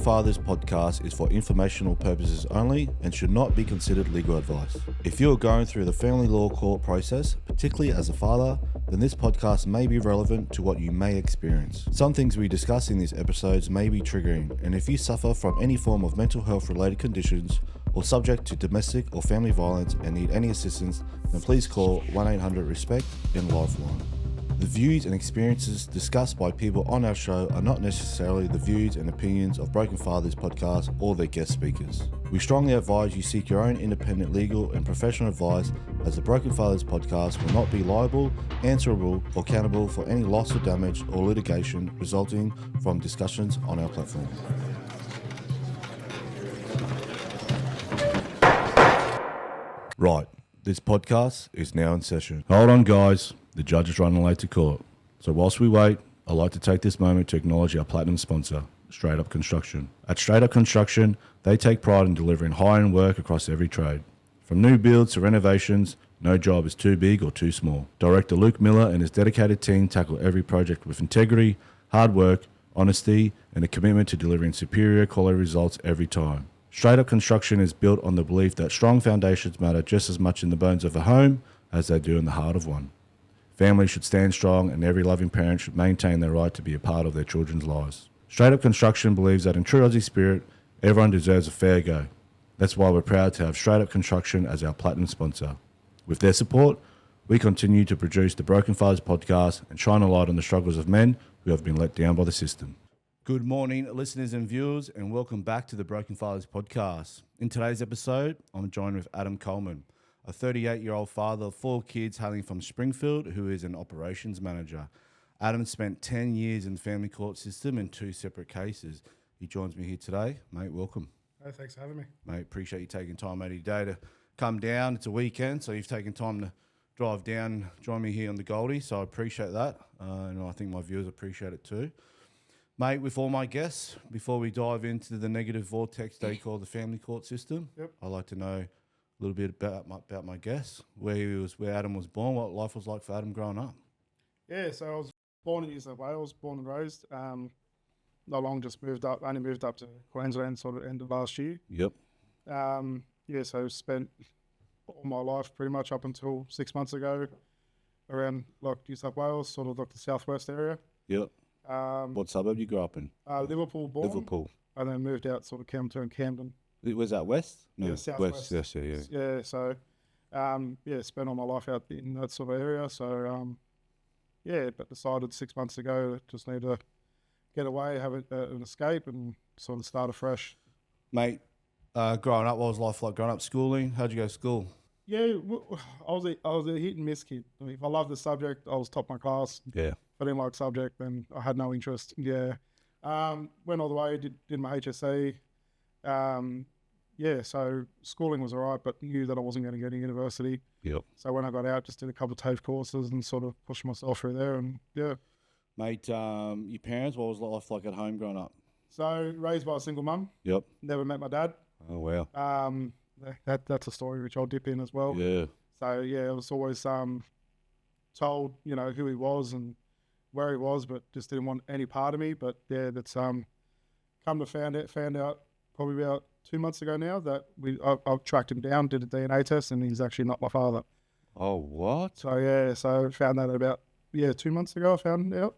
Fathers podcast is for informational purposes only and should not be considered legal advice. If you are going through the family law court process, particularly as a father, then this podcast may be relevant to what you may experience. Some things we discuss in these episodes may be triggering, and if you suffer from any form of mental health related conditions or subject to domestic or family violence and need any assistance, then please call 1-800-RESPECT and Lifeline. The views and experiences discussed by people on our show are not necessarily the views and opinions of Broken Fathers podcast or their guest speakers. We strongly advise you seek your own independent legal and professional advice, as the Broken Fathers podcast will not be liable, answerable, or accountable for any loss or damage or litigation resulting from discussions on our platform. Right, this podcast is now in session. Hold on, guys. The judge is running late to court. So whilst we wait, I'd like to take this moment to acknowledge our platinum sponsor, Straight Up Construction. At Straight Up Construction, they take pride in delivering high-end work across every trade. From new builds to renovations, no job is too big or too small. Director Luke Miller and his dedicated team tackle every project with integrity, hard work, honesty, and a commitment to delivering superior quality results every time. Straight Up Construction is built on the belief that strong foundations matter just as much in the bones of a home as they do in the heart of one. Families should stand strong, and every loving parent should maintain their right to be a part of their children's lives. Straight Up Construction believes that in true Aussie spirit, everyone deserves a fair go. That's why we're proud to have Straight Up Construction as our platinum sponsor. With their support, we continue to produce the Broken Fathers podcast and shine a light on the struggles of men who have been let down by the system. Good morning, listeners and viewers, and welcome back to the Broken Fathers podcast. In today's episode, I'm joined with Adam Coleman, a 38-year-old father of 4 kids hailing from Springfield, who is an operations manager. Adam spent 10 years in the family court system in 2 separate cases. He joins me here today. Mate, welcome. Hey, thanks for having me. Mate, appreciate you taking time out of your day to come down. It's a weekend, so you've taken time to drive down, join me here on the Goldie, so I appreciate that, and I think my viewers appreciate it too. Mate, with all my guests, before we dive into the negative vortex they call the family court system, I'd like to know a little bit about my guest, where Adam was born, what life was like for Adam growing up. Yeah, so I was born in New South Wales, born and raised. Not long, just moved up, only moved up to Queensland sort of end of last year. Yep. So spent all my life pretty much up until 6 months ago around like New South Wales, sort of like the southwest area. Yep. What suburb you grew up in? Liverpool born. Liverpool. And then moved out sort of Camden. Was that west? No, Yeah, southwest. West, yes, yeah. Yeah, so, spent all my life out in that sort of area. So, but decided 6 months ago, just need to get away, have an escape and sort of start afresh. Mate, growing up, what was life like growing up, schooling? How'd you go to school? Yeah, I was a hit and miss kid. I mean, if I loved the subject, I was top of my class. Yeah. If I didn't like subject, then I had no interest. Yeah. Went all the way, did my HSC. So schooling was all right, but knew that I wasn't going to get to university. Yep. So when I got out, just did a couple of TAFE courses and sort of pushed myself through there. And yeah. Mate, your parents, what was life like at home growing up? So raised by a single mum. Yep. Never met my dad. Oh, wow. That's a story which I'll dip in as well. Yeah. So yeah, I was always told, who he was and where he was, but just didn't want any part of me. But yeah, that's come to found out probably about 2 months ago now that I tracked him down, did a DNA test, and he's actually not my father. Oh, what? So yeah, so found that about 2 months ago. I found out.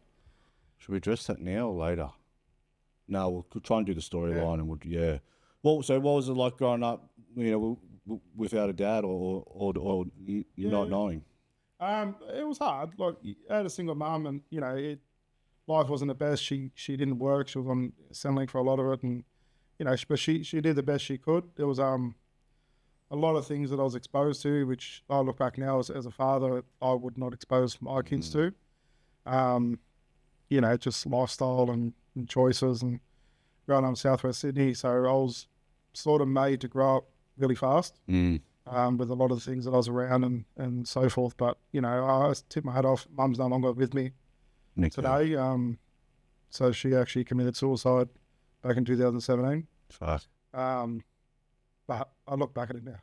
Should we address that now or later? No, we'll try and do the storyline and What was it like growing up, without a dad or not knowing? It was hard. Like, I had a single mum, and life wasn't the best. She didn't work. She was on Centrelink for a lot of it, and but she did the best she could. There was a lot of things that I was exposed to, which I look back now as a father, I would not expose my kids to. Just lifestyle and choices, and growing up in Southwest Sydney, so I was sort of made to grow up really fast. With a lot of the things that I was around and so forth. But, I tip my hat off. Mum's no longer with me today. So she actually committed suicide back in 2017. Fuck. But I look back at it now.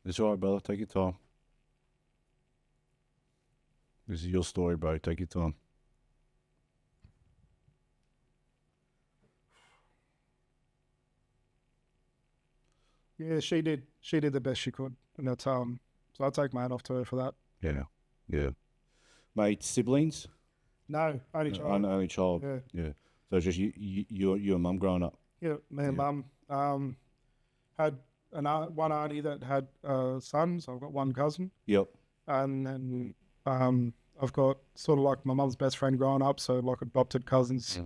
It's all right, brother. Take your time. This is your story, bro. Take your time. Yeah, she did. She did the best she could, and that's so I take my hat off to her for that. Yeah, yeah. Mate, siblings? No, only child. Only child. Yeah, Yeah. So it's just you and mum growing up. yeah. Me and Yeah. mum had one auntie that had a son, so I've got one cousin, Yep. and then I've got sort of like my mum's best friend growing up, so like adopted cousins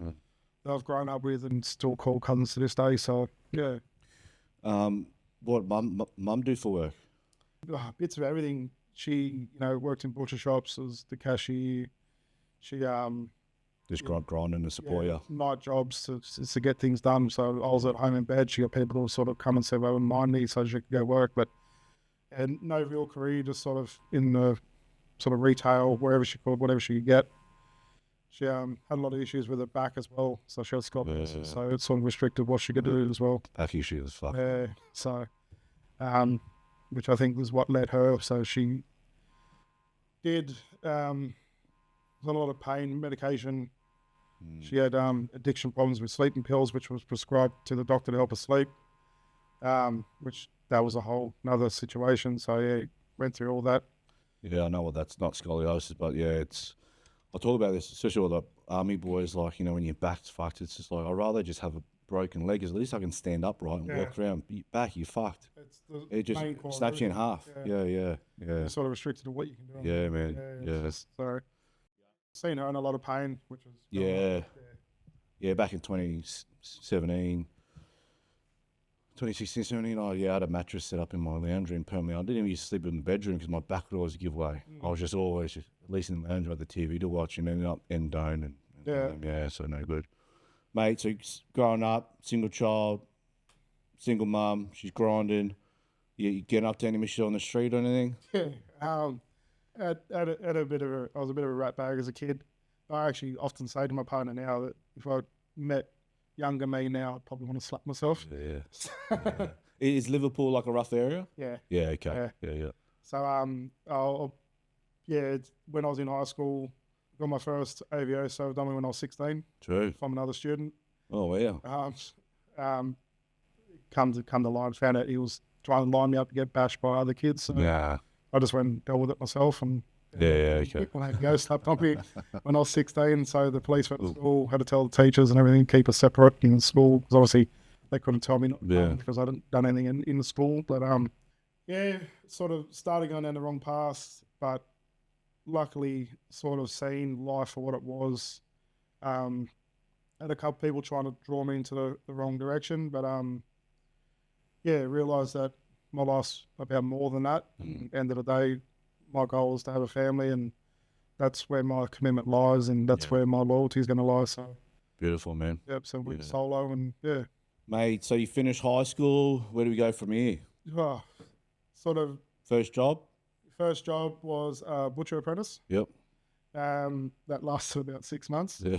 that I've grown up with and still call cousins to this day. So yeah, What mum do for work? bits of everything. She, worked in butcher shops as the cashier. She Just grinding to support you. night jobs to get things done. So I was at home in bed. She got people to sort of come and say, well, mind me, so she could go work. But and no real career, just sort of in the sort of retail, wherever she could, whatever she could get. She had a lot of issues with her back as well, so she had scoliosis. So it sort of restricted what she could do as well. Back issues, fuck. Yeah, so which I think was what led her. So she did a lot of pain medication. She had addiction problems with sleeping pills, which was prescribed to the doctor to help her sleep, which that was a whole another situation. So yeah, went through all that. Yeah, I know what that's not scoliosis, but yeah, I talk about this, especially with the army boys, like, when your back's fucked, it's just like, I'd rather just have a broken leg, 'cause at least I can stand upright and walk around. Back, you're fucked. It just snaps you in half. Yeah. It's sort of restricted to what you can do. Yeah, man. Yeah. So seen her in a lot of pain, which was Yeah, back in 2016, 17, I had a mattress set up in my lounge room permanently. I didn't even used to sleep in the bedroom because my back would always give way. I was just always, at least in the lounge, with the TV to watch, and ended up end down. So no good. Mate, so growing up, single child, single mum, she's grinding. You getting up to any shit on the street or anything? Yeah. I was a bit of a rat bag as a kid. I actually often say to my partner now that if I met younger me now, I'd probably want to slap myself. Yeah. Is Liverpool like a rough area? Yeah. Yeah, okay. Yeah. So when I was in high school, got my first AVO, so I've done it when I was 16. True. From another student. Oh, wow. Come to line, found out he was trying to line me up to get bashed by other kids. So I just went and dealt with it myself, and okay. When I had go slapped on me when I was 16, so the police went to school, had to tell the teachers and everything, keep us separate in school, because obviously they couldn't tell me because I hadn't done anything in the school. But sort of starting on down the wrong path, but luckily sort of seeing life for what it was. Had a couple of people trying to draw me into the wrong direction, but realised that my life's about more than that. End of the day, my goal is to have a family, and that's where my commitment lies, and that's where my loyalty is going to lie. So beautiful, man. Yep. So went solo, and Mate, so you finished high school. Where do we go from here? Sort of. First job? First job was a butcher apprentice. Yep. That lasted about 6 months. Yeah.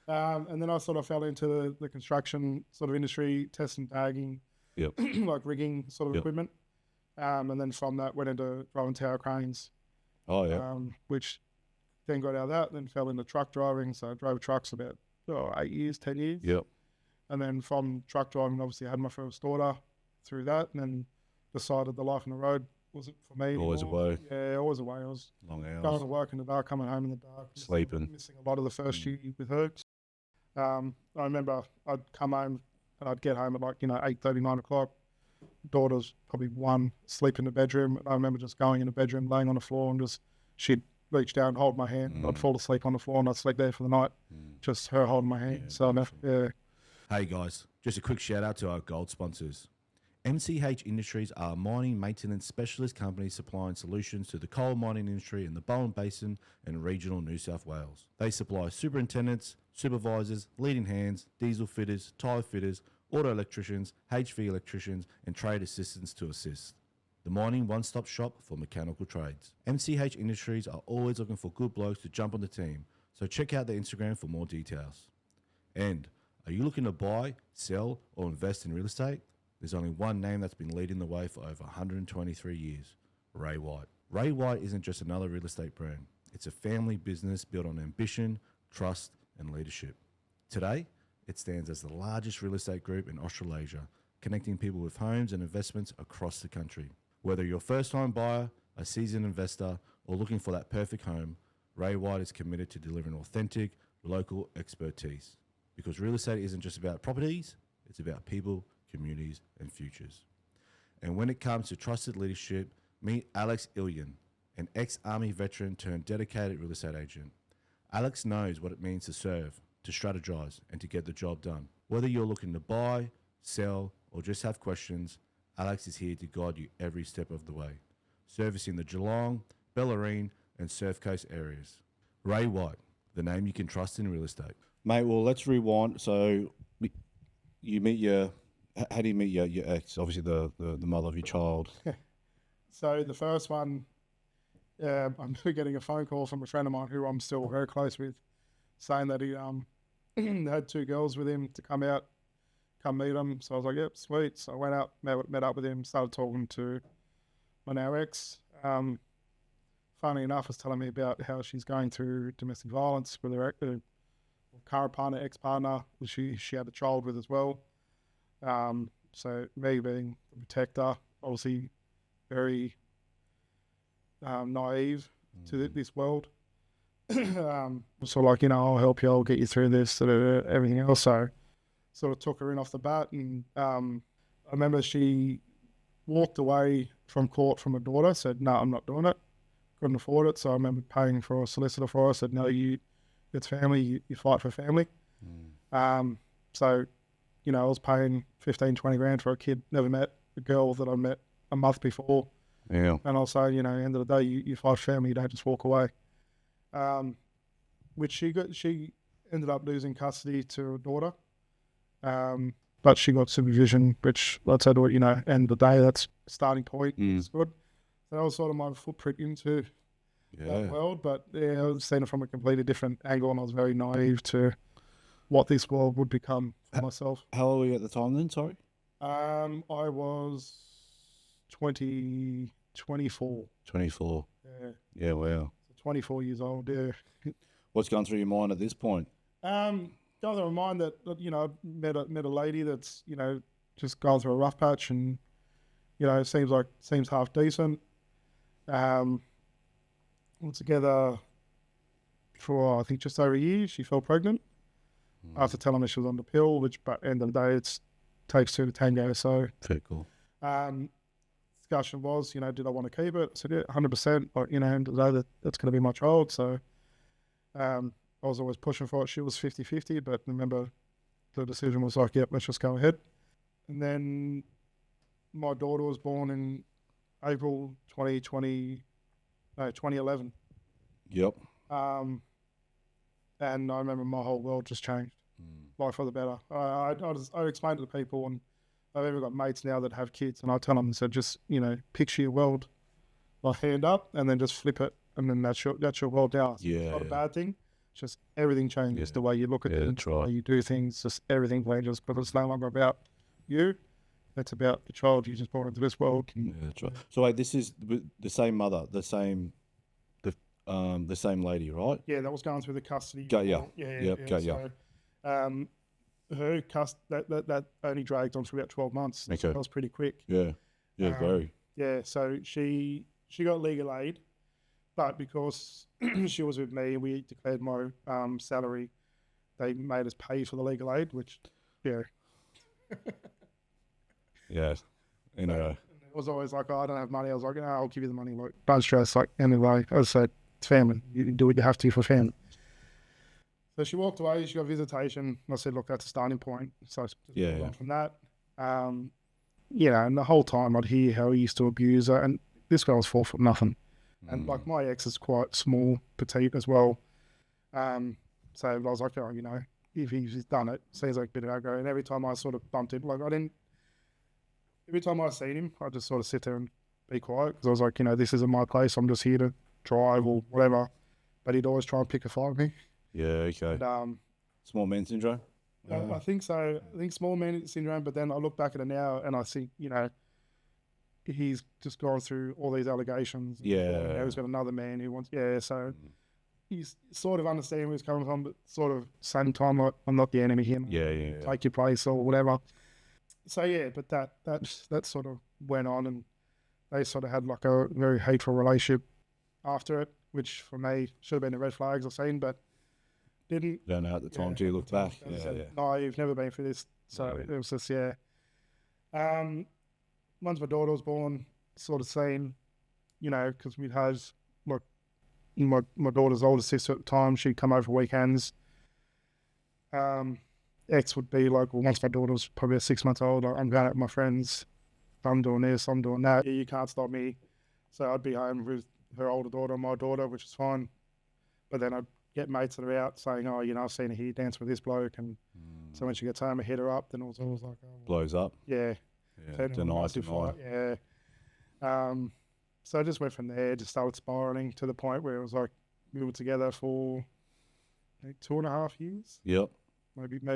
And then I sort of fell into the construction sort of industry, testing, tagging, like rigging sort of equipment. And then from that went into driving tower cranes. Oh, yeah. Which then got out of that, then fell into truck driving. So I drove trucks about 8 years, 10 years. Yep. And then from truck driving, obviously I had my first daughter through that, and then decided the life on the road wasn't for me. Always away. Yeah, always away. I was long hours. going to work in the dark, coming home in the dark. Sleeping. Missing a lot of the first year with her. I remember I'd come home and I'd get home at 8:30, 9 o'clock. Daughter's probably 1, sleep in the bedroom. And I remember just going in the bedroom, laying on the floor, and she'd reach down, hold my hand. I'd fall asleep on the floor, and I'd sleep there for the night. Just her holding my hand. Hey guys, just a quick shout out to our gold sponsors. MCH Industries are a mining maintenance specialist company supplying solutions to the coal mining industry in the Bowen Basin and regional New South Wales. They supply superintendents, supervisors, leading hands, diesel fitters, tyre fitters, auto electricians, HV electricians, and trade assistants to assist. The mining one-stop shop for mechanical trades. MCH Industries are always looking for good blokes to jump on the team, so check out their Instagram for more details. And are you looking to buy, sell, or invest in real estate? There's only one name that's been leading the way for over 123 years, Ray White. Ray White isn't just another real estate brand. It's a family business built on ambition, trust, and leadership. Today, it stands as the largest real estate group in Australasia, connecting people with homes and investments across the country. Whether you're a first-time buyer, a seasoned investor, or looking for that perfect home, Ray White is committed to delivering authentic, local expertise. Because real estate isn't just about properties, it's about people, communities, and futures. And when it comes to trusted leadership, meet Alex Illian, an ex-Army veteran turned dedicated real estate agent. Alex knows what it means to serve, to strategize, and to get the job done. Whether you're looking to buy, sell, or just have questions, Alex is here to guide you every step of the way, servicing the Geelong, Bellarine, and Surf Coast areas. Ray White, the name you can trust in real estate. Mate, well, let's rewind. So you meet how do you meet your ex? Obviously the mother of your child. So the first one, I'm getting a phone call from a friend of mine who I'm still very close with, saying that he had 2 girls with him to come meet him. So I was like, yep, sweet. So I went out, met up with him, started talking to my now ex. Funny enough, was telling me about how she's going through domestic violence with her current partner, ex-partner, who she had a child with as well. So me being the protector, obviously very naive to this world. So like, I'll help you, I'll get you through this, everything else. So sort of took her in off the bat, and I remember she walked away from court from her daughter, said, no, I'm not doing it. Couldn't afford it. So I remember paying for a solicitor for her, said, no, it's family, you fight for family. So, I was paying 15, 20 grand for a kid, never met a girl that I met a month before. Yeah. And I'll say, at the end of the day, you fight for family, you don't just walk away. Which she ended up losing custody to her daughter. But she got supervision, which let's say, end of the day, that's a starting point. It's good. So that was sort of my footprint into that world. But yeah, I was seeing it from a completely different angle, and I was very naive to what this world would become for myself. How old were you at the time then, sorry? I was 24. 24. Yeah. Yeah, wow. 24 years old, yeah. What's going through your mind at this point? Going through my mind that, I met a lady that's, just gone through a rough patch, and, seems half decent. We're together for, I think, just over a year. She fell pregnant after telling me she was on the pill, but at the end of the day, it takes 2 to tango. So, very cool. Discussion was, did I want to keep it? I said, yeah, 100%. But, end of the day, that's going to be my child. So, I was always pushing for it. She was 50-50, but remember, the decision was like, yep, let's just go ahead. And then my daughter was born in April 2011. Yep. And I remember my whole world just changed, like for the better. I explained to the people, and I've even got mates now that have kids, and I tell them, so just, picture your world, like hand up, and then just flip it, and then that's your world now. Yeah, it's not a bad thing. It's just everything changes, the way you look at things, that's right. the way you do things, just everything changes, because it's no longer about you. It's about the child you just brought into this world. Yeah, that's right. So wait, this is the same mother, the same lady, right? Yeah, that was going through the custody. Yeah. So, that only dragged on for about 12 months. Okay. So that was pretty quick. Yeah, very. Yeah, so she got legal aid, but because she was with me, we declared my salary. They made us pay for the legal aid, which, yeah. Yeah, It was always like, oh, I don't have money. I was like, no, I'll give you the money. Like, don't stress. Like, anyway, I said, it's family. You do what you have to for family. So she walked away. She got visitation. I said, look, that's a starting point. So from that, and the whole time I'd hear how he used to abuse her, and this guy was 4 foot nothing, and like my ex is quite small, petite as well. So I was like, oh, if he's done it, seems like a bit of aggro. And every time I sort of bumped him, every time I seen him, I just sort of sit there and be quiet, because I was like, this isn't my place. I'm just here to drive or whatever. But he'd always try and pick a fight with me. Yeah, okay. And, small man syndrome? I think so. I think small man syndrome, but then I look back at it now and I think, he's just gone through all these allegations. Yeah. He's got another man who wants, so he's sort of understanding where he's coming from, but sort of same time, like, I'm not the enemy here. Yeah. Take your place or whatever. So yeah, but that sort of went on, and they sort of had like a very hateful relationship after it, which for me should have been the red flags I've seen, but didn't. You don't know at the time Yeah, till you at look the time, back. as I Yeah, said, yeah. no, you've never been through this. So No. it was just, yeah. Once my daughter was born, sort of seen, because we'd had, like, my daughter's older sister at the time, she'd come over weekends. Ex would be like, well, once my daughter was probably 6 months old, I'm going out with my friends, I'm doing this, I'm doing that. You can't stop me. So I'd be home with her older daughter and my daughter, which is fine. But then I'd get mates that are out saying, oh, I've seen her here dance with this bloke. And so when she gets home, I hit her up. Then it was always like, oh, well, Blows up. yeah. Yeah. Deny. Yeah. So I just went from there, just started spiraling to the point where it was like we were together for like 2.5 years. Yep.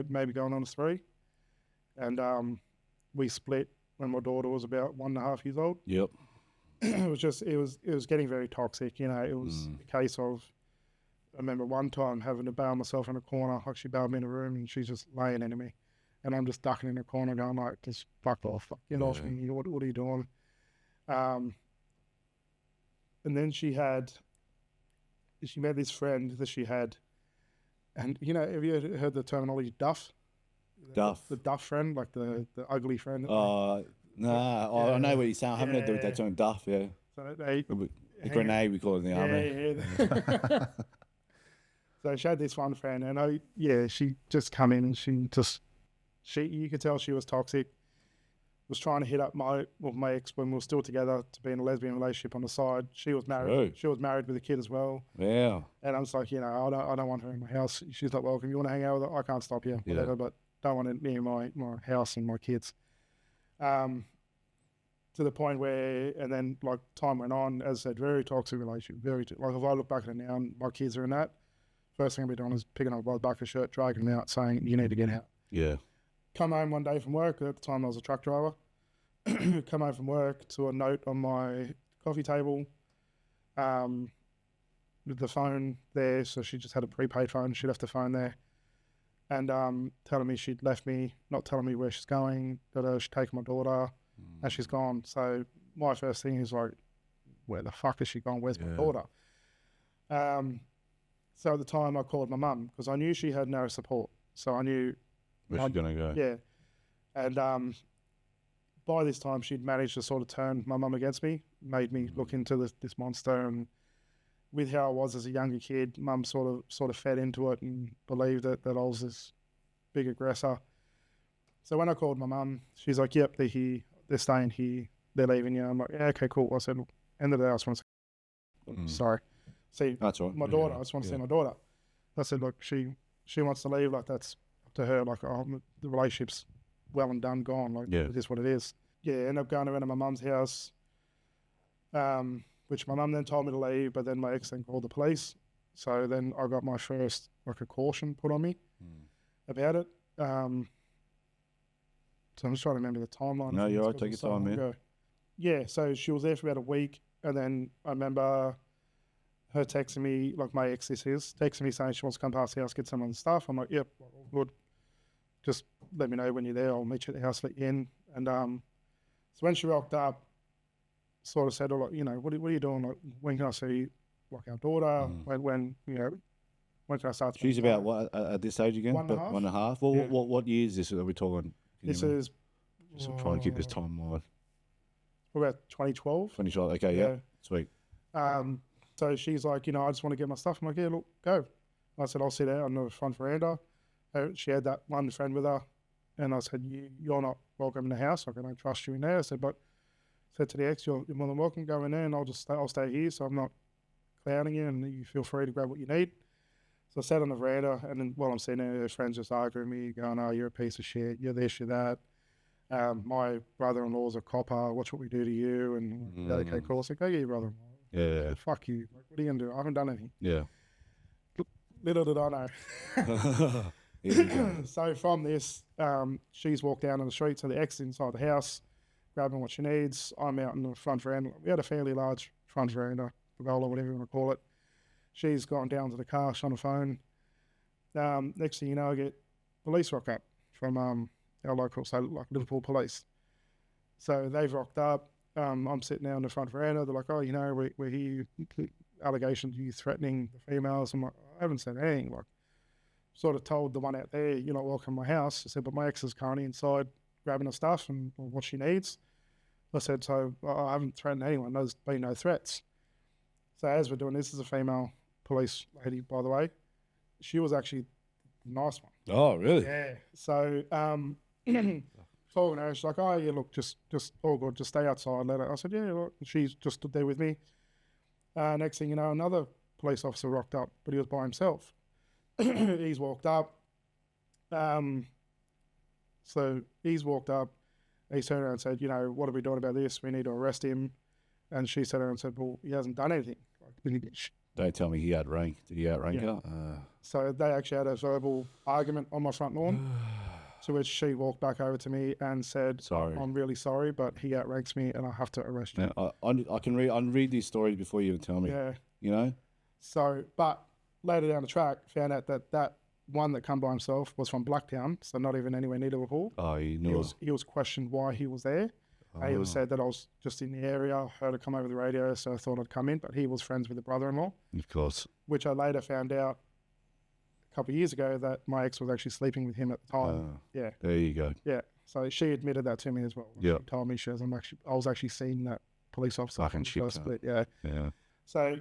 Maybe going on to 3. And we split when my daughter was about 1.5 years old. Yep. It was getting very toxic. It was a case of, I remember one time having to bail myself in a corner. Like, she bailed me in a room and she's just laying into me. And I'm just ducking in a corner going like, just fuck off. Get off me. What are you doing? And then she met this friend that she had. And, have you heard the terminology duff? Duff. The duff friend, like the ugly friend. Nah, I know what you're saying. I haven't heard that term duff, yeah. So they... A grenade, we call it in the army. Yeah. So she had this one friend, and she just come in and you could tell she was toxic. Was trying to hit up my ex when we were still together to be in a lesbian relationship on the side. She was married. True. She was married with a kid as well. Yeah. And I was like, I don't want her in my house. She's not welcome. You want to hang out with her? I can't stop you, whatever. But don't want it near my house and my kids. To the point where, and then like time went on, as I said, very toxic relationship. Like if I look back at it now and my kids are in that, first thing I'll be doing is picking up by the back of the shirt, dragging them out, saying, you need to get out. Yeah. Come home one day from work. At the time I was a truck driver. Come home from work to a note on my coffee table with the phone there. So she just had a prepaid phone. She left the phone there. And telling me she'd left me, not telling me where she's going, that she'd taken my daughter, and she's gone. So my first thing is like, where the fuck is she gone? Where's my daughter? So at the time I called my mum because I knew she had no support. So I knew... Where's she going to go? Yeah. And by this time she'd managed to sort of turn my mum against me, made me look into this monster. And with how I was as a younger kid, mum sort of fed into it and believed that I was this big aggressor. So when I called my mum, she's like, yep, they're here, they're staying here, they're leaving you. I'm like, yeah, okay, cool. I said, end of the day, I just want to sorry. See, that's right. My daughter, I just want to see my daughter. I said, look, she wants to leave, like that's up to her, like the relationship's well and done, gone, like it is what it is. Yeah, end up going around to my mum's house, which my mum then told me to leave, but then my ex then called the police. So then I got my first, like, a caution put on me about it. So I'm just trying to remember the timeline. No, you're right. Take your time, man. Yeah, so she was there for about a week, and then I remember her texting me, like my ex texting me saying she wants to come past the house, get some of the stuff. I'm like, yep, good. Just let me know when you're there. I'll meet you at the house, let you in. And so when she rocked up, sort of said, like, what are you doing? Like, when can I see, like, our daughter? When can I start? She's about what at this age again? 1.5. 1.5. Well, what year is this? Are we talking? This is just try and keep this timeline. About 2012. 2012. Okay, yeah, sweet. So she's like, I just want to get my stuff. I'm like, yeah, look, go. I said, I'll sit out on the front veranda. She had that one friend with her, and I said, you're not welcome in the house. Like, I don't trust you in there. I said, but said to the ex, you're more than welcome. Go in there, and I'll stay here, so I'm not clowning you, and you feel free to grab what you need. So I sat on the veranda, and then while I'm sitting there, her friends just arguing with me, going, oh, you're a piece of shit. You're this, you're that. My brother-in-law's a copper. Watch what we do to you. And okay, cool. I said, go get your brother-in-law. Yeah. Fuck you. Like, what are you going to do? I haven't done anything. Yeah. Little did I know. So from this, she's walked down on the street, so the ex inside the house, grabbing what she needs. I'm out in the front veranda. We had a fairly large front veranda, pergola, whatever you want to call it. She's gone down to the car, she's on the phone. Next thing you know, I get police rock up from our local, so like Liverpool police. So they've rocked up. I'm sitting there on the front veranda. They're like, oh, you know, we hear allegations of you threatening the females. I'm like, I haven't said anything. Like, sort of told the one out there, you're not welcome in my house. I said, but my ex is currently inside grabbing her stuff and what she needs. I said, so I haven't threatened anyone. There's been no threats. So as we're doing this, is a female police lady, by the way. She was actually a nice one. Oh, really? Yeah. So talking to her, she's like, oh, yeah, look, just all good. Just stay outside. Let her. I said, yeah. Look. She's just stood there with me. Next thing you know, another police officer rocked up, but he was by himself. He's walked up. So he's walked up. He turned around and said, you know, what are we doing about this? We need to arrest him. And she turned around and said, well, he hasn't done anything. Don't tell me he had rank. Did he outrank her? So they actually had a verbal argument on my front lawn, to which she walked back over to me and said, Sorry. I'm really sorry, but he outranks me and I have to arrest you. Now, I can read these stories before you even tell me. Yeah. You know? So, but later down the track, found out that one that come by himself was from Blacktown, so not even anywhere near Liverpool. Oh, he knew. He was questioned why he was there. He was said that I was just in the area, heard it come over the radio, so I thought I'd come in. But he was friends with the brother-in-law. Of course. Which I later found out a couple of years ago that my ex was actually sleeping with him at the time. Yeah. There you go. Yeah. So she admitted that to me as well. Yeah. She told me I was actually seeing that police officer. Fucking shit. Split. Yeah. Yeah. So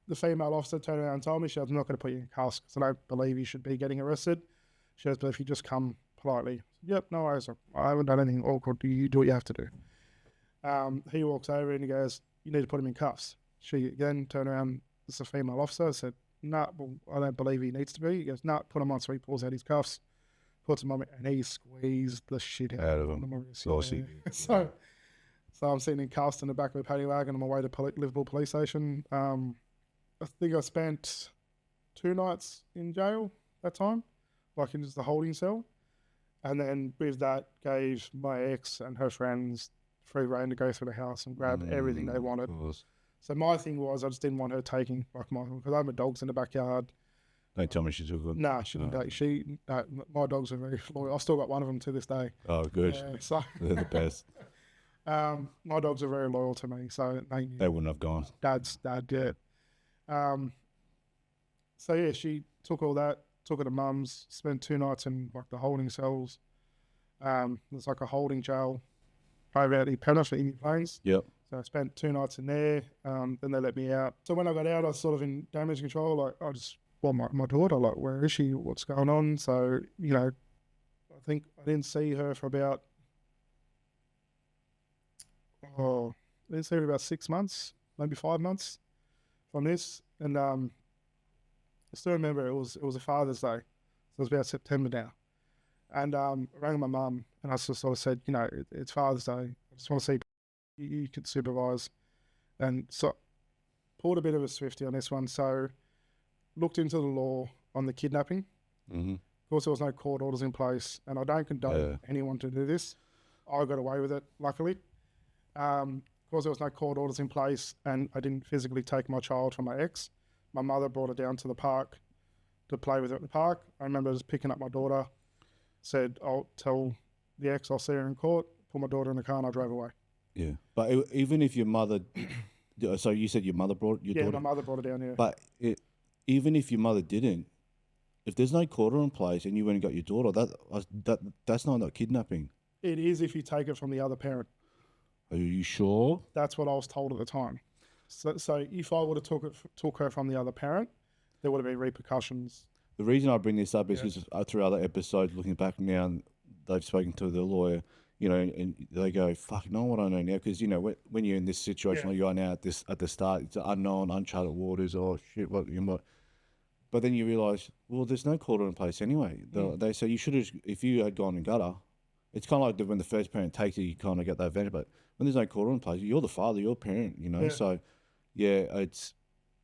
the female officer turned around and told me, she goes, I'm not going to put you in cuffs because I don't believe you should be getting arrested. She goes, but if you just come politely. I said, yep, no worries. I haven't done anything awkward. You do what you have to do. He walks over and he goes, you need to put him in cuffs. She again turned around, it's a female officer, said, nah, well, I don't believe he needs to be. He goes, nah, put him on. So he pulls out his cuffs, puts him on me, and he squeezed the shit out of him. So I'm sitting in cuffs in the back of a paddy wagon on my way to Liverpool police station. I think I spent 2 nights in jail that time, like in just the holding cell. And then with that, gave my ex and her friends free reign to go through the house and grab everything they wanted. So my thing was, I just didn't want her taking, like, because I have my dogs in the backyard. Don't tell me she took it. Nah, she didn't take. My dogs are very loyal. I've still got one of them to this day. Oh, good. So they're the best. My dogs are very loyal to me, so they wouldn't have gone. Dad, yeah. So yeah, she took all that, took it to mum's, spent 2 nights in like the holding cells. There's like a holding jail over at the Penrith for Indian Plains. Yep. So I spent 2 nights in there. Then they let me out. So when I got out, I was sort of in damage control. Like, I just want my daughter. Like, where is she? What's going on? So, you know, I think I didn't see her for about, I didn't see her about 6 months, maybe 5 months from this. And I still remember it was a Father's Day. So it was about September now. And I rang my mum and I sort of said, you know, it's Father's Day. I just want to see you could supervise. And so pulled a bit of a swifty on this one. So looked into the law on the kidnapping. Mm-hmm. Of course, there was no court orders in place. And I don't condone anyone to do this. I got away with it, luckily. Of course, there was no court orders in place and I didn't physically take my child from my ex. My mother brought her down to the park to play with her at the park. I remember just picking up my daughter, said, I'll tell the ex I'll see her in court, put my daughter in the car and I drove away. Yeah. But even if your mother, so you said your mother brought your daughter? Yeah, my mother brought her down, yeah. But even if your mother didn't, if there's no court order in place and you went and got your daughter, that's not kidnapping. It is if you take it from the other parent. Are you sure? That's what I was told at the time. So if I would have took her from the other parent, there would have been repercussions. The reason I bring this up is because through other episodes, looking back now, they've spoken to the lawyer, you know, and they go, "Fuck, no, what I know now," because you know when you're in this situation like you are now at the start, it's unknown, uncharted waters. Oh shit, what you know. But then you realise, well, there's no court order in place anyway. They say you should have, if you had gone and got her. It's kind of like when the first parent takes it, you kind of get that advantage. But when there's no court order in place, you're the father, you're a parent, you know. Yeah. So, yeah, it's,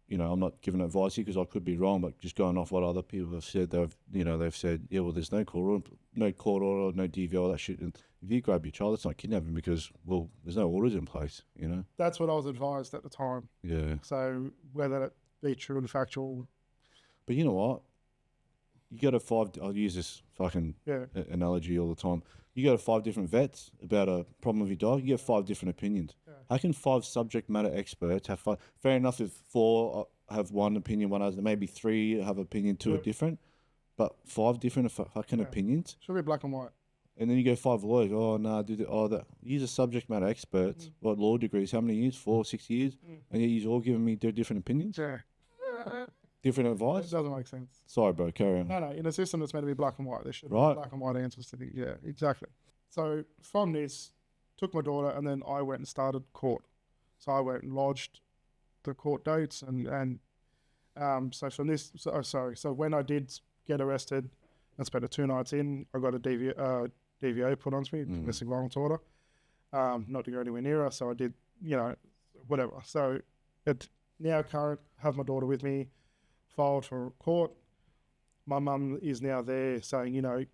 you know, I'm not giving advice here because I could be wrong, but just going off what other people have said, they've said, yeah, well, there's no court order, no DVO, all that shit. And if you grab your child, it's not kidnapping because, well, there's no orders in place, you know. That's what I was advised at the time. Yeah. So whether it be true and factual. But you know what? You got I'll use this fucking analogy all the time. You go to 5 different vets about a problem with your dog, you get 5 different opinions. Yeah. How can 5 subject matter experts have 5? Fair enough if 4 have one opinion, one other, maybe 3 have opinion, 2 are different, but 5 different fucking opinions. Should be black and white. And then you go 5 lawyers. Oh no, that. You're a subject matter experts. What law degrees? How many years? 4, 6 years, and yet you're all giving me different opinions, Yeah. different advice. It doesn't make sense. Sorry, bro. Carry on. No. In a system that's meant to be black and white, there should be Right. black and white answers to things. Yeah, exactly. So from this, took my daughter, and then I went and started court. So I went and lodged the court dates, and so from this, so when I did get arrested and spent 2 nights in, I got a DVO put onto me, domestic violence order, not to go anywhere near her. So I did, whatever. So now current, have my daughter with me, filed for court. My mum is now there saying,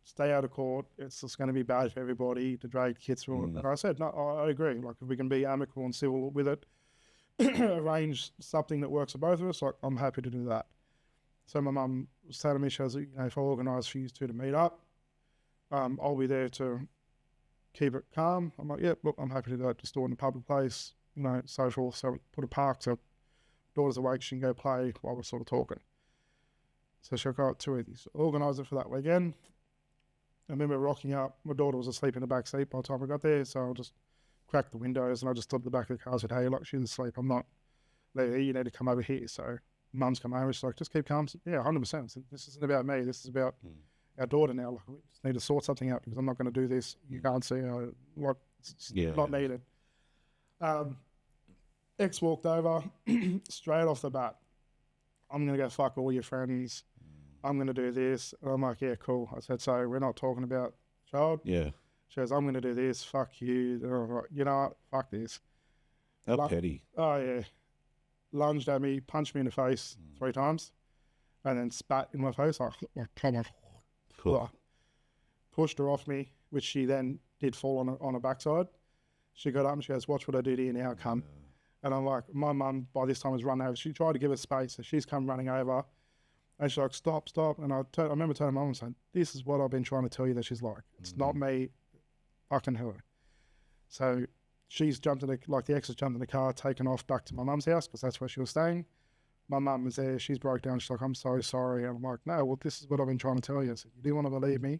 stay out of court. It's just going to be bad for everybody to drag kids through it. And I said, no, I agree. Like, if we can be amicable and civil with it, arrange something that works for both of us, like, I'm happy to do that. So my mum was telling me, she was, if I organise for you two to meet up, I'll be there to keep it calm. I'm like, look, I'm happy to do that, just do it in a public place, social. So put a park so daughter's awake, she can go play while we're sort of talking. So she'll go out 2 of these. Organise it for that weekend. I remember rocking up. My daughter was asleep in the back seat by the time I got there, so I just cracked the windows and I just stood at the back of the car and said, hey, look, she's asleep. I'm not there. You need to come over here. So mum's come over. She's like, just keep calm. Yeah, 100%. So this isn't about me. This is about our daughter now. Like, we just need to sort something out because I'm not going to do this. You can't see her. Like, it's not needed. Ex walked over straight off the bat. I'm going to go fuck all your friends. I'm going to do this. And I'm like, yeah, cool. I said, so we're not talking about child? Yeah. She goes, I'm going to do this. Fuck you. And I'm like, you know what? Fuck this. How petty. Oh, yeah. Lunged at me, punched me in the face 3 times, and then spat in my face. Like come on. Cool. Pushed her off me, which she then did fall on her backside. She got up and she goes, watch what I do to you now, cunt. And I'm like, my mum by this time was running over. She tried to give us space, so she's come running over. And she's like, stop. And I remember telling mum and saying, this is what I've been trying to tell you that she's like. It's not me, fucking her. So she's jumped in the ex has jumped in the car, taken off back to my mum's house because that's where she was staying. My mum was there. She's broke down. She's like, I'm so sorry. And I'm like, no, well, this is what I've been trying to tell you. I said, you do want to believe me?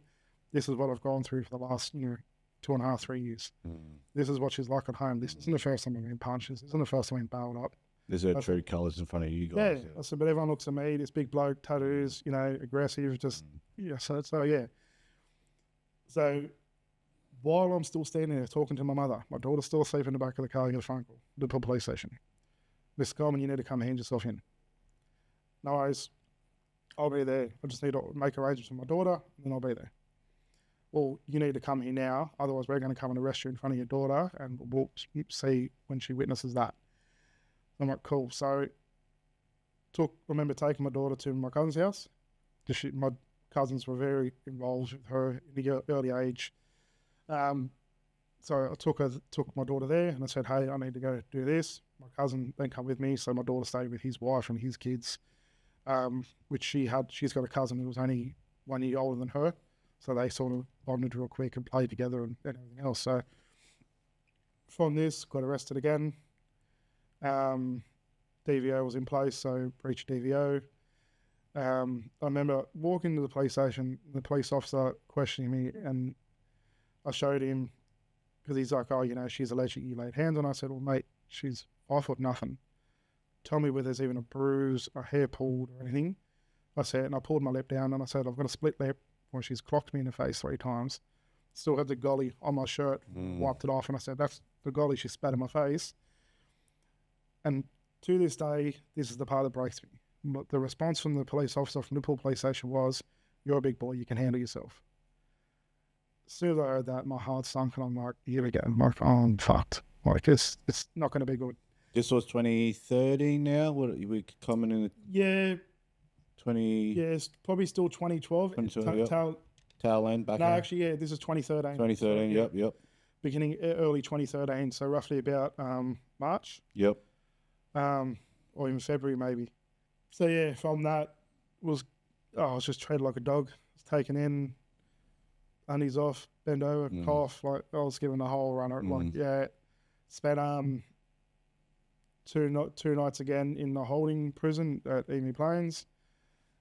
This is what I've gone through for the last 2.5, 3 years. This is what she's like at home. This isn't the first time I've been punched. This isn't the first time I've been bailed up. There's her true colours in front of you guys. Yeah. I said, but everyone looks at me, this big bloke, tattoos, aggressive, just, So, yeah. So while I'm still standing there talking to my mother, my daughter's still asleep in the back of the car, I get a phone call, Liverpool police station. Mr. Coleman, you need to come hand yourself in. No worries. I'll be there. I just need to make arrangements with my daughter, and then I'll be there. Well, you need to come here now, otherwise we're going to come and arrest you in front of your daughter, and we'll see when she witnesses that. I'm like, cool. So remember taking my daughter to my cousin's house. My cousins were very involved with her in the early age. So I took my daughter there and I said, hey, I need to go do this. My cousin then come with me. So my daughter stayed with his wife and his kids, which she's got a cousin who was only 1 year older than her. So they sort of bonded real quick and played together and everything else. So from this, got arrested again. DVO was in place, so breached DVO. I remember walking to the police station, the police officer questioning me, and I showed him, because he's like, oh, she's alleged you laid hands on. I said, well, mate, she's 5 foot nothing. Tell me whether there's even a bruise, a hair pulled or anything. I said, and I pulled my lip down and I said, I've got a split lip where she's clocked me in the face 3 times. Still had the golly on my shirt, wiped it off, and I said, that's the golly she spat in my face. And to this day, this is the part that breaks me. But the response from the police officer from Liverpool police station was, you're a big boy, you can handle yourself. As soon as I heard that, my heart sunk, and I'm like, here we go. I'm like, oh, I'm fucked. Like, it's not going to be good. This was 2013 now? What we coming in? Yeah. 20... Yeah, it's probably still 2012. 2012, Tail end back. No, actually, yeah, this is 2013. 2013, so, yep. Beginning early 2013, so roughly about March. Yep. Or even February maybe. So yeah, from that I was just treated like a dog. I was taken in. undies off, bend over, cough. Like I was given the whole run. Spent two nights again in the holding prison at Emu Plains,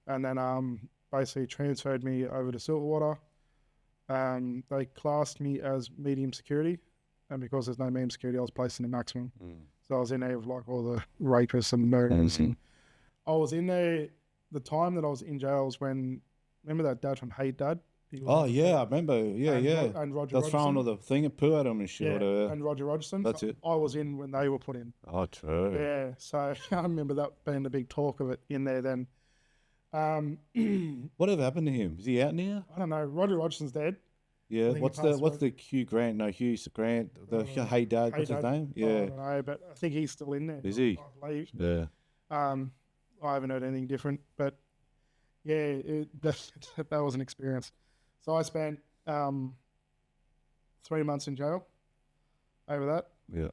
and then basically transferred me over to Silverwater. They classed me as medium security, and because there's no medium security, I was placed in the maximum. So I was in there with like all the rapists and murderers. And I was in there. The time that I was in jail was when, remember that dad from Hey Dad? Oh yeah, I remember. Yeah, And Roger They're throwing all the thing and poo at him and shit. Yeah, and Roger Rogerson. That's it. I was in when they were put in. Oh, true. Yeah, so I remember that being the big talk of it in there then. Whatever happened to him? Is he out now? I don't know. Roger Rogerson's dead. Yeah. What's the Hugh Grant? No, Hugh Grant. The Hey Dad. What's his name? Yeah. I don't know, but I think he's still in there. Is he? I believe. Yeah. I haven't heard anything different, but yeah, that was an experience. So I spent 3 months in jail over that. Yeah.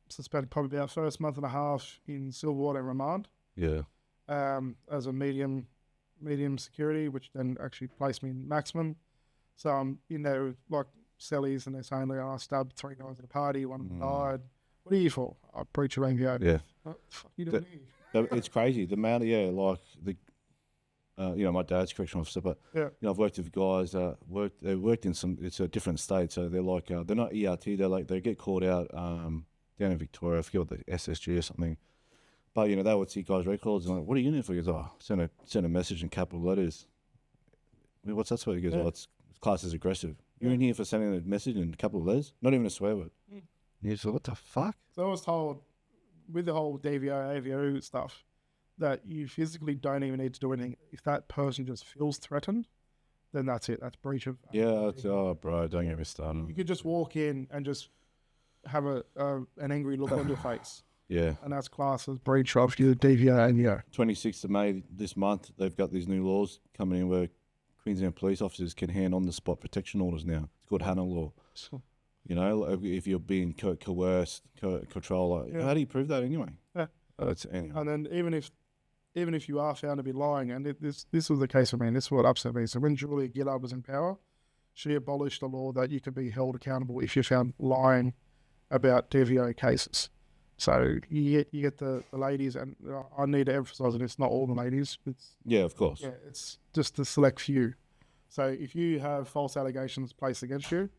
So spent probably about first month and a half in Silverwater remand. Yeah. As a medium security, which then actually placed me in maximum. So I'm in there with like cellies, and they're saying, like, I stabbed 3 guys at a party, one of them died. What are you for? I breach your MVO. Yeah. What the fuck you doing here? It's crazy. The amount of, like the, my dad's correctional officer, but I've worked with guys they worked in it's a different state, so they're like they're not ERT, they're like they get called out down in Victoria, I forget what the SSG or something, but they would see guys' records and like, what are you in there for? He goes, send a message in capital letters. I mean, what's that swear? He goes, it's classed as aggressive. You're in here for sending a message in capital letters, not even a swear word. Yeah, so what the fuck? So I was told with the whole DVO, AVO stuff, that you physically don't even need to do anything. If that person just feels threatened, then that's it. That's breach of. Yeah, bro, don't get me started. You could just walk in and just have an angry look on your face. Yeah. And that's classed as breach of your DVO, AVO. 26th of May this month, they've got these new laws coming in where Queensland police officers can hand on the spot protection orders now. It's called Hannah law. If you're being coerced, control, how do you prove that anyway? Yeah. Anyway. And then even if you are found to be lying, and this was the case for me, and this is what upset me. So when Julia Gillard was in power, she abolished the law that you could be held accountable if you're found lying about DVO cases. So you get the ladies, and I need to emphasise that it's not all the ladies. Of course. Yeah, it's just the select few. So if you have false allegations placed against you,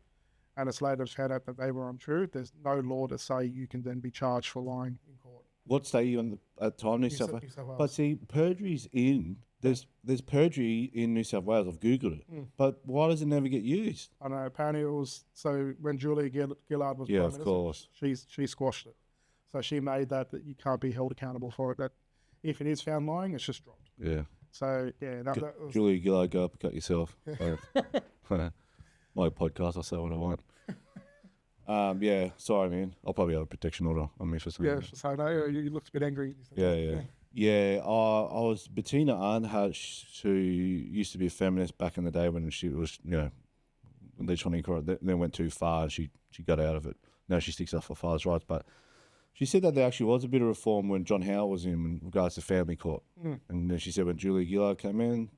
and it's later found out that they were untrue, there's no law to say you can then be charged for lying in court. What state are you on at time, New South Wales? But see, perjury's in. There's perjury in New South Wales. I've Googled it. But why does it never get used? I know. Apparently it was, so when Julia Gillard was Prime Minister, course. She squashed it. So she made that you can't be held accountable for it. That if it is found lying, it's just dropped. Yeah. So that was, Julia Gillard, go up and cut yourself. My podcast, I'll say what I want. Sorry, man. I'll probably have a protection order on me for something. Yeah, so no, you looked a bit angry. Yeah, I was Bettina Arnhart, who used to be a feminist back in the day when she was, when they're trying to encourage, they went too far and she got out of it. Now she sticks up for father's rights, but she said that there actually was a bit of reform when John Howard was in regards to family court. And then she said when Julia Gillard came in,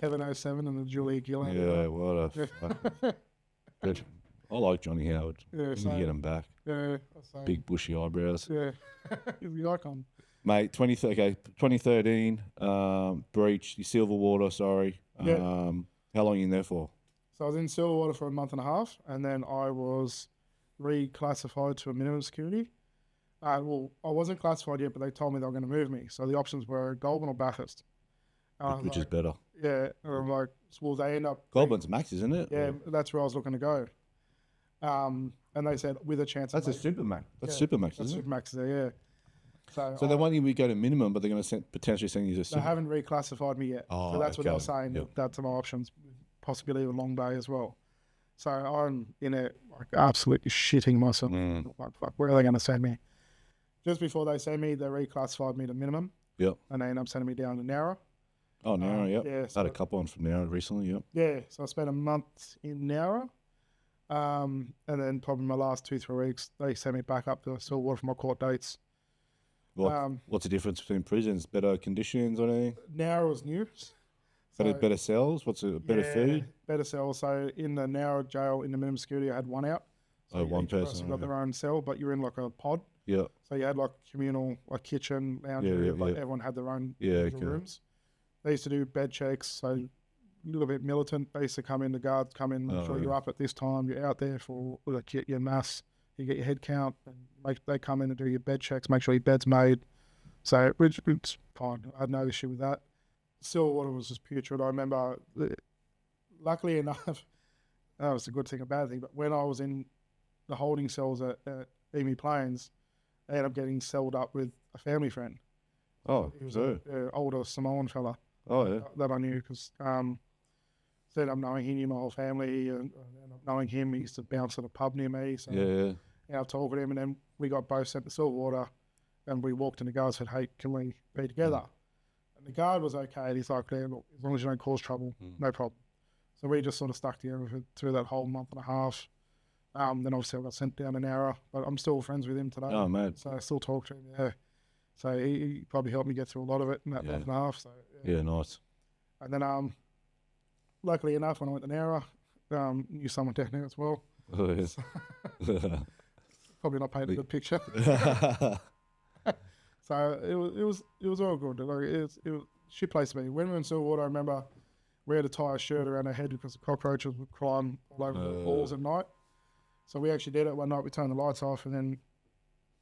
Kevin 07 and the Julia Gillard. Yeah, what a fuck. Good. I like Johnny Howard. Yeah, you can get him back. Yeah, big bushy eyebrows. Yeah, he's the icon. Mate, 2013, breach, Silverwater, sorry. Yeah. How long are you in there for? So I was in Silverwater for a month and a half, and then I was reclassified to a minimum security. I wasn't classified yet, but they told me they were going to move me. So the options were Goulburn or Bathurst. Which is better. Yeah, and I'm like, well, they end up... Goulburn's max, isn't it? Yeah, that's where I was looking to go. And they said, with a chance... That's a super max. That's super max, isn't it? Super max there, yeah. So they want you to go to minimum, but they're going to potentially send you to super. They haven't reclassified me yet. Oh, so that's what they were saying. Yep. That's my options. Possibly a Long Bay as well. So I'm in it, like, absolutely shitting myself. Like, fuck, where are they going to send me? Just before they send me, they reclassified me to minimum. Yep. And they end up sending me down to Nowra. Oh, Nowra, yep. Yeah, I had a couple on from Nowra recently, yep. Yeah, so I spent a month in Nowra. And then probably my last 2-3 weeks, they sent me back up to Silverwater for my court dates. What's the difference between prisons? Better conditions or anything? Nowra was new. Better cells? What's it? Better food? Better cells. So in the Nowra jail, in the minimum security, I had one out. So one each person got their own cell, but you're in like a pod. Yeah. So you had like communal, like kitchen, lounge area, but everyone had their own rooms. They used to do bed checks, so a little bit militant. They used to come in, the guards come in, make sure you're up at this time, you're out there for like your mass, you get your head count, and they come in and do your bed checks, make sure your bed's made. So it's fine. I had no issue with that. Still, water was just putrid. I remember, luckily enough, that was a good thing, a bad thing, but when I was in the holding cells at Emu Plains, I ended up getting celled up with a family friend. Oh, he was an older Samoan fella. Oh, yeah. That I knew because ended up knowing he knew my whole family, and ended up knowing him. He used to bounce at a pub near me. So I've talked with him, and then we got both sent to Silverwater, and we walked in. The guard said, "Hey, can we be together?" And the guard was okay. He's like, "Yeah, look, as long as you don't cause trouble, no problem." So we just sort of stuck together through that whole month and a half. Then obviously I got sent down an hour, but I'm still friends with him today. Oh, man. So I still talk to him, yeah. So he probably helped me get through a lot of it in that month and a half. So yeah, nice. And then luckily enough, when I went to Nowra, knew someone down there as well. Oh, yeah. So, probably not painting a good picture. So it was all good. Like it was a shit place to be. When we were in Silverwater, I remember we had to tie a shirt around our head because the cockroaches would climb all over the walls at night. So we actually did it one night. We turned the lights off, and then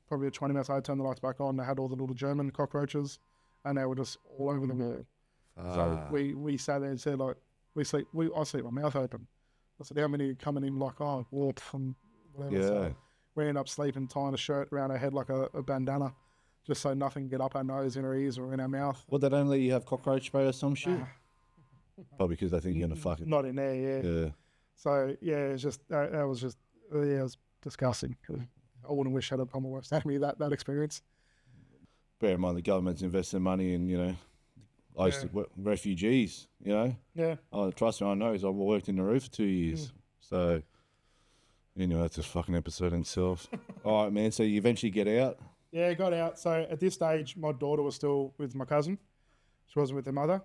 probably 20 minutes later, turned the lights back on. They had all the little German cockroaches, and they were just all over the wall. So we sat there and said, like, I sleep with my mouth open. I said, how many are coming in like, warp and whatever. Yeah. So we ended up sleeping, tying a shirt around our head like a bandana, just so nothing can get up our nose, in our ears, or in our mouth. Well, they don't let you have cockroach spray or some shit? Probably because they think you're going to fuck it. Not in there, yeah. So, yeah, it's just, that was just, it was disgusting. I wouldn't wish I'd have come worse at me that experience. Bear in mind, the government's investing money in, refugees, Yeah. Oh, trust me, I know, because I worked in the roof for 2 years. So, anyway, that's a fucking episode in itself. All right, man, so you eventually get out? Yeah, got out. So at this stage, my daughter was still with my cousin. She wasn't with her mother.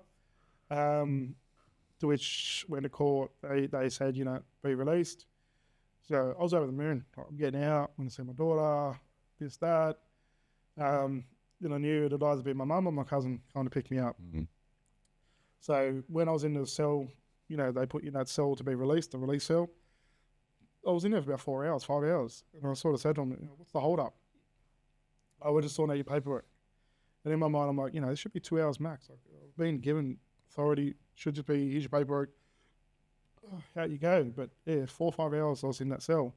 To which, when the court, they said, be released. So I was over the moon. I'm getting out. I'm going to see my daughter, this, that. Then I knew it'd either be my mum or my cousin kind of pick me up. Mm-hmm. So when I was in the cell, they put you in that cell to be released, the release cell. I was in there for about 4 hours, 5 hours. And I sort of said to them, what's the hold up? I would just sort out your paperwork. And in my mind, I'm like, this should be 2 hours max. Like, I've been given authority, should just be, here's your paperwork. Out you go. But yeah, 4 or 5 hours I was in that cell.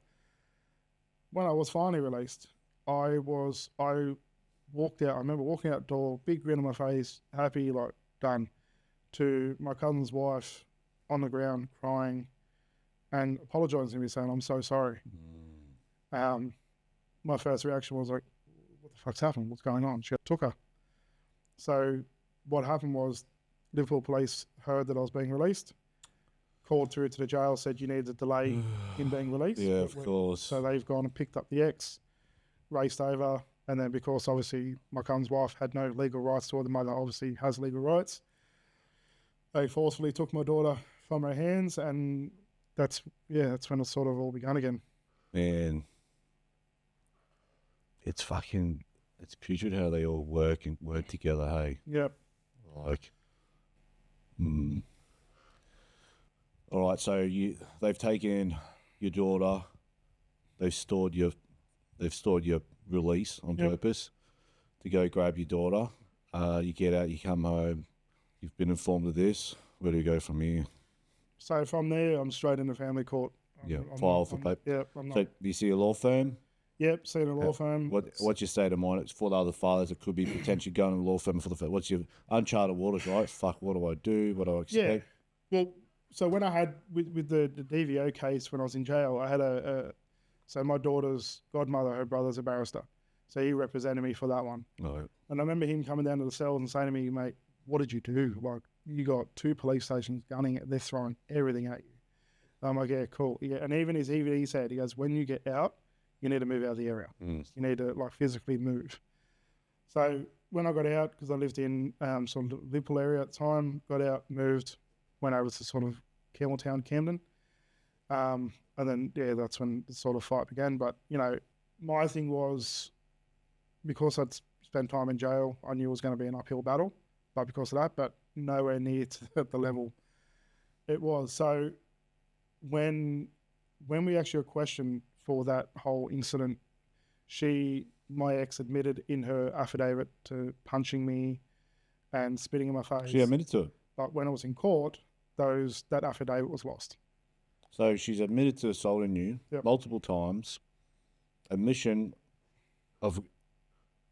When I was finally released, I walked out. I remember walking out the door, big grin on my face, happy, like, done, to my cousin's wife on the ground crying and apologising to me, saying, I'm so sorry. My first reaction was like, what the fuck's happened? What's going on? She took her. So what happened was Liverpool police heard that I was being released, called through to the jail, said you need to delay him being released. Yeah, of course. So they've gone and picked up the ex, raced over, and then because obviously my cousin's wife had no legal rights to her, the mother obviously has legal rights, they forcefully took my daughter from her hands, and that's when it sort of all began again. Man, it's putrid how they all work together, hey? Yep. Like, All right, so they've taken your daughter, they've stored your release on purpose to go grab your daughter. You get out, you come home, you've been informed of this. Where do you go from here? So from there, I'm straight into family court. File for paper. Yep. So do you see a law firm? Yep, seen a law firm. What's your state of mind? It's for the other fathers that could be potentially going to a law firm for the. What's your uncharted waters, right? Fuck, what do I do? What do I expect? Yeah. Well, so when I had with the DVO case when I was in jail, I had so my daughter's godmother, her brother's a barrister, so he represented me for that one. Right. And I remember him coming down to the cells and saying to me, mate, what did you do? Like, you got 2 police stations gunning it, they're throwing everything at you. I'm like, yeah, cool. Yeah, and even he said, he goes, when you get out, you need to move out of the area. You need to physically move. So when I got out, because I lived in sort of Liverpool area at the time, got out, moved, went over to sort of Campbelltown, Camden. And then, that's when the sort of fight began. But, my thing was, because I'd spent time in jail, I knew it was going to be an uphill battle, but because of that, but nowhere near to the level it was. So when we actually got questioned for that whole incident, my ex admitted in her affidavit to punching me and spitting in my face. She admitted to it. But when I was in court, that affidavit was lost. So she's admitted to assaulting you multiple times. Admission of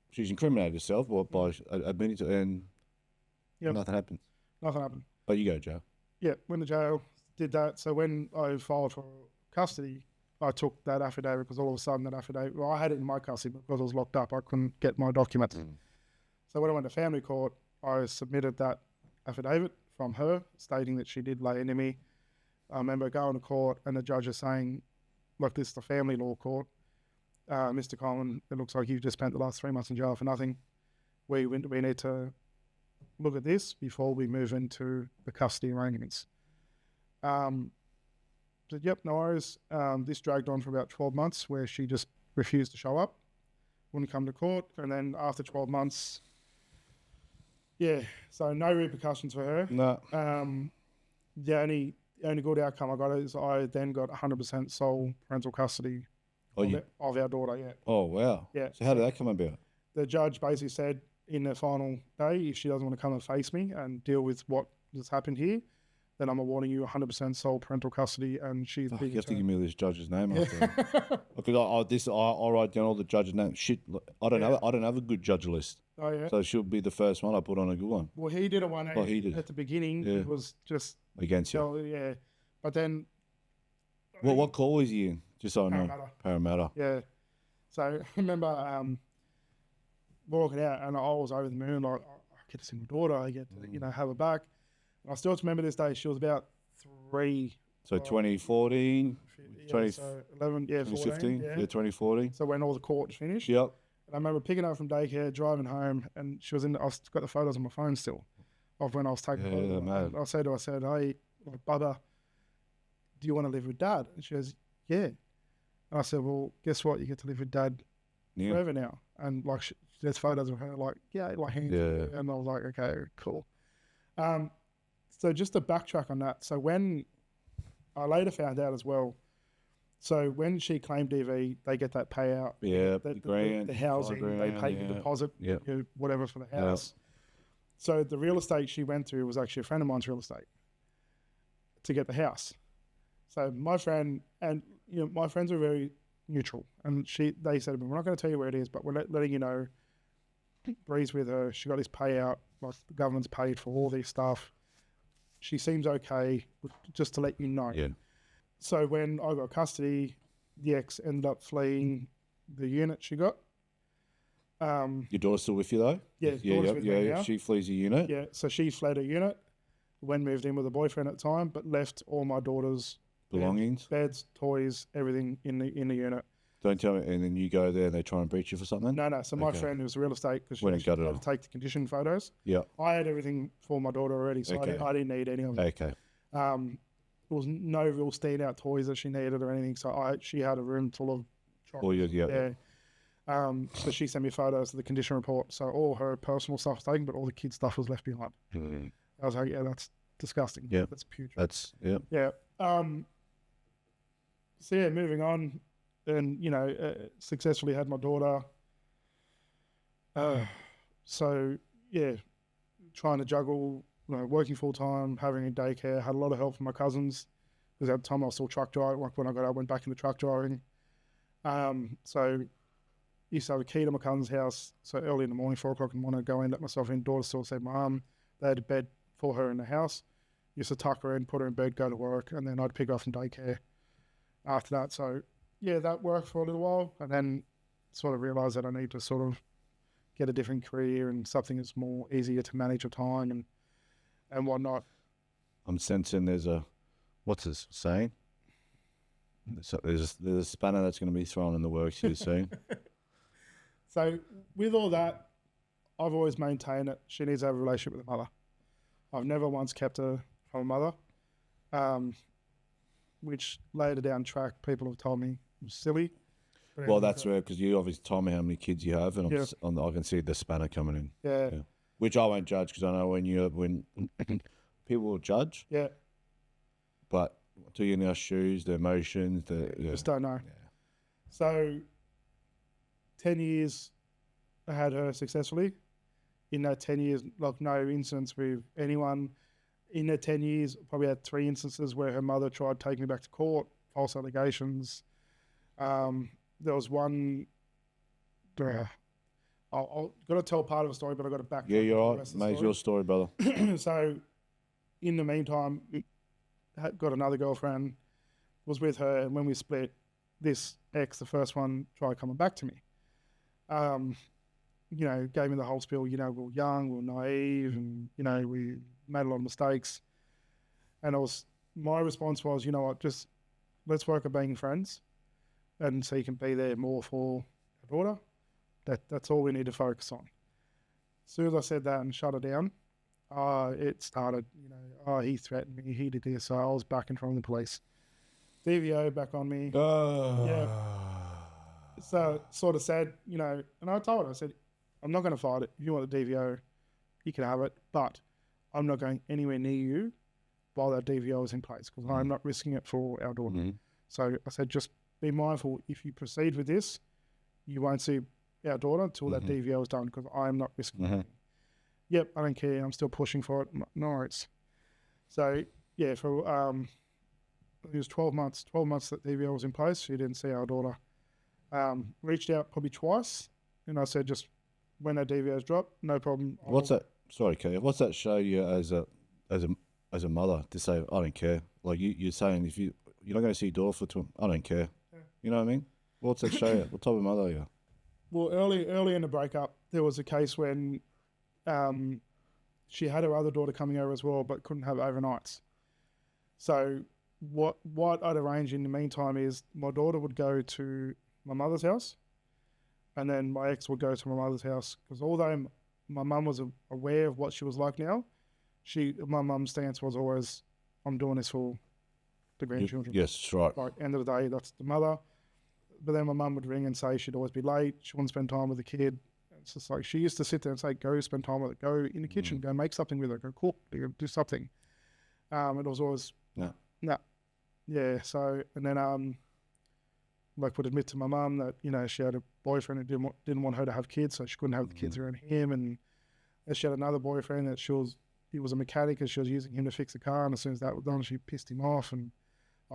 she's incriminated herself by admitting to, and nothing happened. Nothing happened. But you go to jail. Yeah, went to jail, did that. So when I filed for custody, I took that affidavit because all of a sudden that affidavit, I had it in my custody because I was locked up. I couldn't get my documents. So when I went to family court, I submitted that affidavit from her stating that she did lay into me. I remember going to court and the judge is saying, look, this is the family law court. Mr. Coleman, it looks like you've just spent the last 3 months in jail for nothing. We need to look at this before we move into the custody arrangements. Said, yep, no worries. This dragged on for about 12 months where she just refused to show up, wouldn't come to court. And then after 12 months, so no repercussions for her. No. The only good outcome I got is I then got 100% sole parental custody of our daughter, Oh, wow. Yeah. So how did that come about? The judge basically said in the final day, if she doesn't want to come and face me and deal with what has happened here, then I'm awarding you 100% sole parental custody, and she's you have to give me this judge's name after. Because I write down all the judges' names. Shit, I don't have a good judge list. Oh yeah. So she'll be the first one I put on a good one. Well, he did a one at the beginning. It was just against you. Yeah, but then. What call was he in? Just so I know. Parramatta. Yeah. So I remember walking out, and I was over the moon. Like, I get to see my daughter. I get to have her back. And I still remember this day. She was about 3. So 2014, 11, 2015, 2014. So when all the court finished. Yep. And I remember picking her up from daycare, driving home, and she was I've got the photos on my phone still of when I was taking photos. Mad. I said, hey, Bubba, do you want to live with Dad? And she goes, yeah. And I said, well, guess what? You get to live with Dad forever now. And like, there's photos of her, like, hands. Yeah. And I was like, okay, cool. So just to backtrack on that. So when I later found out as well, so when she claimed DV, they get that payout. Yeah, the housing, they pay the deposit, whatever for the house. Yep. So the real estate she went through was actually a friend of mine's real estate to get the house. So my friend and my friends were very neutral, and they said, we're not going to tell you where it is, but we're letting you know. Breeze with her. She got this payout. Like the government's paid for all this stuff. She seems okay, just to let you know. Yeah. So when I got custody, the ex ended up fleeing the unit she got. Your daughter's still with you though? Yeah, with me now. She flees a unit. Yeah, so she fled a unit, moved in with a boyfriend at the time, but left all my daughter's belongings, beds, toys, everything in the unit. Don't tell me, and then you go there and they try and breach you for something? No. So my friend who's real estate, because she had to take the condition photos. Yeah. I had everything for my daughter already, so I didn't need any of it. Okay. There was no real standout toys that she needed or anything, so she had a room full of chocolates. Yeah. So she sent me photos of the condition report. So all her personal stuff was taken, but all the kids' stuff was left behind. Mm. I was like, that's disgusting. Yeah. That's putrid. Yeah. So moving on, and successfully had my daughter. Trying to juggle, working full time, having a daycare. Had a lot of help from my cousins because at the time I was still truck driving. Like when I went back into truck driving. So used to have a key to my cousin's house. So early in the morning, 4 o'clock in the morning, I'd go in, let myself in. Daughter still said, Mum, they had a bed for her in the house. Used to tuck her in, put her in bed, go to work, and then I'd pick her up from daycare after that. So that worked for a little while, and then sort of realised that I need to sort of get a different career and something that's more easier to manage your time and whatnot. I'm sensing there's a, what's this saying? There's a spanner that's going to be thrown in the works here soon. So with all that, I've always maintained that she needs to have a relationship with her mother. I've never once kept her from my mother, which later down track, people have told me was silly. But Well, that's rare because you obviously told me how many kids you have, and Yeah. I can see the spanner coming in. Yeah. Which I won't judge because I know when people will judge, Yeah. but until you're in their shoes, their emotions, Just don't know. Yeah. So 10 years I had her successfully. In that 10 years, like no incidents with anyone. In that 10 years, probably had 3 instances where her mother tried taking me back to court, false allegations. There was one, I'll got to tell part of the story, but I got to back. Yeah, you're right. Mate, your story, brother. So in the meantime, got another girlfriend, was with her, and when we split, this ex, the first one, tried coming back to me. You know, gave me the whole spiel, you know, we were young, we were naive, and, you know, we made a lot of mistakes. And my response was, you know what, just let's work at being friends and so you can be there more for our daughter. That's all we need to focus on. As soon as I said that and shut her down, it started, you know, he threatened me, he did this, so I was back in front of the police. DVO back on me. Yeah. So sort of said, you know, and I told her, I said, I'm not going to fight it. If you want the DVO, you can have it, but I'm not going anywhere near you while that DVO is in place because I'm not risking it for our daughter. Mm-hmm. So I said, just be mindful. If you proceed with this, you won't see our daughter until that DVO is done because I'm not risking it. Yep, I don't care. I'm still pushing for it. No worries. So, yeah, for it was 12 months. 12 months that DVO was in place. She didn't see our daughter. Reached out probably twice, and I said, just when that DVO's dropped, no problem. What's that? Sorry, Kev. What's that show you as a mother to say I don't care? Like you're saying if you're not going to see your daughter for 2, I don't care. Yeah. You know what I mean? What's that show you? What type of mother are you? Well, early in the breakup, there was a case when she had her other daughter coming over as well, but couldn't have overnights. So what I'd arranged in the meantime is my daughter would go to my mother's house, and then my ex would go to my mother's house because although my mum was aware of what she was like now, my mum's stance was always, I'm doing this for the grandchildren. Yes, right. Like, end of the day, that's the mother. But then my mum would ring and say she'd always be late. She wouldn't spend time with the kid. It's just like she used to sit there and say, go spend time with it. Go in the kitchen. Go make something with it. Go cook. Do something. It was always, no. Yeah, so, and then like would admit to my mum that, you know, she had a boyfriend who didn't want her to have kids, so she couldn't have the kids around him. And she had another boyfriend that he was a mechanic and she was using him to fix a car. And as soon as that was done, she pissed him off. And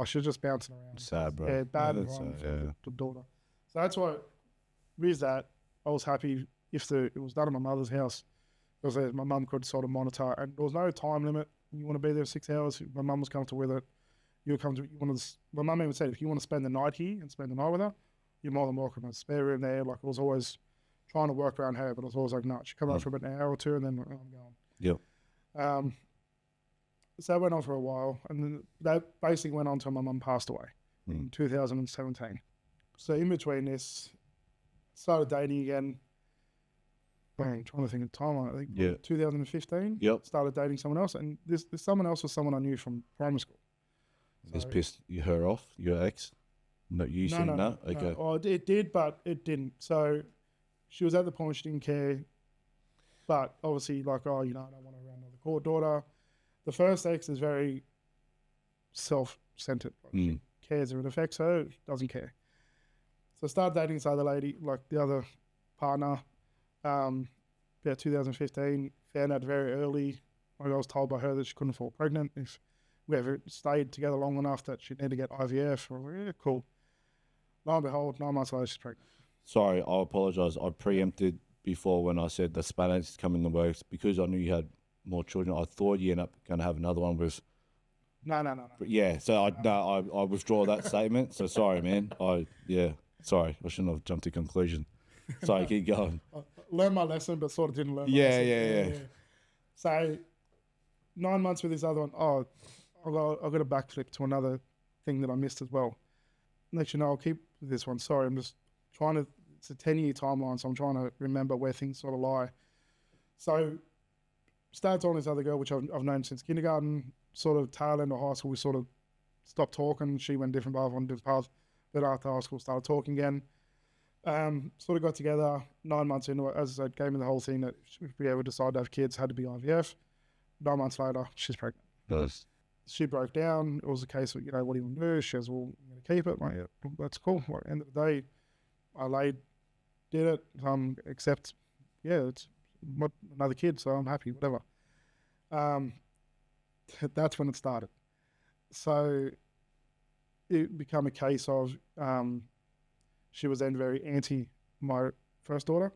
she was just bouncing around. Sad, bro. Yeah, bad environment for the daughter. So that's why, with that, I was happy if it was done at my mother's house because my mum could sort of monitor. And there was no time limit. You want to be there 6 hours. My mum was comfortable with it. My mum even said, if you want to spend the night here and spend the night with her, you're more than welcome. There's a spare room there. Like, I was always trying to work around her, but I was always like, no, she'd come out for about an hour or two and then I'm going. Yep. So that went on for a while, and then that basically went on until my mum passed away in 2017. So in between this, started dating again. I'm trying to think of the timeline. I think 2015. Yep. Started dating someone else, and this someone else was someone I knew from primary school. This pissed her off, your ex? No, you said no? Okay. No. Oh, it did, but it didn't. So she was at the point where she didn't care, but obviously, like, I don't want to around another court daughter. The first ex is very self-centered. Like, she cares if it affects her, doesn't care. So I started dating this other lady, like the other partner, about 2015. Found out very early, like I was told by her that she couldn't fall pregnant if we ever stayed together long enough that she'd need to get IVF. Or, yeah, cool. Lo and behold, 9 months later, she's pregnant. Sorry, I apologise. I preempted before when I said the Spanish come in the works because I knew you had more children. I thought you end up going to have another one with. No. Yeah, so I withdraw that statement. So sorry, man. Sorry, I shouldn't have jumped to conclusion. Sorry, keep going. I learned my lesson, but sort of didn't learn. Yeah. So 9 months with this other one. I got a backflip to another thing that I missed as well. Next, I'll keep this one. Sorry, I'm just trying to. It's a 10-year timeline, so I'm trying to remember where things sort of lie. So started on this other girl, which I've known since kindergarten. sort of tail end of high school, we sort of stopped talking. She went different path on different path. But after high school, started talking again. Sort of got together 9 months into it. As I said, gave me the whole thing that if we ever decide to have kids, had to be IVF. 9 months later, she's pregnant. Nice. She broke down. It was a case of, what do you want to do? She says, well, I'm going to keep it. I'm like, yeah, that's cool. Well, at the end of the day, I did it, except, it's another kid, so I'm happy, whatever. That's when it started. So it became a case of she was then very anti my first daughter.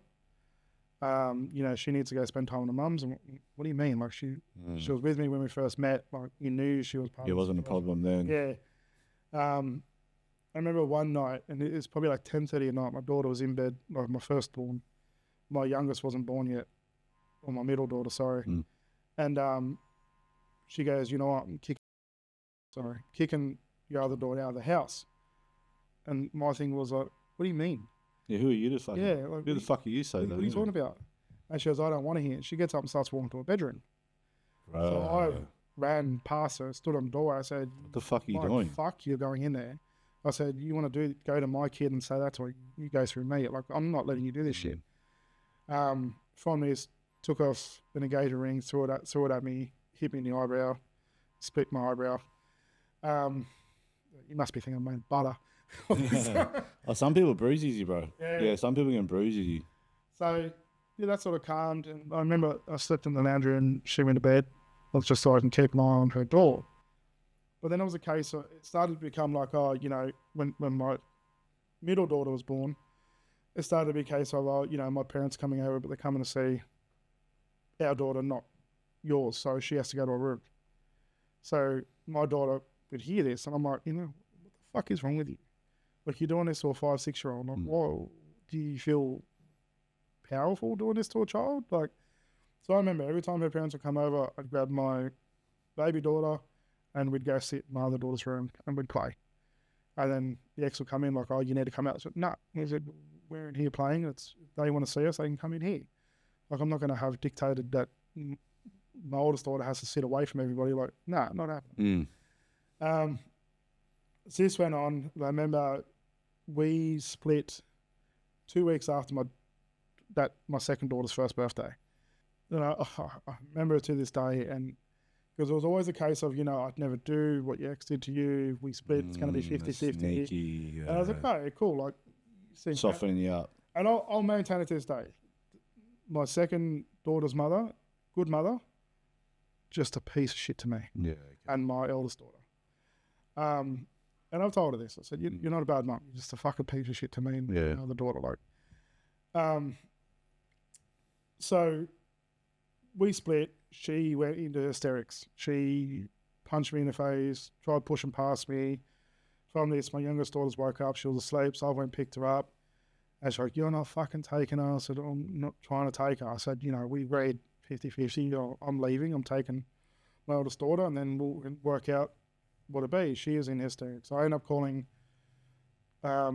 She needs to go spend time with her mums. And what do you mean? Like she was with me when we first met. Like you knew she was part of it. It wasn't a problem then. Yeah. I remember one night, and it was probably like 10:30 at night. My daughter was in bed, like my firstborn. My youngest wasn't born yet, or my middle daughter, sorry. And she goes, you know what? I'm kicking your other daughter out of the house. And my thing was like, what do you mean? Yeah, who are you to fucking? Yeah, like, who the fuck are you say that? What are you talking about? And she goes, I don't want to hear it. She gets up and starts walking to her bedroom. Right. So I ran past her, stood on the door. I said, what the fuck are you doing? Fuck, you're going in there. I said, you want to go to my kid and say that to her, you go through me. Like, I'm not letting you do this shit. From this, took off an engagement ring, threw it at me, hit me in the eyebrow, split my eyebrow. You must be thinking I'm made butter. Some people bruises you, bro. Yeah, some people can bruise you. So, that sort of calmed. And I remember I slept in the lounge room and she went to bed. I was just so I can keep an eye on her door. But then it was a case of, it started to become like, when my middle daughter was born, it started to be a case of, my parents coming over, but they're coming to see our daughter, not yours. So she has to go to a room. So my daughter would hear this and I'm like, what the fuck is wrong with you? Like, you're doing this to a 5, 6-year-old. Like, whoa, do you feel powerful doing this to a child? Like, so I remember every time her parents would come over, I'd grab my baby daughter and we'd go sit in my other daughter's room and we'd play. And then the ex would come in like, oh, you need to come out. I said, no. He said, we're in here playing. If they want to see us, they can come in here. Like, I'm not going to have dictated that my oldest daughter has to sit away from everybody. Like, no, not happening. So this went on. I remember we split 2 weeks after my second daughter's first birthday. I remember it to this day, and because it was always a case of, I'd never do what your ex did to you. We split. It's going to be 50-50. And I was like, okay, cool. Like, softening you up. And I'll maintain it to this day. My second daughter's mother, good mother, just a piece of shit to me. Yeah. Okay. And my eldest daughter. And I've told her this. I said, you're not a bad mum. You're just a fucking piece of shit to me and my other daughter. Like, so we split. She went into hysterics. She punched me in the face, tried pushing past me. From this, my youngest daughter's woke up. She was asleep, so I went and picked her up. And she's like, you're not fucking taking her. I said, I'm not trying to take her. I said, we read 50-50. I'm leaving. I'm taking my oldest daughter, and then we'll work out what it be. She is in hysterics. So I end up calling her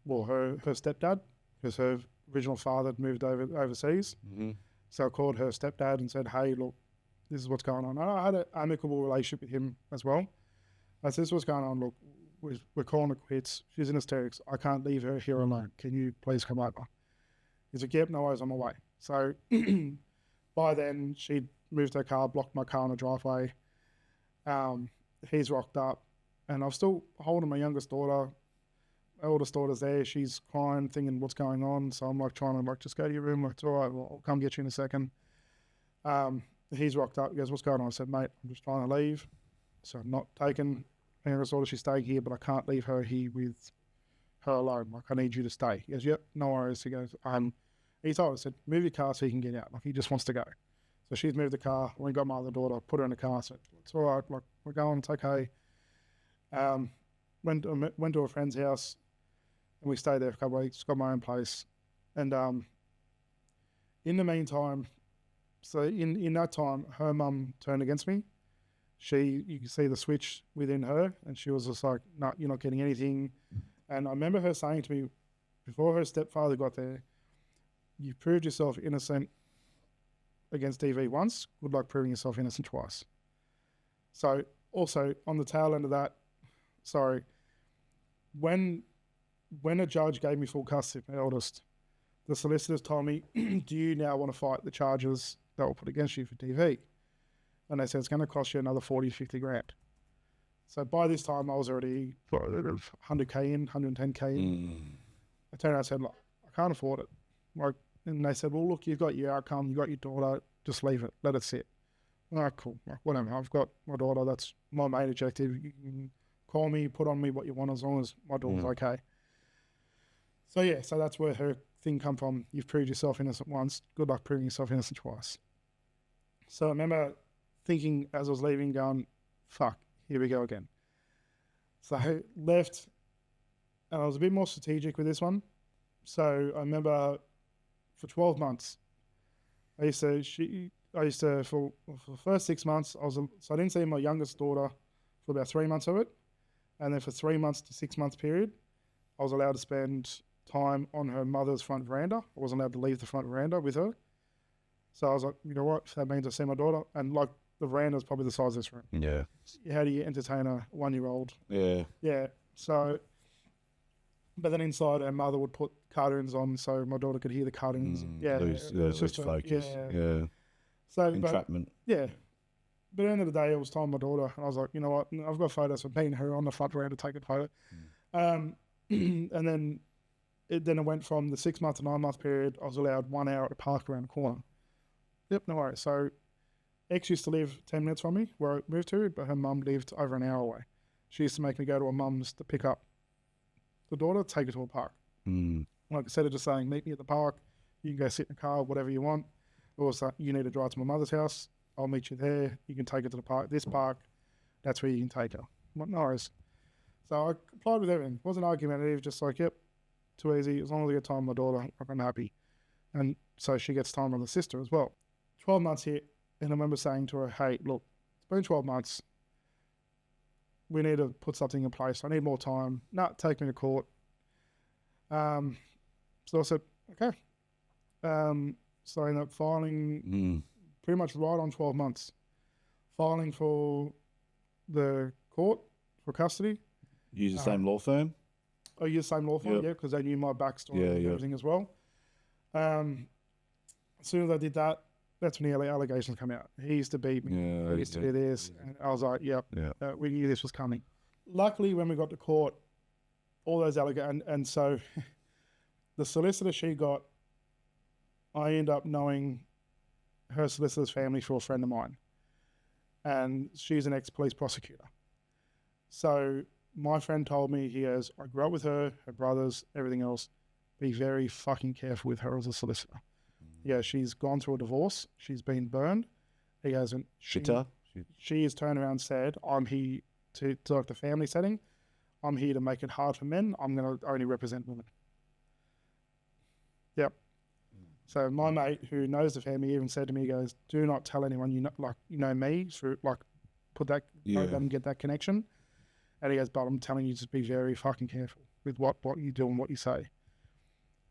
stepdad, because her original father had moved overseas. So I called her stepdad and said, hey, look, this is what's going on. And I had an amicable relationship with him as well. I said, this is what's going on. Look, we're calling it quits. She's in hysterics. I can't leave her here alone. Can you please come over? He's like, yep, no worries, I'm away. So by then, she'd moved her car, blocked my car in the driveway. He's rocked up, and I'm still holding my youngest daughter. My oldest daughter's there. She's crying, thinking what's going on. So I'm like trying to just go to your room. Like, it's all right. Well, I'll come get you in a second. He's rocked up. He goes, what's going on? I said, mate, I'm just trying to leave. So I'm not taking my youngest daughter. She's staying here, but I can't leave her here with her alone. Like, I need you to stay. He goes, yep, no worries. He goes, he told us, I said, move your car so he can get out. Like, he just wants to go. So she's moved the car. When we got my other daughter, put her in the car. I said, it's all right. Like, we're going. It's okay. Went to a friend's house, and we stayed there for a couple of weeks. Got my own place. And in the meantime, so in that time, her mum turned against me. You can see the switch within her, and she was just like, no, you're not getting anything. And I remember her saying to me, before her stepfather got there, you proved yourself innocent against DV once, good luck proving yourself innocent twice. So also on the tail end of that, sorry, when a judge gave me full custody of my eldest, the solicitors told me, do you now want to fight the charges that were put against you for DV? And they said, it's going to cost you another 40, 50 grand. So by this time, I was already 100K in, 110K in. I turned around and said, look, I can't afford it. Like, and they said, well, look, you've got your outcome, you've got your daughter, just leave it, let it sit. All right, cool, like, whatever. I've got my daughter, that's my main objective. You can call me, put on me what you want as long as my daughter's okay. So yeah, so that's where her thing come from. You've proved yourself innocent once, good luck proving yourself innocent twice. So I remember thinking as I was leaving, going, fuck, here we go again. So I left, and I was a bit more strategic with this one. So I remember for 12 months, for the first 6 months, so I didn't see my youngest daughter for about 3 months of it. And then for 3 months to 6 months period, I was allowed to spend time on her mother's front veranda. I wasn't allowed to leave the front veranda with her. So I was like, you know what, if that means I see my daughter, and like the veranda is probably the size of this room. Yeah. How do you entertain a 1-year-old? Yeah. Yeah. So, but then inside her mother would put cartoons on so my daughter could hear the cartoons. Lose focus. Yeah. So, Entrapment. But at the end of the day, it was time my daughter, and I was like, you know what, I've got photos of me and her on the front veranda taking a photo. And then it went from the 6 month to 9 month period. I was allowed 1 hour at the park around the corner. Yep, no worries. So X used to live 10 minutes from me where I moved to, but her mum lived over an hour away. She used to make me go to her mum's to pick up the daughter, take her to a park. Like instead of just saying, meet me at the park, you can go sit in the car, whatever you want. Or it's like, you need to drive to my mother's house, I'll meet you there, you can take her to the park, this park, that's where you can take her. I'm like, no worries. So I complied with everything. It wasn't argumentative, just like, yep, too easy. As long as I get time with my daughter, I'm happy. And so she gets time with her sister as well. 12 months hit, and I remember saying to her, hey, look, it's been 12 months. We need to put something in place. I need more time. No, take me to court. So I said, okay. So I ended up filing pretty much right on 12 months. Filing for the court for custody. Use the same law firm? I used the same law firm, because they knew my backstory and everything as well. As soon as I did that, that's when the allegations come out. He used to beat me. He used to do this. And I was like, we knew this was coming. Luckily, when we got to court, all those allegations, and so the solicitor she got, I end up knowing her solicitor's family through a friend of mine. And she's an ex-police prosecutor. So my friend told me, he goes, I grew up with her brothers, everything else. Be very fucking careful with her as a solicitor. Yeah, she's gone through a divorce. She's been burned. He goes, and she has turned around and said, I'm here to like the family setting. I'm here to make it hard for men. I'm going to only represent women. Yep. So my mate who knows the family even said to me, he goes, do not tell anyone you know me through put that and get that connection. And he goes, but I'm telling you, just be very fucking careful with what you do and what you say.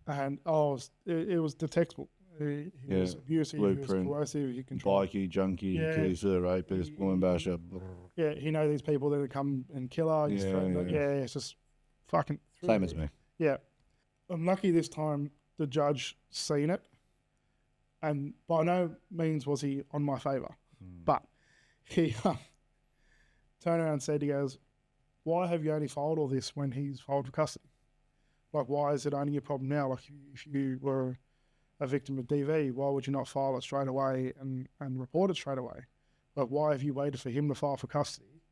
And it was the textbook. He was abusive, Blueprint. he was coercive, he controlled. Bikie, junkie, accuser, rapist, woman basher. Yeah, he knows these people that come and kill her. It's just fucking... Same as me. Yeah. I'm lucky this time the judge seen it, and by no means was he on my favour. But he turned around and said, he goes, why have you only filed all this when he's filed for custody? Like, why is it only a problem now? Like, if you were a victim of DV, why would you not file it straight away and report it straight away? Like, why have you waited for him to file for custody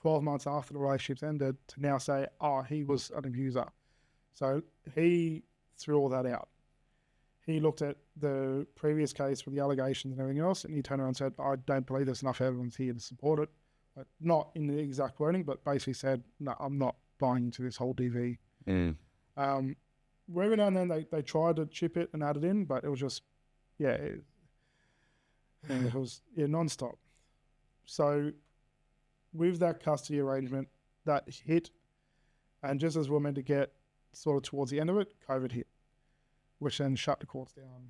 12 months after the relationship's ended to now say, he was an abuser? So he threw all that out. He looked at the previous case with the allegations and everything else, and he turned around and said, I don't believe there's enough evidence here to support it. But not in the exact wording, but basically said, no, I'm not buying into this whole DV. Every now and then they tried to chip it and add it in, but it was just, it was non-stop. So with that custody arrangement, that hit, and just as we were meant to get sort of towards the end of it, COVID hit, which then shut the courts down.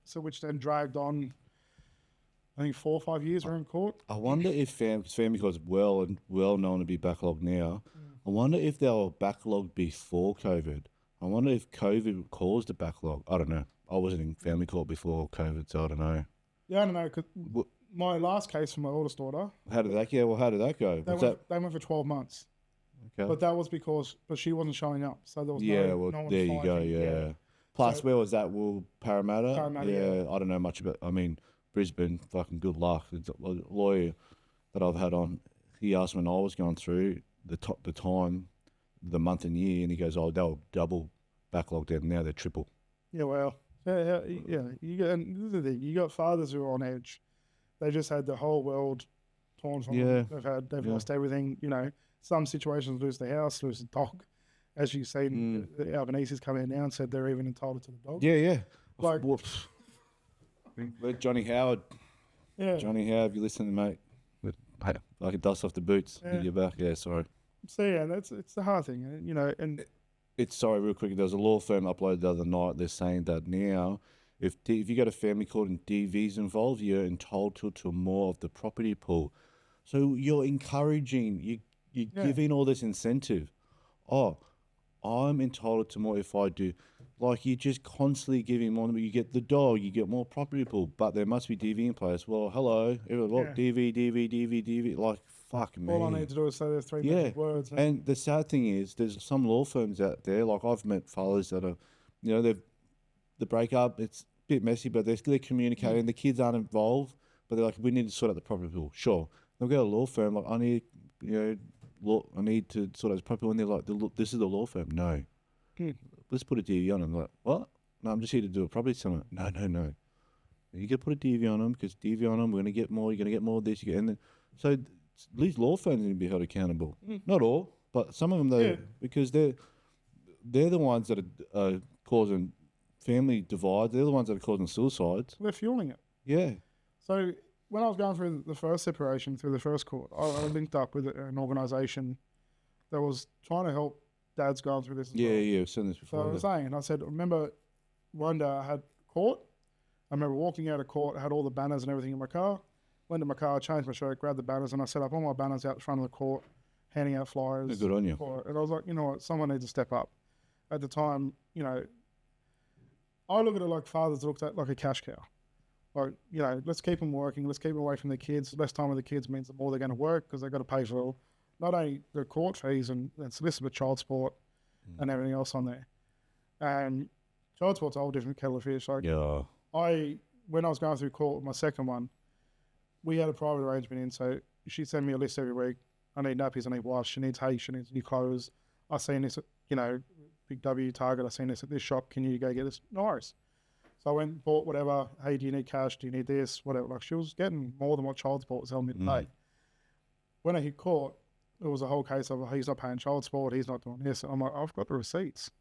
So which then dragged on I think 4 or 5 years we're in court. I wonder if family court's well known to be backlogged now. I wonder if they were backlogged before COVID. I wonder if COVID caused a backlog. I don't know. I wasn't in family court before COVID, so I don't know. Yeah, I don't know. 'Cause my last case for my oldest daughter. How did that go? Well, how did that go? They went for 12 months. Okay. But that was because she wasn't showing up. So there was no one there you go, yeah. Plus, So, where was that? Parramatta? Parramatta, yeah. I don't know much about, Brisbane, fucking good luck. The lawyer that I've had on, he asked when I was going through the month and year, and he goes, oh, they were double backlogged out, now they're triple. Yeah, well, yeah. And this is the thing, you got fathers who are on edge. They just had the whole world torn from them. They've lost everything. You know, some situations lose the house, lose the dog. As you've seen, Albanese's come in now and said they're even entitled to the dog. Yeah. Like, Let Johnny Howard. Yeah. Johnny Howard, if you listen, mate. Hey, like a dust off the boots. Yeah. You're back. Yeah, sorry. So yeah, it's the hard thing, you know. And it's sorry, real quick. There was a law firm uploaded the other night. They're saying that now, if you go to family court and DV's involved, you're entitled to more of the property pool. So you're encouraging, you're giving all this incentive. Oh, I'm entitled to more if I do. Like, you're just constantly giving more. You get the dog, you get more property pool, but there must be DV in place. Well, hello, everyone, DV. Like, fuck me. All I need to do is say those three magic words. And the sad thing is, there's some law firms out there, like I've met fellas that are, you know, the breakup, it's a bit messy, but they're communicating. The kids aren't involved, but they're like, we need to sort out the property pool. Sure. They'll go to a law firm, like, I need to sort out this property pool. And they're like, this is the law firm. No. Let's put a DV on them. Like, what? No, I'm just here to do a property settlement. No. You got to put a DV on them, because DV on them, we're going to get more. You're going to get more of this. So these law firms need to be held accountable. Not all, but some of them, though, because they're the ones that are causing family divides. They're the ones that are causing suicides. They're fueling it. Yeah. So when I was going through the first separation, through the first court, I linked up with an organisation that was trying to help dads going through this as well. Yeah, I've seen this before. So I was saying, I said, remember one day I had court. I remember walking out of court, I had all the banners and everything in my car. Went to my car, changed my shirt, grabbed the banners, and I set up all my banners out the front of the court, handing out flyers. Good on you. And I was like, you know what, someone needs to step up. At the time, you know, I look at it like fathers looked at like a cash cow. Like, you know, let's keep them working, let's keep them away from the kids. Less time with the kids means the more they're going to work, because they've got to pay for not only the court fees and solicitor child support and everything else on there. And child support's a whole different kettle of fish. Like, when I was going through court with my second one, we had a private arrangement in, so she'd send me a list every week. I need nappies, I need wipes, she needs hay, she needs new clothes. I seen this at, you know, Big W, Target, I seen this at this shop, can you go get this? No worries. So I went and bought whatever, hey, do you need cash, do you need this, whatever. Like, she was getting more than what child support was telling me to pay. When I hit court, it was a whole case of, he's not paying child support, he's not doing this. I'm like, I've got the receipts.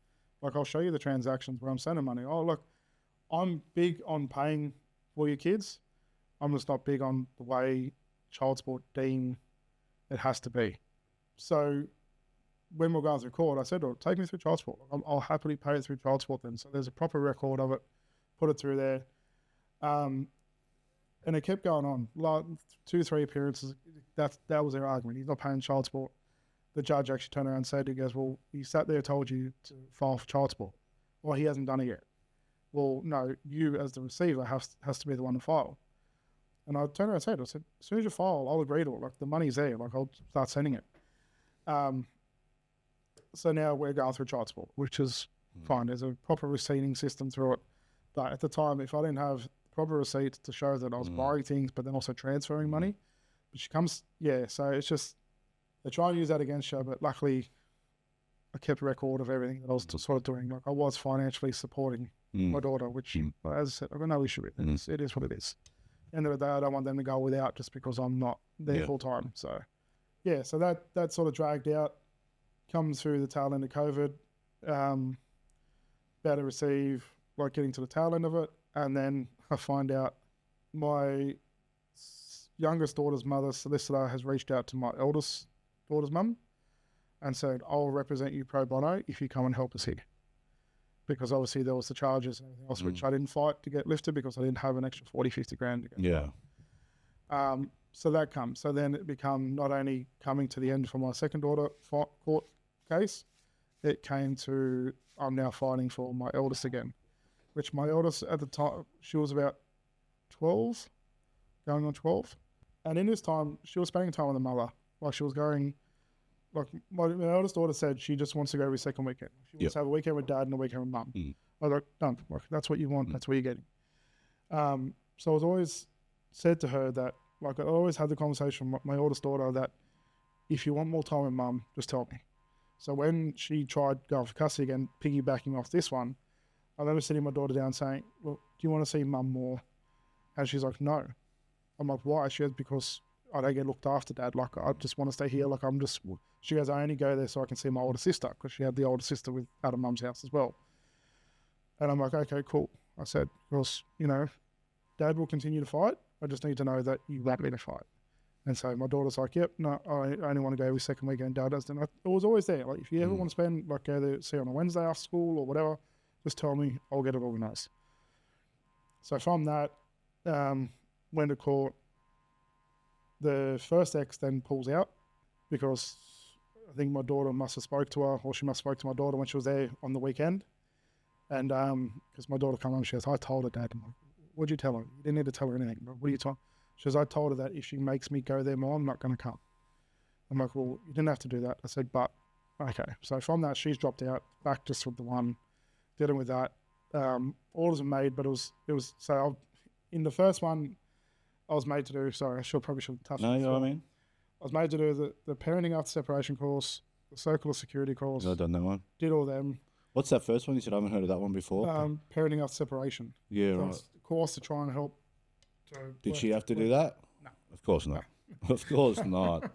Like, I'll show you the transactions where I'm sending money. Oh, look, I'm big on paying for your kids. I'm just not big on the way child support deem it has to be. So when we're going through court, I said, oh, take me through child support. I'll happily pay it through child support then. So there's a proper record of it, put it through there. And it kept going on. Like 2-3 appearances, that was their argument. He's not paying child support. The judge actually turned around and said, he goes, well, he sat there, told you to file for child support. Well, he hasn't done it yet. Well, no, you as the receiver has to be the one to file. And I turned around and said, as soon as you file, I'll agree to it. Like, the money's there. Like, I'll start sending it. So now we're going through child support, which is fine. There's a proper receipting system through it. But at the time, if I didn't have proper receipts to show that I was borrowing things, but then also transferring money, but she comes, so it's just, they try and use that against you, but luckily I kept a record of everything that I was sort of doing. Like, I was financially supporting my daughter, which, as I said, I've got no issue with it. It is what it is. End of the day, I don't want them to go without just because I'm not there full time. So, so that sort of dragged out, comes through the tail end of COVID, about to receive, like, getting to the tail end of it. And then I find out my youngest daughter's mother solicitor has reached out to my eldest daughter's mum and said, I'll represent you pro bono if you come and help us here. Because obviously there was the charges and everything else, which I didn't fight to get lifted because I didn't have an extra 40, 50 grand to get. So that comes. So then it become not only coming to the end for my second daughter court case, it came to I'm now fighting for my eldest again, which my eldest at the time, she was about 12, going on 12. And in this time, she was spending time with her mother. Like she was going, like my eldest daughter said she just wants to go every second weekend. She wants to have a weekend with dad and a weekend with mum. I was like, done. Like, that's what you want. That's what you're getting. So I was always said to her that, like I always had the conversation with my oldest daughter that if you want more time with mum, just tell me. So when she tried going for custody again, piggybacking off this one, I remember sitting my daughter down saying, well, do you want to see mum more? And she's like, no. I'm like, why? She goes, because I don't get looked after, Dad. Like, I just want to stay here. Like, she goes, I only go there so I can see my older sister, because she had the older sister out of mum's house as well. And I'm like, okay, cool. I said, because, Dad will continue to fight. I just need to know that you want me to fight. And so my daughter's like, yep, no, I only want to go every second weekend. Dad does. And it was always there. Like, if you ever want to spend, like, go there, see her on a Wednesday after school or whatever, just tell me, I'll get it organised. So from that, went to court. The first ex then pulls out because I think my daughter must have spoke to her, or she must have spoke to my daughter when she was there on the weekend. And because my daughter come home, she goes, I told her, Dad. I'm like, what'd you tell her? You didn't need to tell her anything. What are you talking? She goes, I told her that if she makes me go there more, I'm not going to come. I'm like, well, you didn't have to do that. I said, but okay. So from that, she's dropped out, back just with the one, dealing with that. Orders are made, but it was so in the first one, I was made to do, sorry, probably should touch on. You know what I mean? I was made to do the parenting after separation course, the circular security course. I've done that one. Did all them. What's that first one? You said I haven't heard of that one before. Parenting after separation. Yeah, so right. It's a course to try and help. Did she have to do that? No. Of course not. No. Of course not.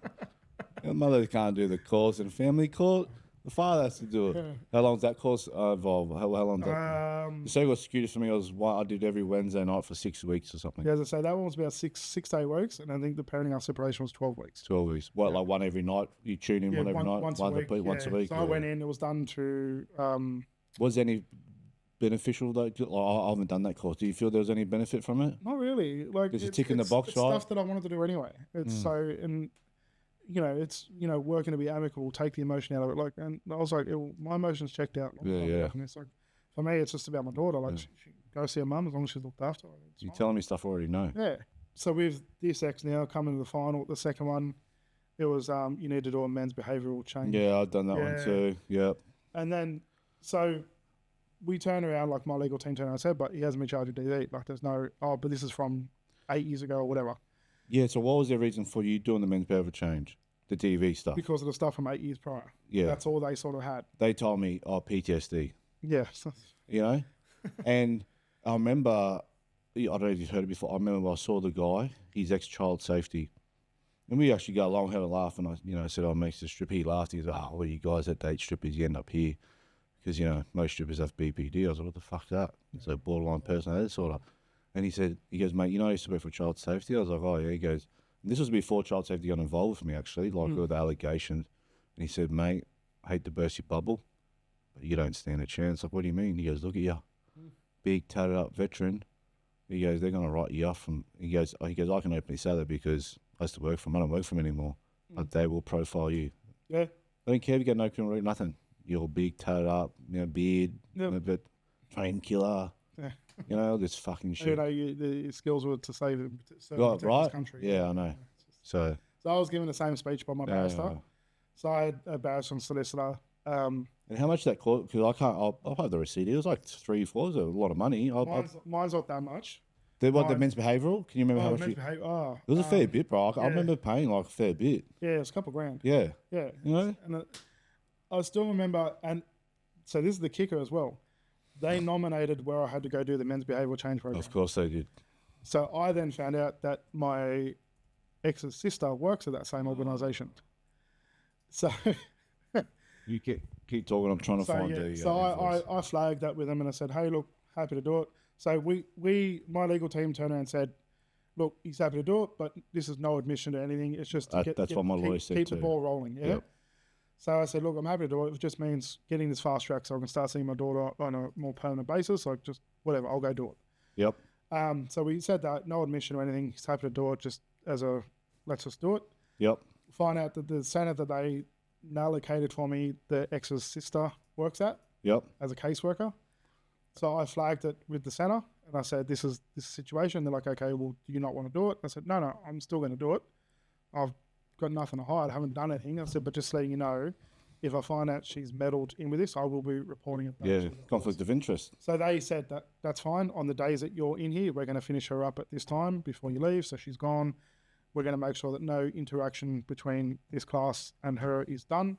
Your mother can't do the course in family court. The father has to do it. Yeah. How long does that course involve? How long does that? The circular security for me was what I did every Wednesday night for 6 weeks or something. Yeah, as I say, that one was about six to 8 weeks, and I think the parenting after separation was 12 weeks. 12 weeks. What, like one every night? You tune in one every night? Once a week. So I went in, it was done to... Was any beneficial though? I haven't done that course. Do you feel there was any benefit from it? Not really. Like, it's a tick in the box, it's right? Stuff that I wanted to do anyway. It's so... and. It's, working to be amicable, take the emotion out of it. Like, and I was like, my emotions checked out. Yeah. And it's like, for me, it's just about my daughter. Like, she go see her mum as long as she's looked after her. You're telling me stuff I already know. Yeah. So with this ex now coming to the final, the second one, it was, you need to do a men's behavioural change. Yeah, I've done that one too. Yep. And then, so we turned around, like my legal team turned around and said, but he hasn't been charged with DV. Like, there's no, but this is from 8 years ago or whatever. Yeah, so what was the reason for you doing the men's behaviour change? The TV stuff? Because of the stuff from 8 years prior. Yeah. That's all they sort of had. They told me, PTSD. Yeah. And I remember, I don't know if you've heard it before, I remember I saw the guy, he's ex-child safety. And we actually go along, had a laugh, and I said, makes the strip. He laughed, he goes, well, you guys that date strippers, you end up here. Because, most strippers have BPD. I was like, what the fuck's that? It's like borderline personality disorder. And he goes, mate, I used to work for child safety. I was like, oh, yeah. He goes, and this was before child safety got involved with me, actually, with the allegations. And he said, mate, I hate to burst your bubble, but you don't stand a chance. Like, what do you mean? He goes, look at you, big, tatted up veteran. He goes, they're going to write you off. He goes, I can openly say that because I used to work for them. I don't work for them anymore. But they will profile you. Yeah. I don't care if you get no criminal record, nothing. You're big, tatted up, beard, but trained killer. Yeah. This fucking shit. The skills were to save him, right? This country. Yeah, I know. So I was given the same speech by my barrister. So I had a barrister and solicitor. And how much that cost? Because I'll have the receipt. It was like 3 or 4. It was a lot of money. Mine's not that much. The men's behavioural? Can you remember how much? It was a fair bit, bro. I remember paying like a fair bit. Yeah, it was a couple of grand. Yeah. Yeah. And I still remember, and so this is the kicker as well. They nominated where I had to go do the men's behavioural change program. Of course they did. So I then found out that my ex's sister works at that same organisation. So you keep talking. I'm trying to find the. So I flagged that with them and I said, "Hey, look, happy to do it." So my legal team turned around and said, "Look, he's happy to do it, but this is no admission to anything. It's just to that's what my lawyer said keep too. the ball rolling." Yeah. Yep. So I said, look, I'm happy to do it. It just means getting this fast track so I can start seeing my daughter on a more permanent basis. Like, just whatever, I'll go do it. Yep. So we said that, no admission or anything. He's happy to do it. Just as a let's just do it. Yep. Find out that the centre that they allocated for me, the ex's sister works at Yep. as a caseworker. So I flagged it with the centre and I said, this is this situation. They're like, okay, well, do you not want to do it? I said, no, I'm still going to do it. I've got nothing to hide. I haven't done anything. I said, but just letting you know, if I find out she's meddled in with this, I will be reporting it back. Yeah, conflict of interest. So they said that that's fine. On the days that you're in here, we're going to finish her up at this time before you leave. So she's gone. We're going to make sure that no interaction between this class and her is done.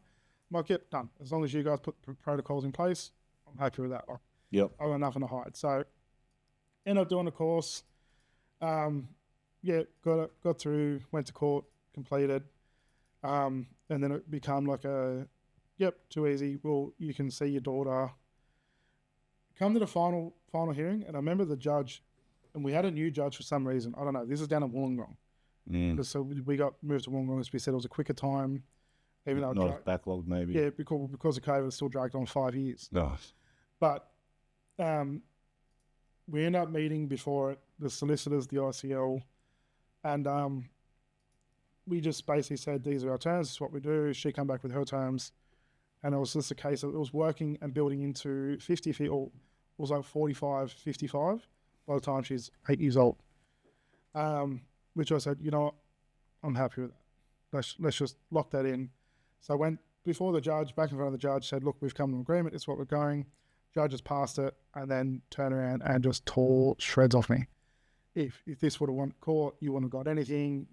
I'm like, yep, done. As long as you guys put protocols in place, I'm happy with that. Like, Yep. I've got nothing to hide. So ended up doing the course. Yeah, got through, went to court, completed. And then it became like yep, too easy. Well, you can see your daughter. Come to the final hearing, and I remember the judge, and we had a new judge for some reason. I don't know. This is down in Wollongong. So we got moved to Wollongong, as we said. It was a quicker time. Even though Not as backlogged, maybe. yeah, because of COVID, it still dragged on 5 years. Nice. But we ended up meeting before it, the solicitors, the ICL, and we just basically said, these are our terms, this is what we do. She came back with her terms, and it was just a case of it was working and building into 50, or it was like 45, 55 by the time she's 8 years old. Which I said, you know what, I'm happy with that. Let's just lock that in. So I went before the judge, back in front of the judge, said, look, we've come to an agreement, it's what we're going. Judge has passed it, and then turned around and just tore shreds off me. If this would have won court, you wouldn't have got anything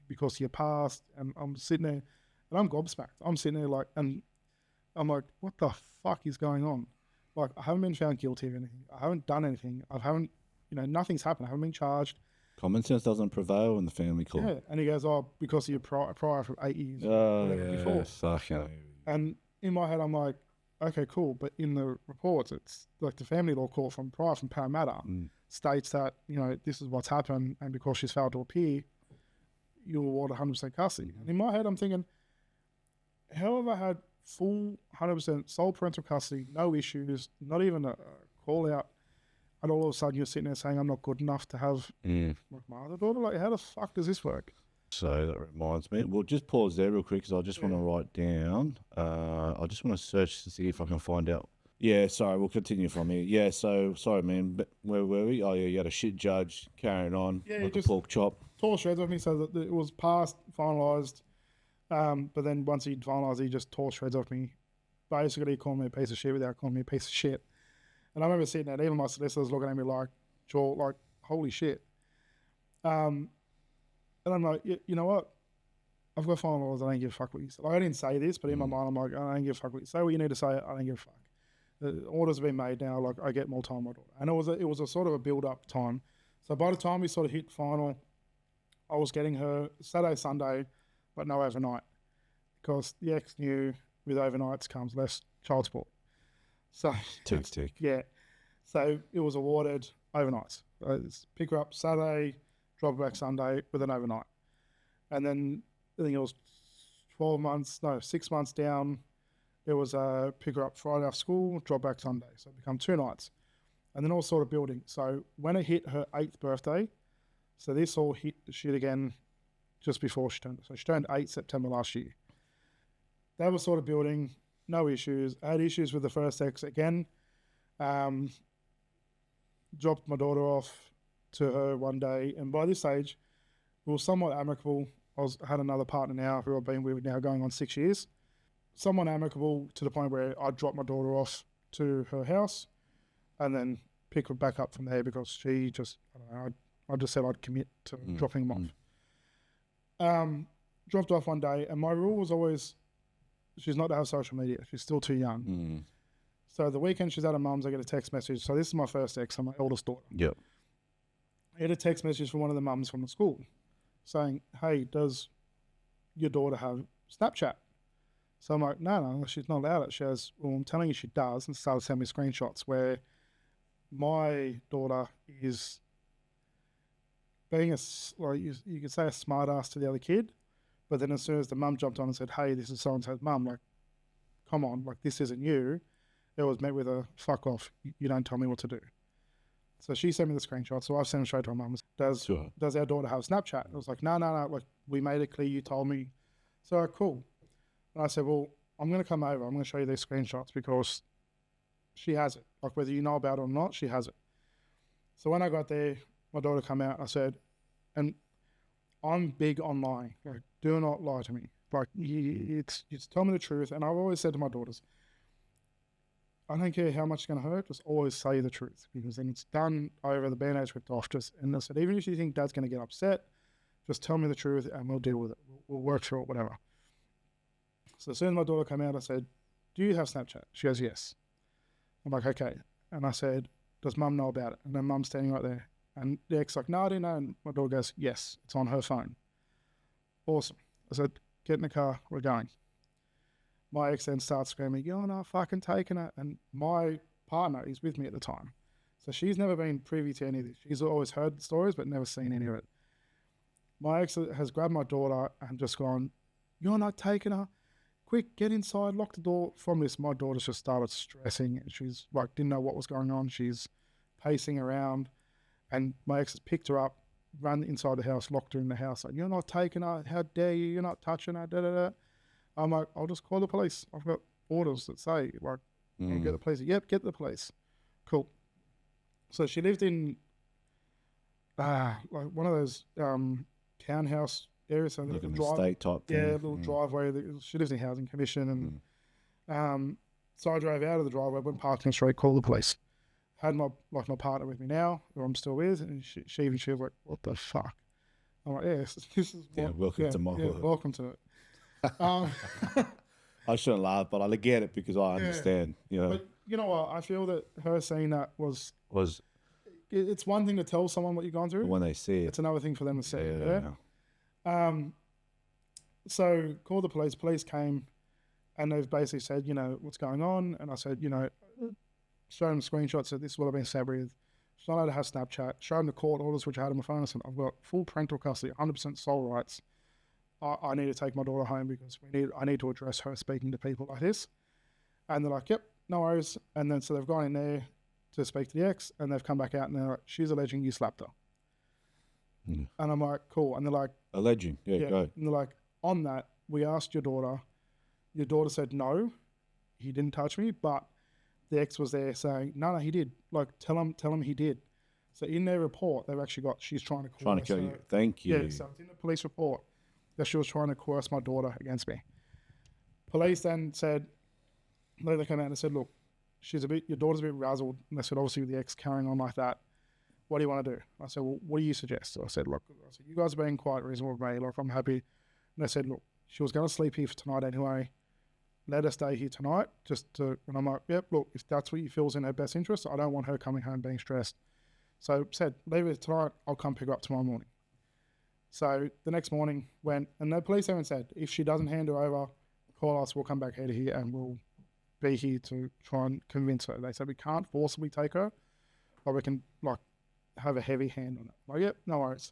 because you passed. And I'm sitting there, and I'm gobsmacked. I'm sitting there like, and I'm like, what the fuck is going on? Like, I haven't been found guilty of anything. I haven't done anything. Nothing's happened. I haven't been charged. Common sense doesn't prevail in the family court. Yeah, and he goes, oh, because you're prior for 8 years. Oh, before. yeah. Fucking. And in my head, I'm like, okay, cool. But in the reports, it's like the family law court from Parramatta states that, this is what's happened. And because she's failed to appear, you'll award 100% custody. And in my head, I'm thinking, how have I had full 100% sole parental custody, no issues, not even a call out, and all of a sudden you're sitting there saying I'm not good enough to have my other daughter? Like, how the fuck does this work? So that reminds me. We'll just pause there real quick because I just want to write down. I just want to search to see if I can find out. Yeah, sorry, we'll continue from here. Yeah, so, sorry, man, but where were we? Oh, yeah, you had a shit judge carrying on like a pork chop. Tore shreds off me so that it was passed, finalised, but then once he'd finalised, he just tore shreds off me. Basically, he called me a piece of shit without calling me a piece of shit. And I remember sitting there, and even my solicitors looking at me like, holy shit. And I'm like, you know what? I've got finalised, I don't give a fuck what you say. Like, I didn't say this, but in my mind, I'm like, I don't give a fuck what you say. What you need to say, I don't give a fuck. The orders have been made now, like, I get more time with my daughter. And it was a sort of a build-up time. So by the time we sort of hit final, I was getting her Saturday, Sunday, but no overnight. Because the ex knew with overnights comes less child support. So Tick. yeah. So it was awarded overnights. Pick her up Saturday, drop her back Sunday with an overnight. And then I think it was 6 months down. It was pick her up Friday after school, drop back Sunday. So it became 2 nights. And then all sort of building. So when it hit her 8th birthday, so this all hit the shit again just before she turned. So she turned 8 September last year. That was sort of building, no issues. I had issues with the first ex again. Dropped my daughter off to her one day. And by this stage, we were somewhat amicable. I had another partner now who I've been with now going on 6 years. Somewhat amicable to the point where I dropped my daughter off to her house and then pick her back up from there because she just, I just said I'd commit to dropping them off. Dropped off one day, and my rule was always, she's not to have social media. She's still too young. So the weekend she's at her mum's, I get a text message. So this is my first ex, I'm my eldest daughter. Yep. I get a text message from one of the mums from the school saying, hey, does your daughter have Snapchat? So I'm like, no, she's not allowed it. She has, well, I'm telling you she does, and started sending me screenshots where my daughter is being you could say a smart ass to the other kid, but then as soon as the mum jumped on and said, hey, this is so-and-so's mum, like, come on, like, this isn't you, it was met with a fuck off, you don't tell me what to do. So she sent me the screenshot. So I've sent it straight to my mum. Does our daughter have Snapchat? I was like, no. Like, we made it clear. You told me. So cool. And I said, well, I'm going to come over. I'm going to show you these screenshots because she has it. Like, whether you know about it or not, she has it. So when I got there, my daughter come out. I said, and I'm big on lying. Like, do not lie to me. Like, you tell me the truth. And I've always said to my daughters, I don't care how much it's going to hurt, just always say the truth, because then it's done over, the band-aid's ripped off. And I said, even if you think Dad's going to get upset, just tell me the truth and we'll deal with it. We'll work through it, whatever. So as soon as my daughter came out, I said, do you have Snapchat? She goes, yes. I'm like, okay. And I said, does Mum know about it? And then Mum's standing right there. And the ex like, no, I didn't know. And my daughter goes, yes, it's on her phone. Awesome. I said, get in the car, we're going. My ex then starts screaming, you're not fucking taking it. And my partner is with me at the time. So she's never been privy to any of this. She's always heard stories, but never seen any of it. My ex has grabbed my daughter and just gone, you're not taking her. Quick, get inside, lock the door. From this, my daughter just started stressing. And she's like, didn't know what was going on. She's pacing around. And my ex has picked her up, run inside the house, locked her in the house. Like, you're not taking her. How dare you? You're not touching her. Da, da, da. I'm like, I'll just call the police. I've got orders that say, like, I'll get the police. Yep, get the police. Cool. So she lived in like one of those townhouse areas. So like an estate type thing. Yeah, a little driveway. She lives in Housing Commission. And so I drove out of the driveway, went parked in the street, called the police. Had my partner with me now, who I'm still with, and she was like, what the fuck? I'm like, yes, this is welcome to my world. Welcome to it. I shouldn't laugh, but I get it because I understand. You know. But you know what? I feel that her saying that was it's one thing to tell someone what you've gone through. When they see it, it's another thing for them to see it. Yeah. So called the police. Police came, and they've basically said, you know, what's going on. And I said, you know, show them screenshots. Said this is what I've been sad with. She's not allowed to have Snapchat. Show them the court orders which I had on my phone. I said, I've got full parental custody, 100% sole rights. I need to take my daughter home because I need to address her speaking to people like this. And they're like, yep, no worries. And then so they've gone in there to speak to the ex, and they've come back out and they're like, she's alleging you slapped her. And I'm like, cool. And they're like, alleging, go. And they're like, on that, we asked your daughter said no, he didn't touch me, but the ex was there saying, no, he did. Like, tell him he did. So in their report, they've actually got, she's trying to kill you. Thank you. Yeah, so it's in the police report that she was trying to coerce my daughter against me. Police then said, they came out and said, look, your daughter's a bit razzled. And they said, obviously with the ex carrying on like that, what do you want to do? I said, well, what do you suggest? So I said, look, you guys are being quite reasonable with me. Like, I'm happy. And they said, look, she was going to sleep here for tonight anyway. Let her stay here tonight. And I'm like, yep, look, if that's what you feel is in her best interest, I don't want her coming home being stressed. So said, leave it tonight. I'll come pick her up tomorrow morning. So the next morning went, and the police haven't said, if she doesn't hand her over, call us, we'll come back here to here and we'll be here to try and convince her. They said we can't forcibly take her, but we can like have a heavy hand on it. Like, yep, no worries.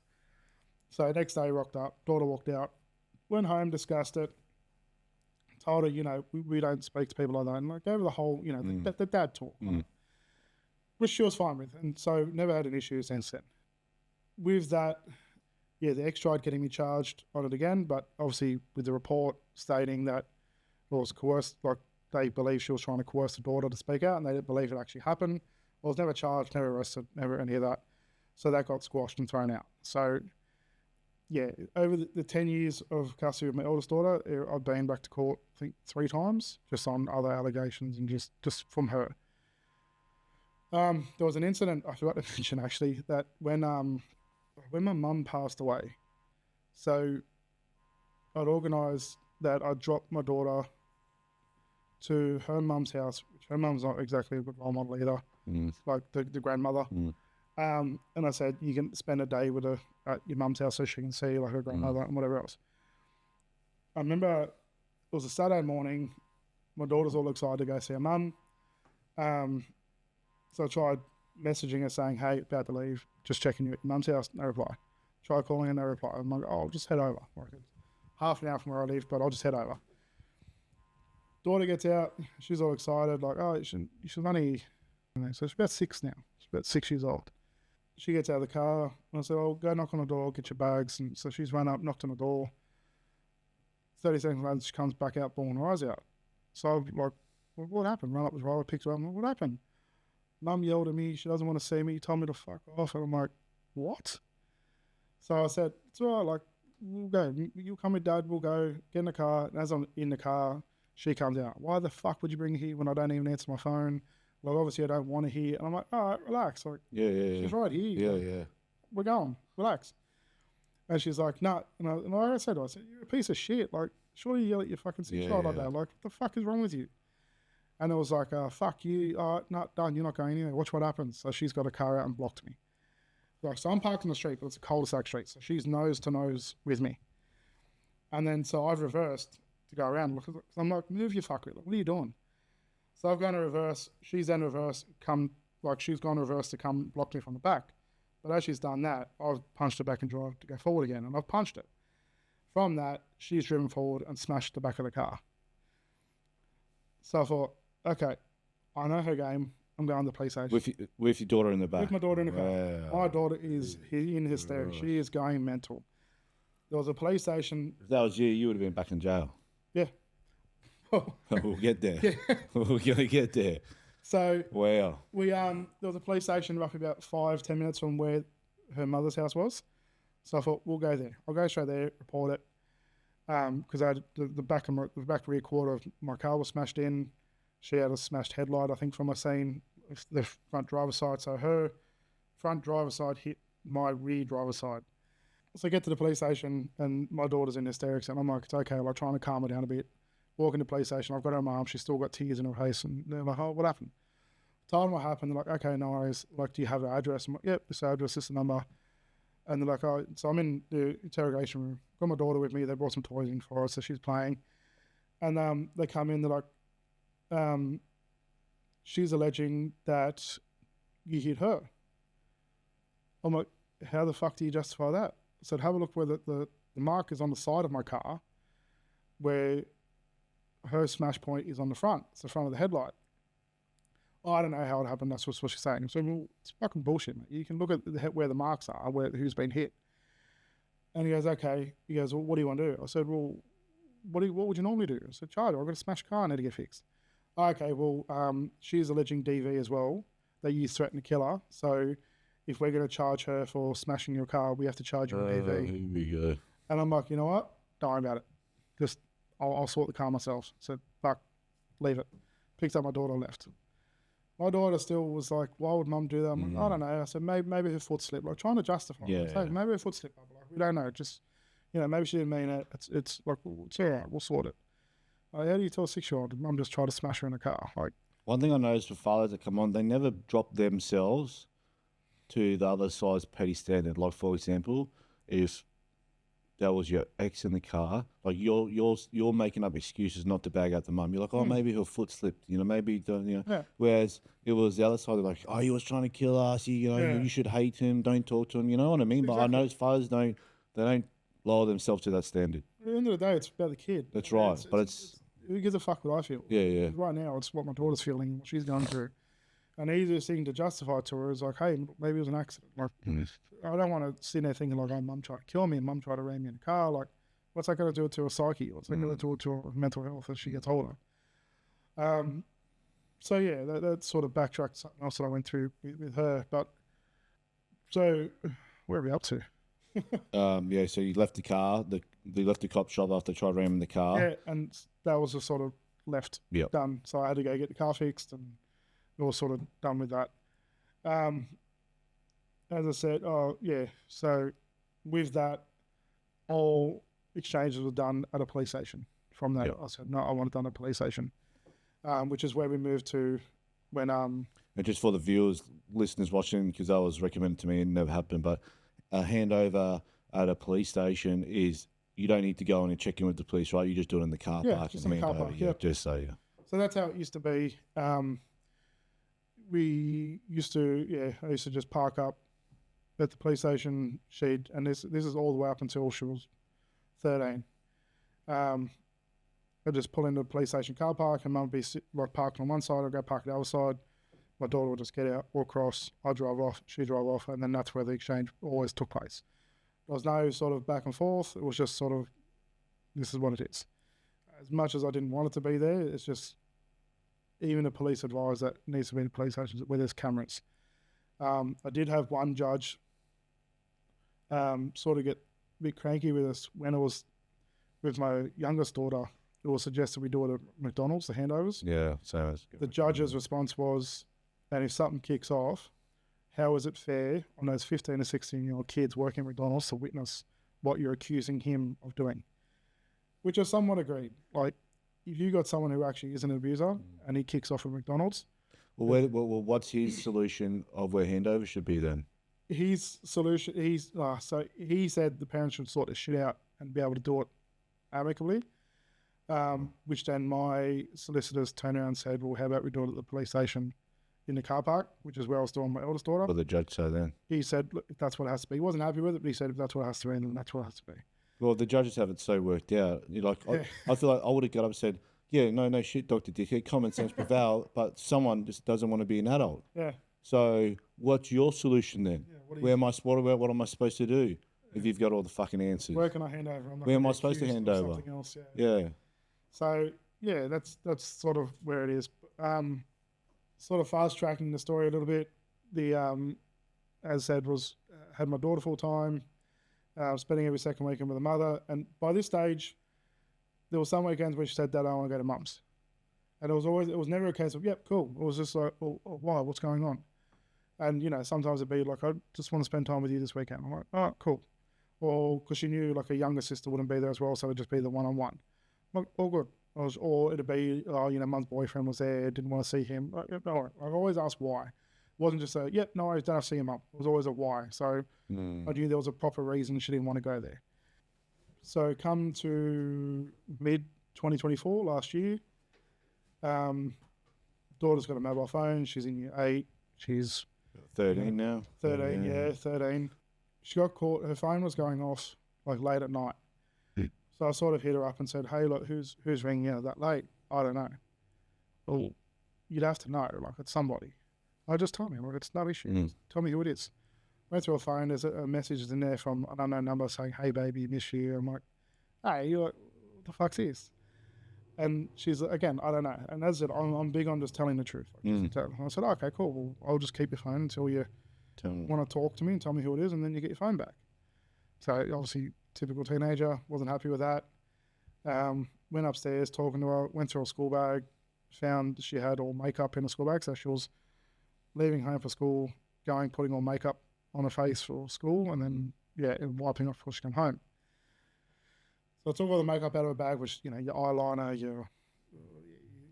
So next day rocked up, daughter walked out, went home, discussed it, told her, you know, we don't speak to people like that, and like gave her the whole, you know, the dad talk, which she was fine with, and so never had an issue since then. With that, yeah, the ex tried getting me charged on it again, but obviously with the report stating that it was coerced, like they believe she was trying to coerce the daughter to speak out, and they didn't believe it actually happened. I was never charged, never arrested, never any of that. So that got squashed and thrown out. So yeah, over the 10 years of custody of my eldest daughter, I've been back to court, I think 3 times, just on other allegations and just from her. There was an incident I forgot to mention actually, that when my mum passed away, so I'd organised that I'd drop my daughter to her mum's house, which her mum's not exactly a good role model either, like the grandmother. And I said, you can spend a day with her at your mum's house so she can see like her grandmother and whatever else. I remember it was a Saturday morning, my daughter's all excited to go see her mum. So I tried messaging her saying, hey, about to leave, just checking you at your mum's house, no reply. Tried calling her, no reply. I'm like, oh, I'll just head over. Like, it's half an hour from where I live, but I'll just head over. Daughter gets out, she's all excited, like, oh, she's only, so she's about 6 now. She's about 6 years old. she gets out of the car, and I said, "Oh, go knock on the door, get your bags." And so she's run up, knocked on the door. 30 seconds later, she comes back out, bawling her eyes out. So I'm like, well, what happened? Run up the driver, picked her up. I'm like, what happened? Mum yelled at me. She doesn't want to see me. Told me to fuck off. And I'm like, what? So I said, it's all right. Like, we'll go. You come with Dad. We'll go. Get in the car. And as I'm in the car, she comes out. Why the fuck would you bring her here when I don't even answer my phone? Like, obviously, I don't want to hear. And I'm like, all right, relax. Like, she's right here. Yeah. We're going. Relax. And she's like, no. Nah. And I said to her, I said, you're a piece of shit. Like, surely you yell at your fucking 6-year-old like that. Like, what the fuck is wrong with you? And it was like, fuck you. No, done. You're not going anywhere. Watch what happens. So she's got a car out and blocked me. Like, so I'm parked on the street, but it's a cul-de-sac street. So she's nose to nose with me. And then so I've reversed to go around. Look, I'm like, move your fuckwit. Like, what are you doing? So I've gone to reverse. She's then reverse. She's gone reverse to come block me from the back. But as she's done that, I've punched her back and drive to go forward again. And I've punched it. From that, she's driven forward and smashed the back of the car. So I thought, okay, I know her game. I'm going to the police station. With your daughter in the back? With my daughter in the car. Wow. My daughter is in hysterics. She is going mental. There was a police station. If that was you would have been back in jail. Yeah. We'll get there. Yeah. We're going to get there. So wow. There was a police station roughly about 5-10 minutes from where her mother's house was. So I thought, we'll go there. I'll go straight there, report it. Because I had the back rear quarter of my car was smashed in. She had a smashed headlight, I think, from my scene, the front driver's side. So her front driver's side hit my rear driver's side. So I get to the police station and my daughter's in hysterics and I'm like, it's okay. Like, trying to calm her down a bit. Walk into the police station. I've got her in my arm. She's still got tears in her face. And they're like, oh, what happened? Told them what happened. They're like, okay, no worries. Like, do you have her address? I'm like, yep, this address, this is the number. And they're like, oh, so I'm in the interrogation room. Got my daughter with me. They brought some toys in for her, so she's playing. And they come in. They're like, she's alleging that you hit her. I'm like, how the fuck do you justify that? I said, have a look where the mark is on the side of my car, where her smash point is on the front. It's the front of the headlight. Oh, I don't know how it happened. That's what she's saying. So, well, it's fucking bullshit, mate. You can look at where the marks are, who's been hit. And he goes, okay. He goes, well, what do you want to do? I said, well, what would you normally do? I said, charge her. I've got a smashed car. I need to get fixed. Okay, well, she's alleging DV as well, that you threatened to kill her. So if we're going to charge her for smashing your car, we have to charge you a DV. Here we go. And I'm like, you know what? Don't worry about it. Just, I'll sort the car myself. So, fuck, leave it. Picked up my daughter, left. My daughter still was like, why would mum do that? I'm like, I don't know. I said, maybe her foot slipped. Like, trying to justify it. Hey, maybe her foot slipped up. Like, we don't know. Just, maybe she didn't mean it. It's like, it's all right. We'll sort it. Like, how do you tell a 6-year-old? Mum just tried to smash her in a car. Like, one thing I noticed with fathers that come on, they never drop themselves to the other side's petty standard. Like, for example, if that was your ex in the car, like you're making up excuses not to bag out the mum. You're like, oh, maybe her foot slipped, maybe Yeah. Whereas it was the other side, they're like, oh, he was trying to kill us. You should hate him. Don't talk to him. You know what I mean? Exactly. But I know fathers don't lower themselves to that standard. At the end of the day, it's about the kid. That's right. It's who gives a fuck what I feel? Yeah. Right now, it's what my daughter's feeling, what she's going through. And the easiest thing to justify to her is like, hey, maybe it was an accident. Like, I don't want to sit there thinking like, oh, mum tried to kill me and mum tried to ram me in a car. Like, what's that going to do to her psyche? What's that going to do to her mental health as she gets older? So yeah, that sort of backtracked something else that I went through with her. But so where are we up to? So you left the car. They left the cop shop after they tried ramming the car. Yeah, and that was just sort of left done. So I had to go get the car fixed, and we were sort of done with that. As I said, so with that, all exchanges were done at a police station. From that, I said, no, I want it done at a police station, which is where we moved to when... And just for the viewers, listeners watching, because that was recommended to me and never happened, but a handover at a police station is, you don't need to go in and check in with the police, right? You just do it in the car park. Just in the car park, just so, So that's how it used to be. I used to just park up at the police station. And this is all the way up until she was 13. I'd just pull into the police station car park, and mum would be parked on one side, I'd go park on the other side. my daughter would just get out, walk across, I'd drive off, she'd drive off, and then that's where the exchange always took place. There was no sort of back and forth. It was just sort of, this is what it is. As much as I didn't want it to be there, it's just, even the police advise that it needs to be in police stations where there's cameras. I did have one judge sort of get a bit cranky with us when it was with my youngest daughter. It was suggested we do it at McDonald's, the handovers. Yeah, same as. The judge's response was, and if something kicks off, how is it fair on those 15 to 16-year-old kids working at McDonald's to witness what you're accusing him of doing? Which I somewhat agreed. Like, if you got someone who actually is an abuser and he kicks off at McDonald's. Well, what's his solution of where handover should be then? His solution, so he said the parents should sort this shit out and be able to do it amicably. Which then my solicitors turned around and said, well, how about we do it at the police station in the car park, which is where I was doing my eldest daughter. What did the judge say then? He said, look, if that's what it has to be. He wasn't happy with it, but he said, if that's what it has to be, then that's what it has to be. Well, the judges have it so worked out. You're like, Yeah. I feel like I would have got up and said, yeah, no shit, Dr. Dickhead, common sense prevail, but someone just doesn't want to be an adult. Yeah. So what's your solution then? Yeah, what am I supposed to do if you've got all the fucking answers? Where can I hand over? Where am I supposed to hand over? Something else, Yeah. So, yeah, that's sort of where it is. Sort of fast tracking the story a little bit. The as said, had my daughter full time, spending every second weekend with her mother, and by this stage, there were some weekends where she said, "Dad, I want to go to Mum's," and it was never a case of, "Yep, cool." It was just like, "Well, why? What's going on?" And sometimes it'd be like, "I just want to spend time with you this weekend." I'm like, "Oh, cool," or because she knew like a younger sister wouldn't be there as well, so it'd just be the one-on-one. Like, all good. Or it'd be, Mum's boyfriend was there, didn't want to see him. Like, no, I always asked why. It wasn't just a, yep, no, I don't have to see your mum. It was always a why. So I knew there was a proper reason she didn't want to go there. So come to mid-2024, last year, daughter's got a mobile phone. She's in year 8. She's 13 now? 13, yeah, 13. She got caught. Her phone was going off like late at night. So I sort of hit her up and said, hey, look, who's ringing you that late? I don't know. Well, you'd have to know. Like, it's somebody. I just told me. Like, it's no issue. Tell me who it is. Went through her phone. There's a message in there from an unknown number saying, hey, baby, miss you. I'm like, hey, you're like, what the fuck's this? And she's like, again, I don't know. And as I said, I'm big on just telling the truth. Like, I said, okay, cool. Well, I'll just keep your phone until you want to talk to me and tell me who it is, and then you get your phone back. So obviously, typical teenager, wasn't happy with that. Went upstairs, talking to her, went through her school bag, found she had all makeup in her school bag, so she was leaving home for school, putting all makeup on her face for school, and then, and wiping off before she came home. So I took all the makeup out of her bag, which, your eyeliner, your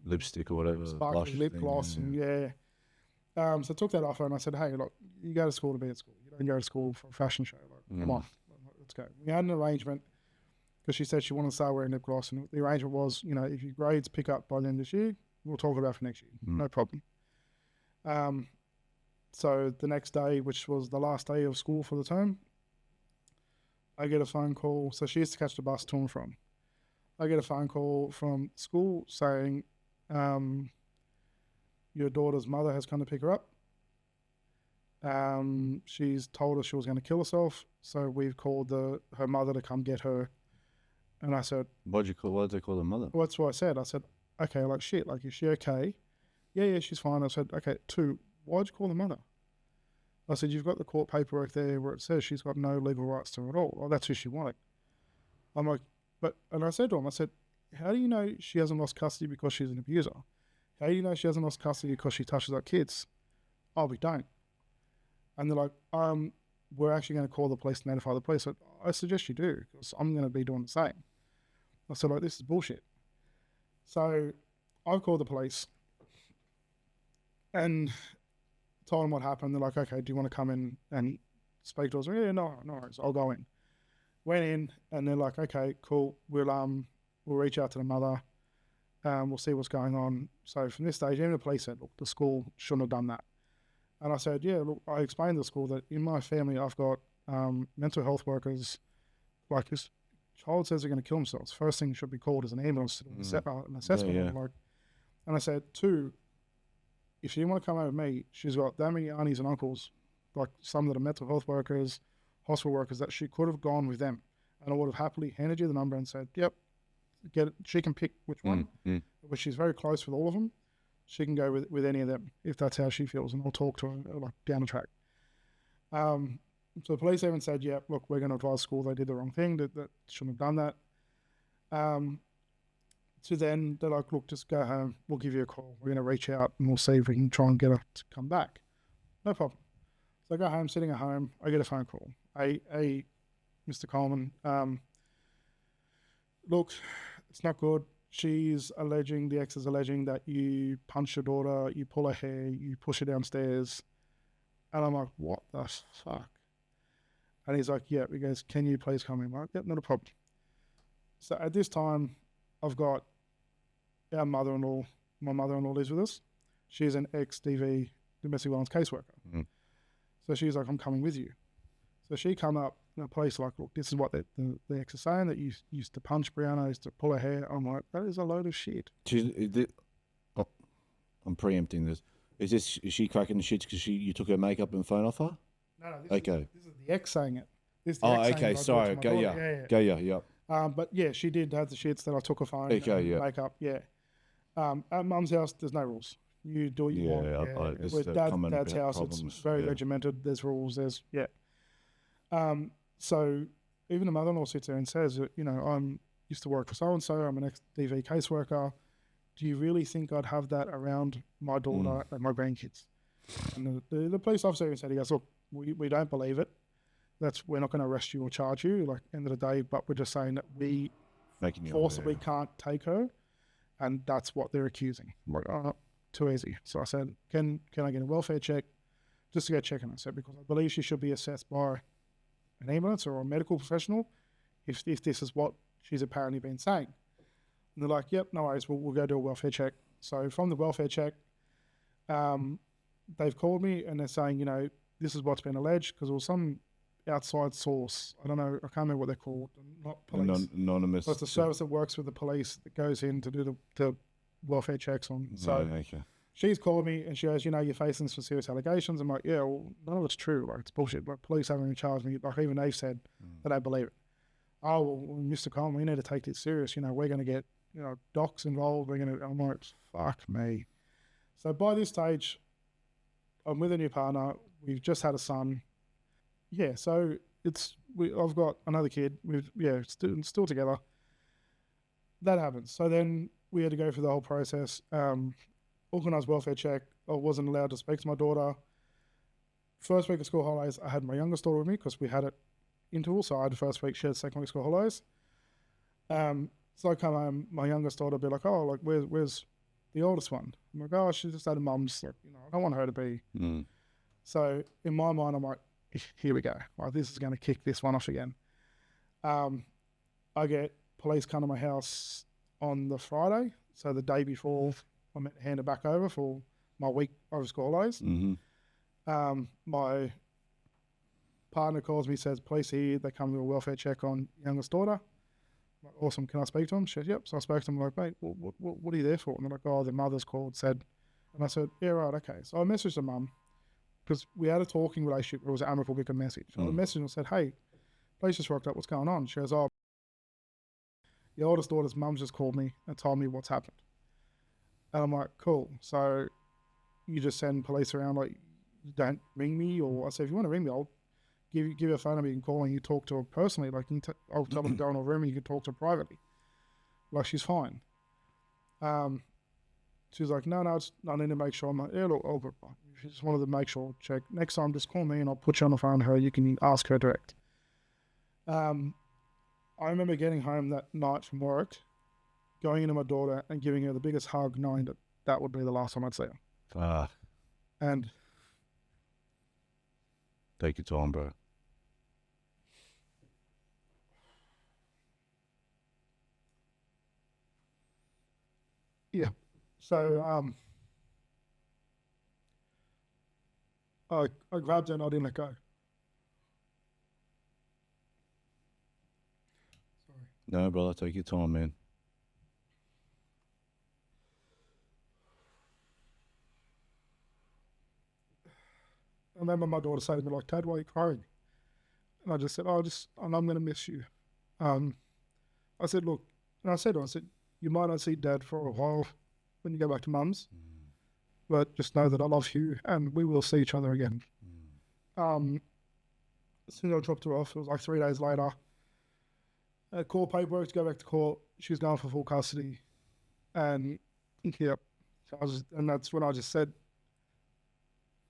lipstick or whatever. Sparkly lip gloss, and so I took that off her, and I said, hey, look, you go to school to be at school. You don't go to school for a fashion show. Like, come on. Let's go. We had an arrangement because she said she wanted to start wearing lip gloss, and the arrangement was, if your grades pick up by the end of this year, we'll talk about it for next year. No problem. So the next day, which was the last day of school for the term, I get a phone call. So she used to catch the bus to and from. I get a phone call from school saying, your daughter's mother has come to pick her up. She's told us she was going to kill herself, so we've called her mother to come get her. And I said, what did they call the mother? Well, that's what I said. I said, okay, like shit, like is she okay? Yeah, she's fine. I said, okay, 2, why'd you call the mother? I said, you've got the court paperwork there where it says she's got no legal rights to her at all. Well, that's who she wanted. I'm like, and I said to him, I said, how do you know she hasn't lost custody because she's an abuser? How do you know she hasn't lost custody because she touches our kids? Oh, we don't. And they're like, we're actually going to call the police to notify the police. I suggest you do, because I'm going to be doing the same. I said, like, this is bullshit. So I called the police and told them what happened. They're like, okay, do you want to come in and speak to us? Yeah, no worries, I'll go in. Went in, and they're like, okay, cool, we'll reach out to the mother. We'll see what's going on. So from this stage, even the police said, look, the school shouldn't have done that. And I said, yeah, look, I explained to the school that in my family, I've got mental health workers. Like, this child says they're going to kill themselves. First thing should be called is an ambulance to do an assessment. Yeah. And I said, 2, if she want to come over with me, she's got that many aunties and uncles, like some that are mental health workers, hospital workers, that she could have gone with them. And I would have happily handed you the number and said, yep, get it. She can pick which one, but she's very close with all of them. She can go with any of them if that's how she feels, and I'll talk to her like down the track. So the police even said, yeah, look, we're going to advise school they did the wrong thing, that shouldn't have done that. So then they're like, look, just go home. We'll give you a call. We're going to reach out and we'll see if we can try and get her to come back. No problem. So I go home, sitting at home. I get a phone call. Hey, Mr. Coleman, look, it's not good. The ex is alleging that you punch your daughter, you pull her hair, you push her downstairs. And I'm like, what the fuck? And he's like, yeah. He goes, can you please come in? I'm like, yep, not a problem. So at this time, I've got our mother-in-law. My mother-in-law lives with us. She's an ex-DV domestic violence caseworker. So she's like, I'm coming with you. So she come up, and the police are like, look, this is what the ex is saying, that you used to punch Brianna, used to pull her hair. I'm like, that is a load of shit. I'm preempting this. Is she cracking the shits because you took her makeup and phone off her? No, this is the ex saying it. Okay, sorry. Go yeah. But yeah, she did have the shits that I took her phone and makeup, yeah. At mum's house, there's no rules. You do what you want. With dad's house, problems. It's very regimented. There's rules. So even the mother-in-law sits there and says, I'm used to work for so-and-so. I'm an ex-DV caseworker. Do you really think I'd have that around my daughter and my grandkids? And the police officer even said, he goes, look, we don't believe it. We're not going to arrest you or charge you, like, end of the day, but we're just saying that we forcibly can't take her, and that's what they're accusing. I'm like, oh, too easy. So I said, can I get a welfare check just to get checking? I said, because I believe she should be assessed by an ambulance or a medical professional if this is what she's apparently been saying. And they're like, yep, no worries, we'll go do a welfare check. So from the welfare check, they've called me and they're saying, this is what's been alleged, because there was some outside source. I don't know, I can't remember what they're called. Not police. Anonymous. So it's the service that works with the police that goes in to do the welfare checks on. So she's called me and she goes, you're facing some serious allegations. I'm like, yeah, well, none of it's true. Like, it's bullshit. Like, police haven't even charged me. Like, even they've said that they believe it. Oh, well, Mr. Coleman, we need to take this serious. We're going to get, docs involved. I'm like, fuck me. So by this stage, I'm with a new partner. We've just had a son. Yeah, so I've got another kid. Still together. That happens. So then we had to go through the whole process. Organised welfare check. I wasn't allowed to speak to my daughter. First week of school holidays, I had my youngest daughter with me because we had it interval. So I had the first week, she had the second week of school holidays. So I come home, my youngest daughter would be like, oh, like, where's the oldest one? I'm like, oh, she's just at her mum's. Like, I don't want her to be. So in my mind, I'm like, here we go. Like, this is going to kick this one off again. I get police come to my house on the Friday. So the day before I'm meant to hand it back over for my week of school holidays. My partner calls me, says, police here, they come to a welfare check on youngest daughter. I'm like, awesome, can I speak to him? She said, yep. So I spoke to him, like, mate, what are you there for? And they're like, oh, the mother's called, said. And I said, yeah, right, okay. So I messaged the mum, because we had a talking relationship. It was an amicable victim message. So I messaged and said, hey, police just rocked up, what's going on? She goes, oh, the oldest daughter's mum's just called me and told me what's happened. And I'm like, cool. So you just send police around, like, don't ring me? Or I said, if you want to ring me, I'll give you a phone number, you can call and you talk to her personally. Like, I'll tell them to go in a room and you can talk to her privately. Like, she's fine. She's like, no, I need to make sure. I'm like, yeah, look, she just wanted to make sure, check. Next time, just call me and I'll put you on the phone to her. You can ask her direct. I remember getting home that night from work, going into my daughter and giving her the biggest hug, knowing that would be the last time I'd see her. And take your time, bro. Yeah. So I grabbed her and I didn't let go. Sorry. No, brother, take your time, man. remember my daughter saying to me, like, Dad, why are you crying? And I just said, I'm going to miss you. I said, look, and I said to her, I said, you might not see Dad for a while when you go back to Mum's, but just know that I love you and we will see each other again. As soon as I dropped her off, it was like 3 days later. Court paperwork to go back to court. She's going for full custody. And, yeah, and that's when I just said,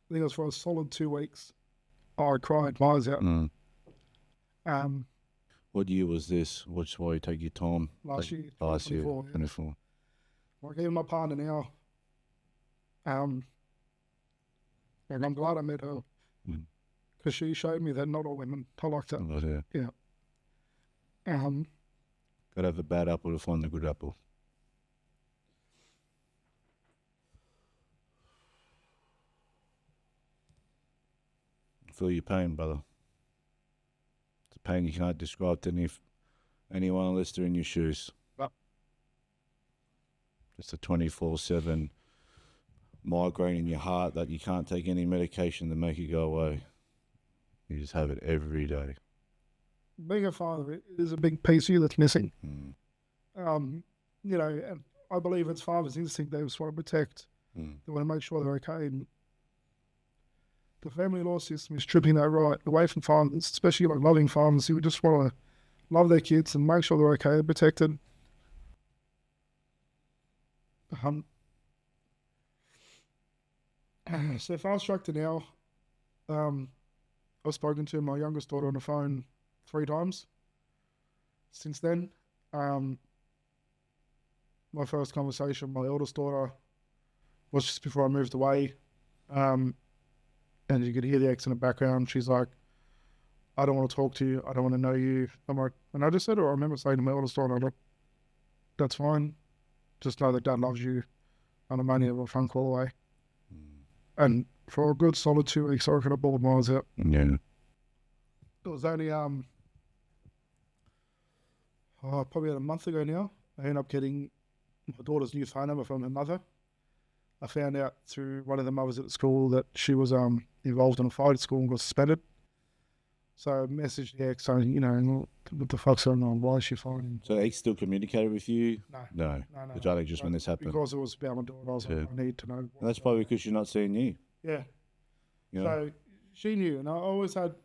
I think it was for a solid 2 weeks. I cried my eyes out. What year was this? Which why you take your time? Last year, 24. Like even my partner now, and I'm glad I met her because she showed me that not all women are like that. Oh, yeah. Yeah. Gotta have a bad apple to find the good apple. I feel your pain, brother. It's a pain you can't describe to anyone unless they're in your shoes. Yep. Just a 24/7 migraine in your heart that you can't take any medication to make it go away. You just have it every day. Being a father is a big piece of you that's missing. Mm. You know, and I believe it's father's instinct. They just want to protect. They want to make sure they're okay. And the family law system is stripping that right away from fathers, especially like loving fathers who just want to love their kids and make sure they're okay and protected. So fast track to now, I've spoken to my youngest daughter on the phone 3 times since then. My first conversation with my eldest daughter was just before I moved away. And you could hear the accent in the background. She's like, I don't want to talk to you. I don't want to know you. I'm like, and I just said to her, I remember saying to my eldest daughter, look, that's fine. Just know that Dad loves you. And I'm only a phone call away. And for a good solid 2 weeks, I reckon I bawled my eyes out. Yeah. It was only probably about a month ago now. I ended up getting my daughter's new phone number from her mother. I found out through one of the mothers at the school that she was involved in a fight at school and got suspended. So I messaged the ex saying, you know, what the fuck's going on? Why is she fighting? So the ex still communicated with you? No. The Jolly just when this happened? Because it was about my daughter, I was like, I need to know. And that's probably because she's not seeing you. Yeah. You know? So she knew, and I always had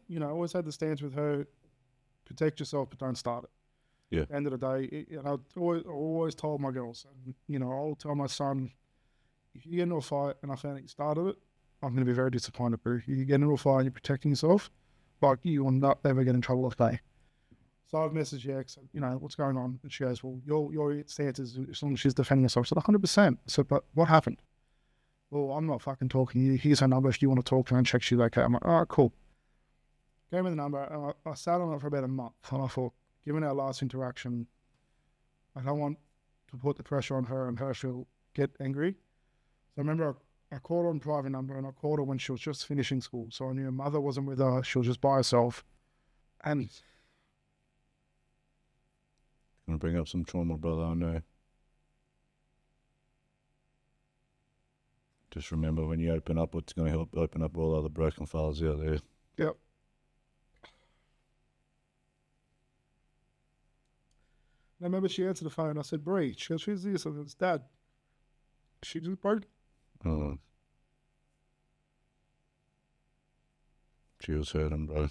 the stance with her, protect yourself, but don't start it. Yeah. At the end of the day, I always told my girls, and, you know, I'll tell my son, if you get into a fight and I found out you started it, I'm going to be very disappointed, bro. You get into a fight and you're protecting yourself, like, you will not ever get in trouble that day. So I've messaged the ex, you know, what's going on? And she goes, well, your stance is as long as she's defending herself. I said, 100%. I said, but what happened? Well, I'm not fucking talking to you. Here's her number if you want to talk to her and check she's okay. I'm like, all right, cool. Gave me the number, and I sat on it for about a month. And I thought, given our last interaction, I don't want to put the pressure on her and her she'll get angry. So I remember I called her on private number, and I called her when she was just finishing school. So I knew her mother wasn't with her. She was just by herself. And Gonna bring up some trauma, brother, I know. Just remember when you open up, what's going to help open up all other broken files out there. yep. And I remember she answered the phone. I said, Bree. She goes, who's this? I said, it's Dad. She just broke. Oh. She was hurting, bro.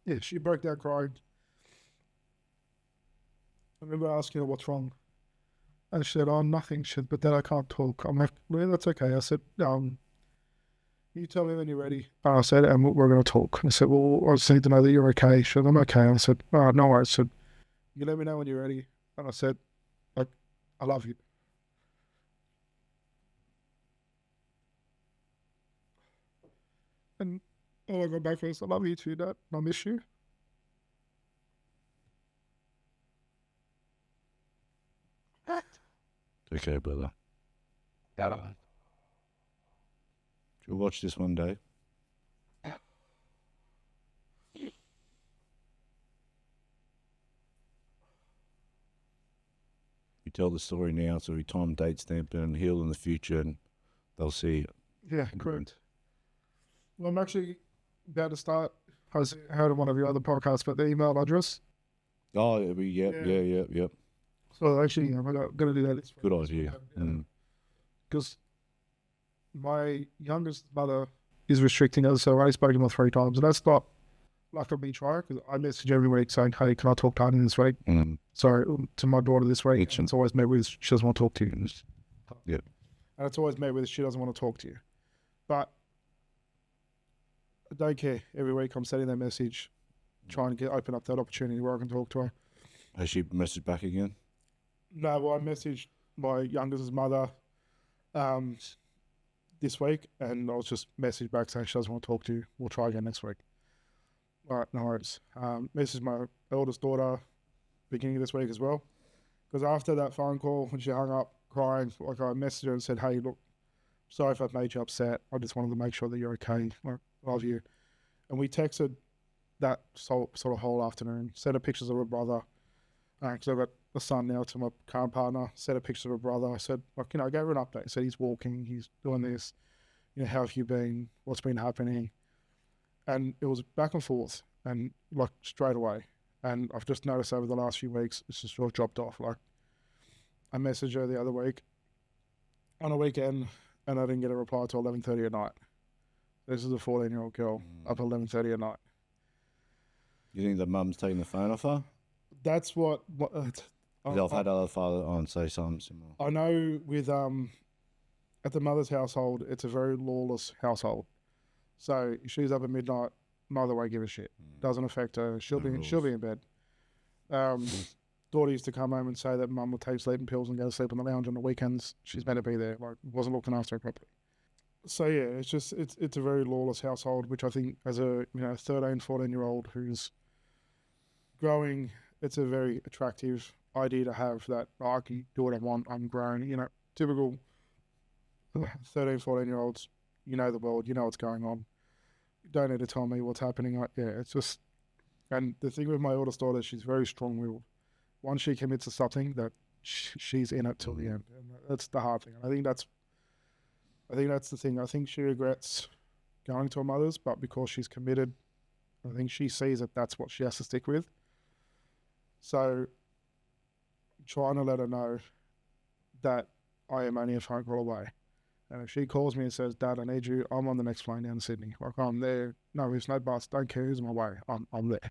Yeah, she broke down crying. I remember asking her what's wrong. And she said, oh, nothing. She said, but then I can't talk. I'm like, well, that's okay. I said, you tell me when you're ready. And I said, and we're going to talk. And I said, well, I just need to know that you're okay. She said, I'm okay. And I said, oh, no worries. I said, you let me know when you're ready. And I said, like, I love you. And all I got back was, I love you too, Dad. And I miss you. Okay, brother. You'll watch this one day. tell the story now, so we time date stamp it and heal in the future, and they'll see it. Yeah, correct. Well, I'm actually about to start. I heard of one of your other podcasts about the email address. Oh, yeah. So actually, I'm going to do that this week. Good idea. Because my youngest mother is restricting us, so I only spoke to her 3 times, and that's not like of me trying, because I message every week saying, hey, can I talk to Adam this week? Sorry, to my daughter this week. It's always met with, she doesn't want to talk to you. Yep. And it's always met with, she doesn't want to talk to you. But I don't care. Every week I'm sending that message, trying to open up that opportunity where I can talk to her. Has she messaged back again? No, well, I messaged my youngest's mother this week, and I was just messaged back saying she doesn't want to talk to you. We'll try again next week. All right, no worries. Messaged my eldest daughter beginning of this week as well, because after that phone call, when she hung up crying, like, I messaged her and said, hey, look, sorry if I've made you upset. I just wanted to make sure that you're okay. I love you. And we texted that sort of whole afternoon, sent her pictures of her brother, because I've got a son now to my current partner, sent her pictures of her brother. I said, like, I gave her an update. I said, he's walking, he's doing this, how have you been, what's been happening? And it was back and forth, and like straight away. And I've just noticed over the last few weeks, it's just sort of dropped off. Like, I messaged her the other week on a weekend, and I didn't get a reply till 11:30 at night. This is a 14-year-old girl up at 11:30 at night. You think the mum's taking the phone off her? That's what I've had other father on say something similar. I know with at the mother's household, it's a very lawless household. So she's up at midnight, mother won't give a shit. Doesn't affect her. She'll be in bed. Daughter used to come home and say that mum will take sleeping pills and go to sleep on the lounge on the weekends. She's meant to be there. Like, wasn't looking after her properly. So yeah, it's a very lawless household, which I think as a 13, 14-year-old who's growing, it's a very attractive idea to have, that I can do what I want. I'm grown. Typical 13, 14-year-olds. You know the world. You know what's going on. You don't need to tell me what's happening. It's just. And the thing with my oldest daughter, she's very strong-willed. Once she commits to something, that she's in it till the end. And that's the hard thing. And I think that's the thing. I think she regrets going to her mother's, but because she's committed, I think she sees that that's what she has to stick with. So, trying to let her know that I am only a phone call away. And if she calls me and says, Dad, I need you, I'm on the next plane down to Sydney. Like, I'm there. No, there's no bus. Don't care who's in my way. I'm there.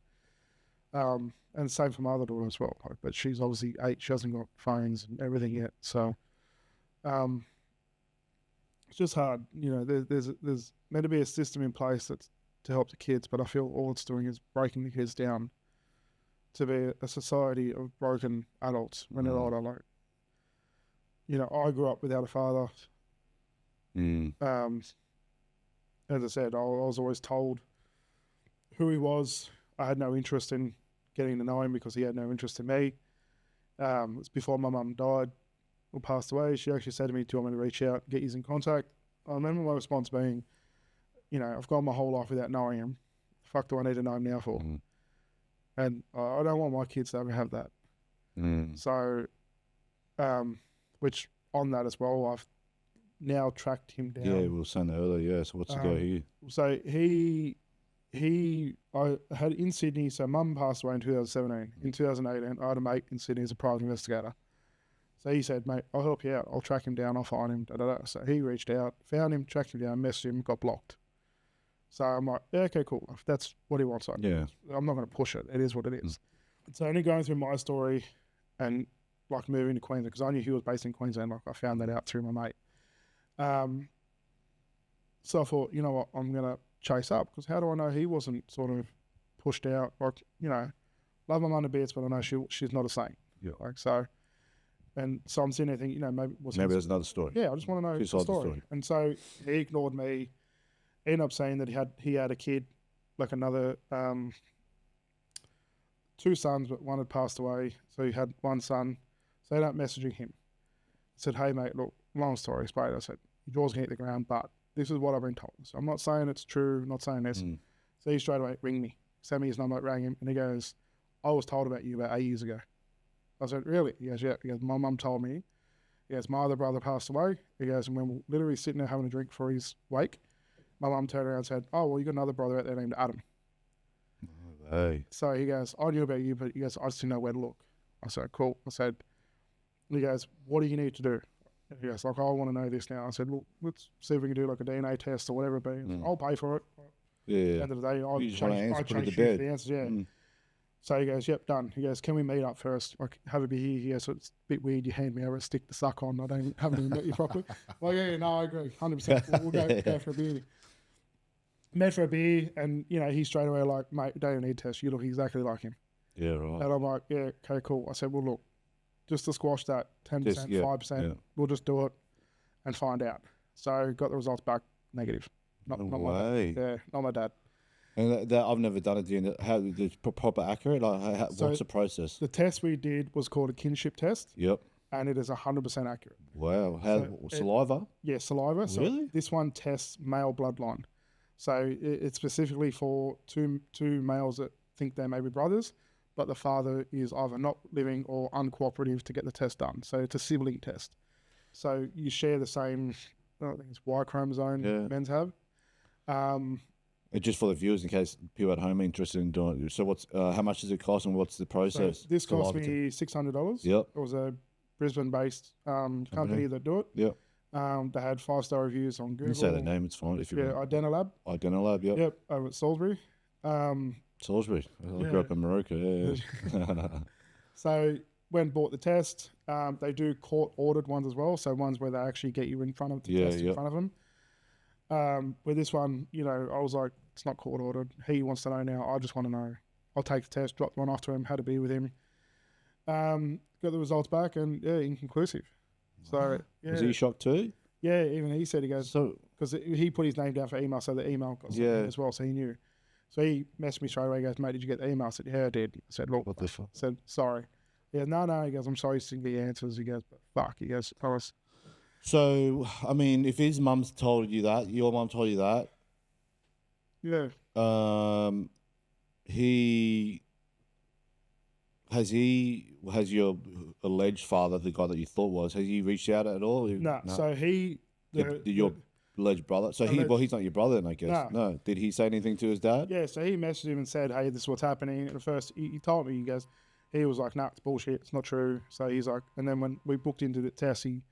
And same for my other daughter as well. But she's obviously 8. She hasn't got phones and everything yet. So, it's just hard. There's meant to be a system in place that's to help the kids, but I feel all it's doing is breaking the kids down to be a society of broken adults when they're older. Like, I grew up without a father. As I said, I was always told who he was. I had no interest in getting to know him because he had no interest in me. It was before my mum died or passed away. She actually said to me, do you want me to reach out, get you in contact? I remember my response being, I've gone my whole life without knowing him. The fuck do I need to know him now for? And I don't want my kids to ever have that. So, which on that as well, I've now tracked him down. Yeah, we were saying that earlier. Yeah, so what's the go here? So I had in Sydney. So Mum passed away in 2017. In 2018, I had a mate in Sydney as a private investigator. So he said, mate, I'll help you out. I'll track him down. I'll find him. So he reached out, found him, tracked him down, messaged him, got blocked. So I'm like, yeah, okay, cool. If that's what he wants, I'm not going to push it. It is what it is. It's only going through my story and like moving to Queensland, because I knew he was based in Queensland. Like, I found that out through my mate. So I thought, you know what, I'm going to chase up, because how do I know he wasn't sort of pushed out? Like, love my mum to bits, but I know she's not a saint. Yeah. Like, so, and so I'm sitting there thinking, maybe there's another story. Yeah, I just want to know the story. And so he ignored me. Ended up saying that he had a kid, like another 2 sons, but one had passed away. So he had 1 son. So I ended up messaging him. I said, hey mate, look, long story explained. I said, your jaw's going to hit the ground, but this is what I've been told. So I'm not saying it's true, not saying this. So he straight away, ring me. Send me his number, rang him, and he goes, I was told about you about 8 years ago. I said, really? He goes, yeah. He goes, my mum told me. He goes, my other brother passed away. He goes, and when we're literally sitting there having a drink for his wake, my mum turned around and said, oh, well, you got another brother out there named Adam. Hey. So he goes, I knew about you, but he goes, I just didn't know where to look. I said, cool. I said, he goes, what do you need to do? And he goes, like, I want to know this now. I said, well, let's see if we can do like a DNA test or whatever it be. I'll pay for it. Yeah. At the end of the day, I change the answers, yeah. So he goes, yep, done. He goes, can we meet up first? Like, have a beer. He goes, so it's a bit weird. You hand me over a stick to suck on. Haven't even met you properly. Like, yeah, no, I agree. 100%. We'll go for a beer. Met for a beer, and, you know, he straight away like, mate, don't even need to test. You look exactly like him. Yeah, right. And I'm like, yeah, okay, cool. I said, well, look, just to squash that 10%, 5%, we'll just do it and find out. So got the results back negative. Not my dad. Yeah, not my dad. And that I've never done a DNA. How is proper accurate? Like, what's the process? The test we did was called a kinship test. Yep. And it is 100% accurate. Wow. Saliva? Yeah, saliva. So really? This one tests male bloodline. So it's specifically for two males that think they may be brothers, but the father is either not living or uncooperative to get the test done. So it's a sibling test. So you share the same, I think it's Y chromosome men's have. Just for the viewers, in case people at home are interested in doing it. So what's how much does it cost and what's the process? So this cost me $600. Yep. It was a Brisbane-based company that do it. Yep. They had 5-star reviews on Google. You say the name, it's fine. If you Idenolab. Idenolab, yep. Yep, over at Salisbury. Salisbury. I grew up in Morocco, yeah. So went and bought the test. They do court-ordered ones as well, so ones where they actually get you in front of the test in front of them. With this one, you know, I was like, it's not court-ordered. He wants to know now. I just want to know. I'll take the test, dropped one off to him, had a beer with him. Got the results back, and, yeah, inconclusive. So, yeah. Was he shocked too? Yeah, even he said, he goes, so because he put his name down for email, so the email got sent in as well, so he knew. So he messaged me straight away. He goes, mate, did you get the email? I said, yeah, I did. I said, look, what the fuck? I said, sorry. He goes, no. He goes, I'm sorry, you didn't get answers. He goes, but fuck. He goes, I was. So, I mean, if his mum's told you that, your mum told you that. Yeah. Has your alleged father, the guy that you thought was, has he reached out at all? No. So your alleged brother. So he's not your brother, then, I guess. No. Did he say anything to his dad? Yeah. So he messaged him and said, "Hey, this is what's happening." At first, he told me. He was like, "Nah, it's bullshit. It's not true." So he's like, and then when we booked into the test, he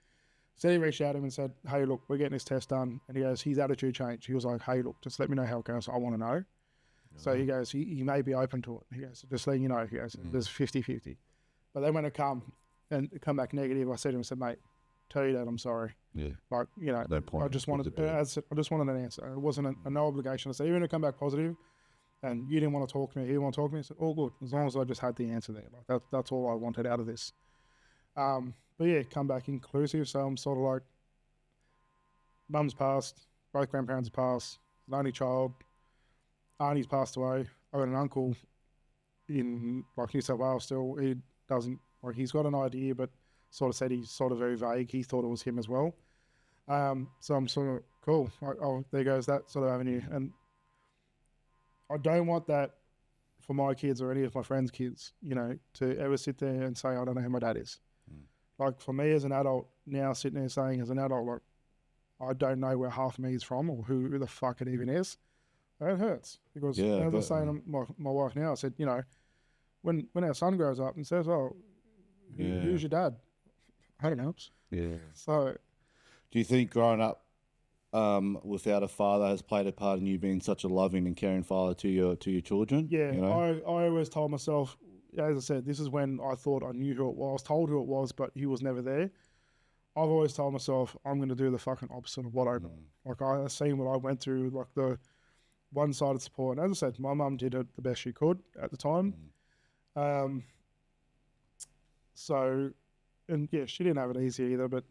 said he reached out to him and said, "Hey, look, we're getting this test done." And he goes, his attitude changed. He was like, "Hey, look, just let me know how it goes. I want to know." So he goes, he may be open to it. He goes, just letting you know. He goes, there's 50-50. But then when it come back negative, I said to him, I said, mate, tell you that I'm sorry. Yeah. Like, you know, no point. I just wanted an answer. It wasn't a no obligation. I said, even if it come back positive and you didn't want to talk to me, he didn't want to talk to me, I said, all good. As long as I just had the answer there. Like that's all I wanted out of this. But yeah, come back inconclusive. So I'm sort of like, mum's passed, both grandparents have passed, an only child. Auntie's passed away. I got an uncle in like New South Wales still. He doesn't, like, he's got an idea, but sort of said he's sort of very vague. He thought it was him as well. So I'm sort of cool. Oh, there goes that sort of avenue. And I don't want that for my kids or any of my friends' kids, you know, to ever sit there and say, I don't know who my dad is. Like for me as an adult now, sitting there saying as an adult, like, I don't know where half of me is from or who the fuck it even is. It hurts because as I'm saying to my wife now, I said, you know, when our son grows up and says, oh, who's your dad? I don't know. Yeah. So, do you think growing up without a father has played a part in you being such a loving and caring father to your children? Yeah, you know? I always told myself, as I said, this is when I thought I knew who it was. I was told who it was, but he was never there. I've always told myself I'm going to do the fucking opposite of what I know. Like I've seen what I went through, like the one-sided support. And as I said, my mum did it the best she could at the time. So, and yeah, she didn't have it easy either, but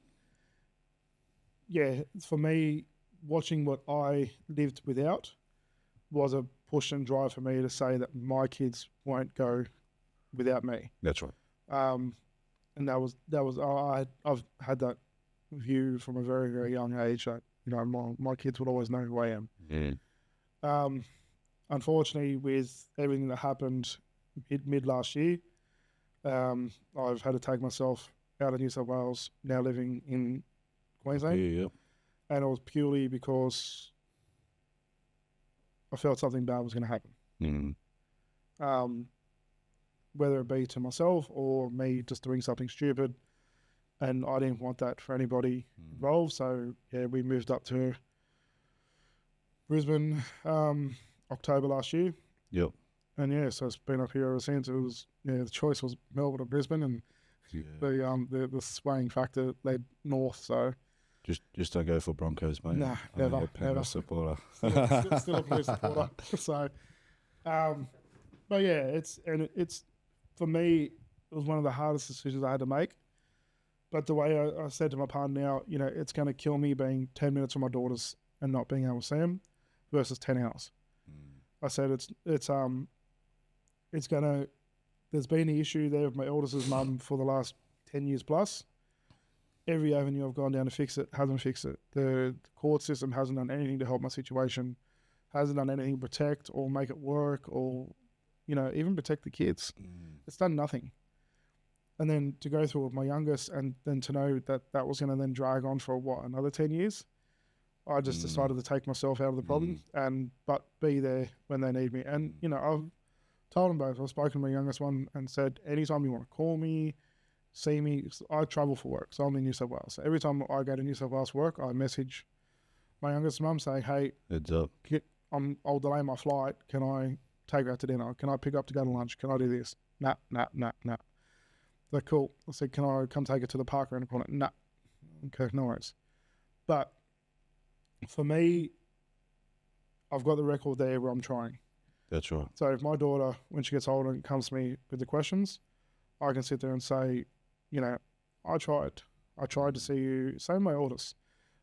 yeah, for me, watching what I lived without was a push and drive for me to say that my kids won't go without me. That's right. And I've had that view from a very, very young age that, you know, my kids would always know who I am. Unfortunately, with everything that happened mid last year, I've had to take myself out of New South Wales, now living in Queensland. Yeah, And it was purely because I felt something bad was going to happen. Whether it be to myself or me just doing something stupid. And I didn't want that for anybody involved. So, yeah, we moved up to Brisbane October last year. Yep. And, yeah, so it's been up here ever since. It was, the choice was Melbourne or Brisbane, and the swaying factor led north, so... Just don't go for Broncos, mate. Nah, never. Supporter. Still a Blue supporter. So, but yeah, it's for me, it was one of the hardest decisions I had to make. But the way I said to my partner now, it's going to kill me being 10 minutes from my daughters and not being able to see them versus 10 hours. I said it's going to. There's been the issue there with my eldest's mum for the last 10 years plus. Every avenue I've gone down to fix it hasn't fixed it. The court system hasn't done anything to help my situation, hasn't done anything to protect or make it work or, even protect the kids. It's done nothing. And then to go through with my youngest and then to know that was going to then drag on for, another 10 years? I just decided to take myself out of the problem but be there when they need me. And, I've told them both. I've spoken to my youngest one and said, anytime you want to call me, see me, I travel for work, so I'm in New South Wales. So every time I go to New South Wales work, I message my youngest mum saying, hey, heads up, I'll delay my flight. Can I take her out to dinner? Can I pick up to go to lunch? Can I do this? Nah. They're cool. I said, can I come take her to the park around the corner? Nah. Okay, no worries. But for me, I've got the record there where I'm trying. That's right. So if my daughter, when she gets older and comes to me with the questions, I can sit there and say, I tried. I tried to see you. Same my oldest.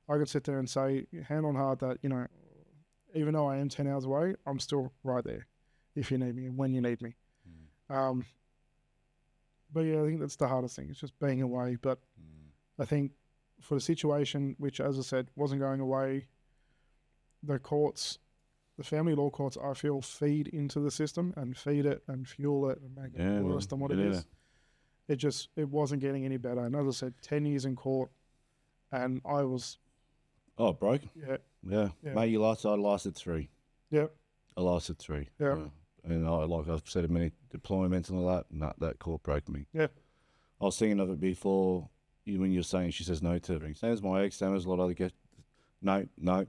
I can sit there and say, hand on heart, that, even though I am 10 hours away, I'm still right there if you need me and when you need me. But yeah, I think that's the hardest thing. It's just being away. But I think for the situation, which, as I said, wasn't going away, the courts, the family law courts, I feel, feed into the system and feed it and fuel it and make it worse than what it is. It wasn't getting any better. And as I said, 10 years in court, and I was... Oh, broke? Yeah. Mate, I lasted 3. Yep. I lasted 3. Yeah. And like I've said in many deployments and all that, that court broke me. Yeah. I was thinking of it before, when you're saying she says no to everything. Same as my ex, same as a lot of other guys. No. Like,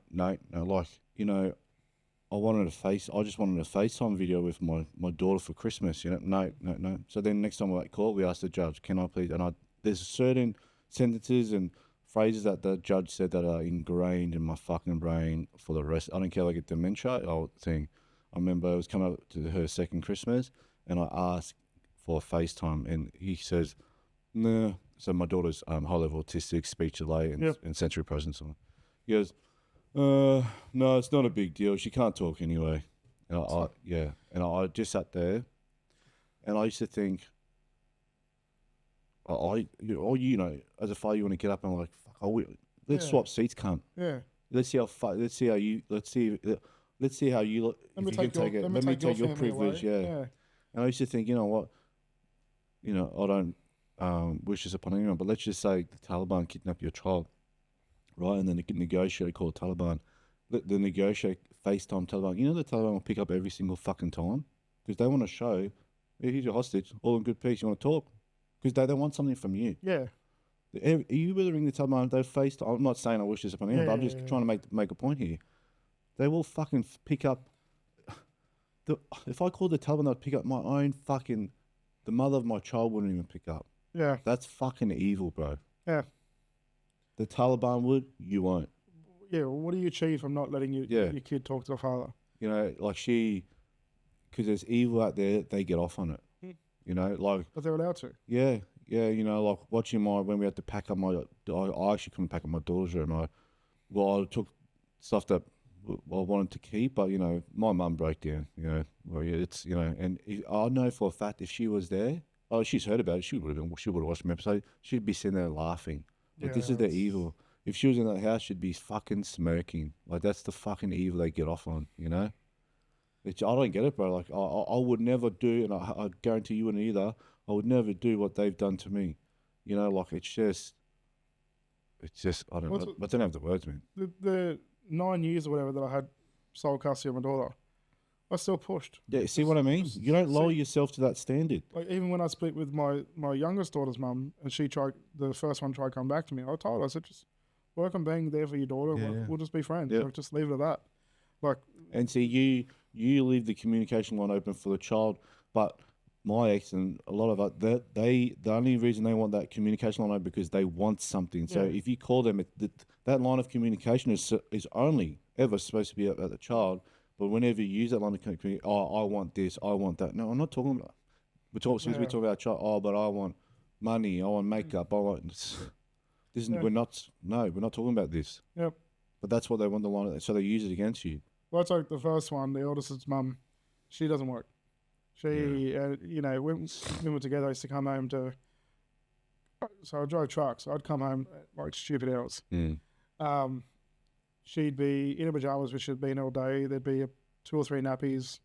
I just wanted a FaceTime video with my daughter for Christmas, No. So then next time we're at court, we asked the judge, can I please, and there's certain sentences and phrases that the judge said that are ingrained in my fucking brain for the rest. I don't care if I get dementia or thing. I remember it was coming up to her second Christmas and I asked for a FaceTime and he says, no. So my daughter's high-level autistic, speech delay and sensory processing. He goes, no, it's not a big deal. She can't talk anyway. And I just sat there, and I used to think, as a father, you want to get up and like, fuck, let's swap seats, cunt. Yeah. Let's see how you look. Let me take your privilege. Yeah. And I used to think, you know what, I don't wish this upon anyone, but let's just say the Taliban kidnap your child. Right, and then the negotiator called Taliban. The negotiator FaceTime Taliban. The Taliban will pick up every single fucking time because they want to show, here's your hostage, all in good peace. You want to talk? Because they want something from you. Yeah. Are you really ring the Taliban? They FaceTime. I'm not saying I wish this upon anyone, but I'm just trying to make a point here. They will fucking pick up. If I called the Taliban, they'd pick up my own fucking. The mother of my child wouldn't even pick up. Yeah. That's fucking evil, bro. Yeah. The Taliban would, you won't. Yeah, well, what do you achieve from not letting your kid talk to the father? Because there's evil out there, they get off on it. But they're allowed to. Yeah, like watching when we had to pack up I actually couldn't pack up my daughter's room. I took stuff that I wanted to keep, but, my mum broke down, and I know for a fact if she was there, she's heard about it, she would have watched the episode, she'd be sitting there laughing. But this is the evil. If she was in that house, she'd be fucking smirking. Like, that's the fucking evil they get off on, I don't get it, bro. Like, I would never do, and I guarantee you wouldn't either. I would never do what they've done to me. You know, like it's just, I don't know. I don't have the words, man. The 9 years or whatever that I had sole custody of my daughter, I still pushed. Yeah, see what I mean? You don't lower yourself to that standard. Like even when I split with my youngest daughter's mum, and the first one tried to come back to me, I told her, I said, just work on being there for your daughter. We'll just be friends. Like, just leave it at that. Like, and see, you leave the communication line open for the child, but my ex and a lot of us, the only reason they want that communication line open because they want something. So if you call them, that line of communication is only ever supposed to be at the child. But whenever you use that line of communication, I want this, I want that. No, I'm not talking about. We talk about child. Oh, but I want money. I want makeup. I want this. We're not talking about this. Yep. But that's what they want the line. So they use it against you. Well, it's like the first one. The oldest's mum, she doesn't work. She, you know, when we were together, I used to come home so I drove trucks. So I'd come home at like stupid hours. She'd be in her pajamas, which she'd been all day. There'd be 2 or 3 nappies,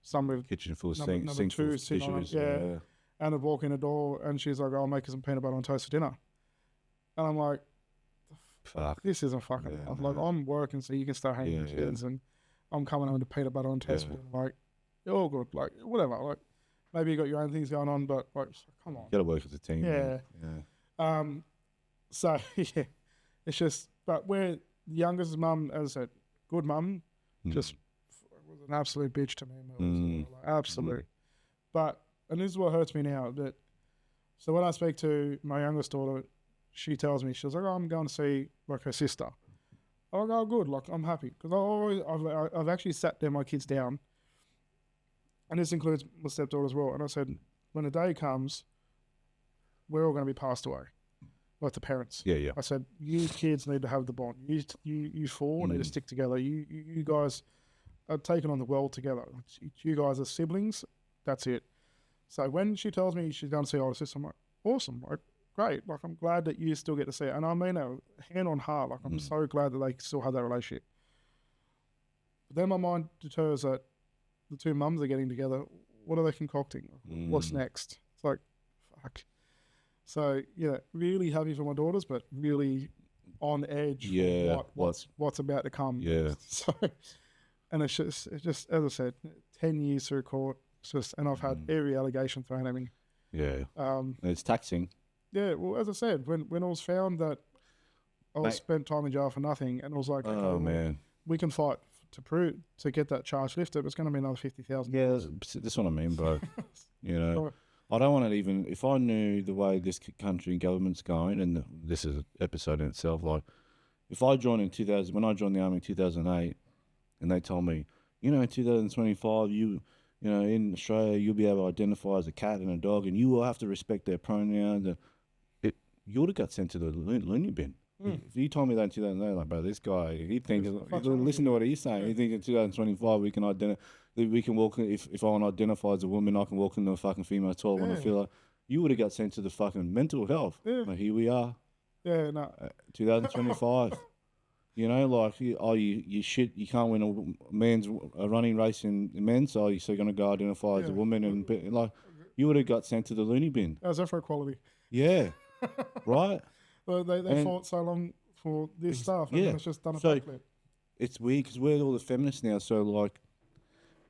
some with kitchen full of number sink full 2 of sitting on it. dishes. And I'd walk in the door, and she's like, "I'll make you some peanut butter on toast for dinner." And I'm like, "Fuck, this isn't fucking enough." Like, I'm working so you can start hanging with kids, and I'm coming home to peanut butter on toast. Like, you're all good. Like, whatever. Like, maybe you got your own things going on, but like, come on. You gotta work as a team. Yeah. So yeah, it's just. But where the youngest mum, as I said, good mum, just was an absolute bitch to me. Like, absolute. But and this is what hurts me now. That so when I speak to my youngest daughter, she tells me, she's like, "Oh, I'm going to see like her sister." I'm like, "Oh, good. Like, I'm happy because I've actually sat my kids down, and this includes my stepdaughter as well. And I said, when the day comes, we're all going to be passed away, like the parents. Yeah. I said, you kids need to have the bond. You four need to stick together. You guys are taking on the world together. You guys are siblings. That's it." So when she tells me she's going to see older sister, I'm like, awesome. Like, great. Like, I'm glad that you still get to see it. And I mean it hand on heart. Like, I'm so glad that they still have that relationship. But then my mind deters that the two mums are getting together. What are they concocting? What's next? It's like, fuck. So, yeah, really happy for my daughters, but really on edge for what's about to come. Yeah. So, and it's just, as I said, 10 years through court. It's just, and I've had every allegation thrown at me. Yeah. It's taxing. Yeah, well, as I said, when it was found that I spent time in jail for nothing, and it was like, okay, man, we can fight to get that charge lifted, but it's going to be another 50,000. Yeah, that's what I mean, bro. You know, I don't want to even, if I knew the way this country and government's going, and this is an episode in itself, like, if I joined in 2000, when I joined the army in 2008, and they told me, you know, in 2025, you know, in Australia, you'll be able to identify as a cat and a dog, and you will have to respect their pronouns. You would have got sent to the loony bin. If you told me that in 2008, like, bro, this guy, he thinks, listen to what he's saying. He thinks in 2025 we can walk, if I want to identify as a woman, I can walk into a fucking female toilet when I feel like. You would have got sent to the fucking mental health. Yeah. Like, here we are. Yeah, no. 2025. You know, like, you shit, you can't win a running race in men, so you're going to go identify as a woman, and like, you would have got sent to the loony bin. How's that for equality? Yeah. Right? Well, they fought so long for this stuff, and it's just done a backflip. It's weird because we're all the feminists now, so like,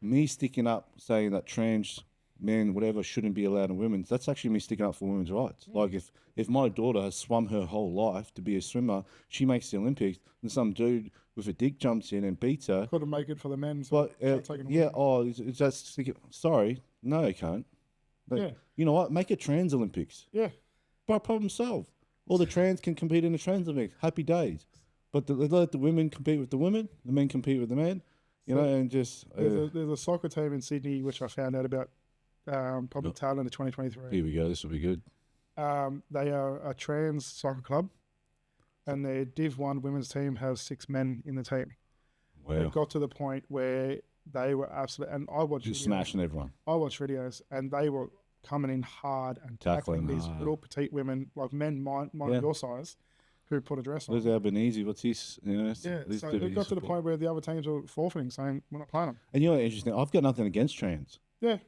me sticking up saying that trans men, whatever, shouldn't be allowed in women's, that's actually me sticking up for women's rights. Like, if my daughter has swum her whole life to be a swimmer, she makes the Olympics, and some dude with a dick jumps in and beats her. Couldn't make it for the men. So is that sorry? No, you can't. But, you know what? Make it trans Olympics. Yeah. But problem solved. All the trans can compete in the trans Olympics. Happy days. But they let the women compete with the women, the men compete with the men, you know, and just... There's a soccer team in Sydney, which I found out about probably tail end of 2023. Here we go. This will be good. They are a trans soccer club, and their Div 1 women's team has 6 men in the team. Wow. It got to the point where they were absolutely... And I watched... Just smashing everyone. I watched videos, and they were coming in hard and tackling these little petite women, like men your size, who put a dress on. There's Albanese. What's his? You know, so it got to the point where the other teams were forfeiting, saying we're not playing them. And you know what's interesting? I've got nothing against trans. Yeah.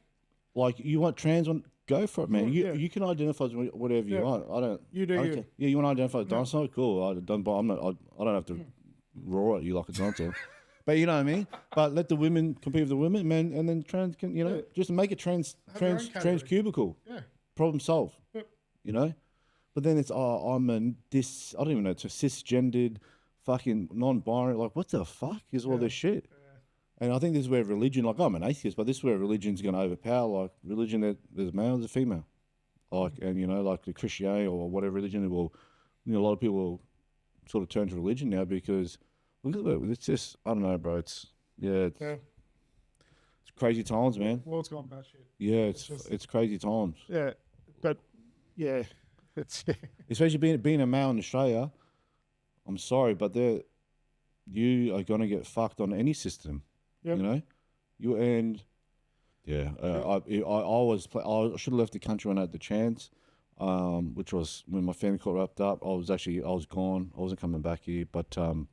Like, you want trans on, go for it, man. Yeah. You can identify as whatever you want. I don't. You do Okay. you. Yeah, you want to identify as a dinosaur? Cool. I don't. But I'm not. I don't have to roar at you like a dinosaur. But you know what I mean. But let the women compete with the women, man, and then just make it trans cubicle. Yeah. Problem solved. Yep. You know. But then it's I'm I don't even know. It's a cisgendered, fucking non-binary. Like what the fuck is all this shit? Yeah. And I think this is where religion, like I'm an atheist, but this is where religion's going to overpower. Like religion, there's male, there's female. Like, and like the Christianity or whatever religion, a lot of people will sort of turn to religion now because look at it. It's just, I don't know, bro. It's crazy times, man. World's gone bad shit. Yeah, it's crazy times. Yeah, but yeah, it's especially being a male in Australia. I'm sorry, but you are going to get fucked on any system. Yep. You know, I should have left the country when I had the chance, which was when my family court wrapped up. I was gone. I wasn't coming back here, but my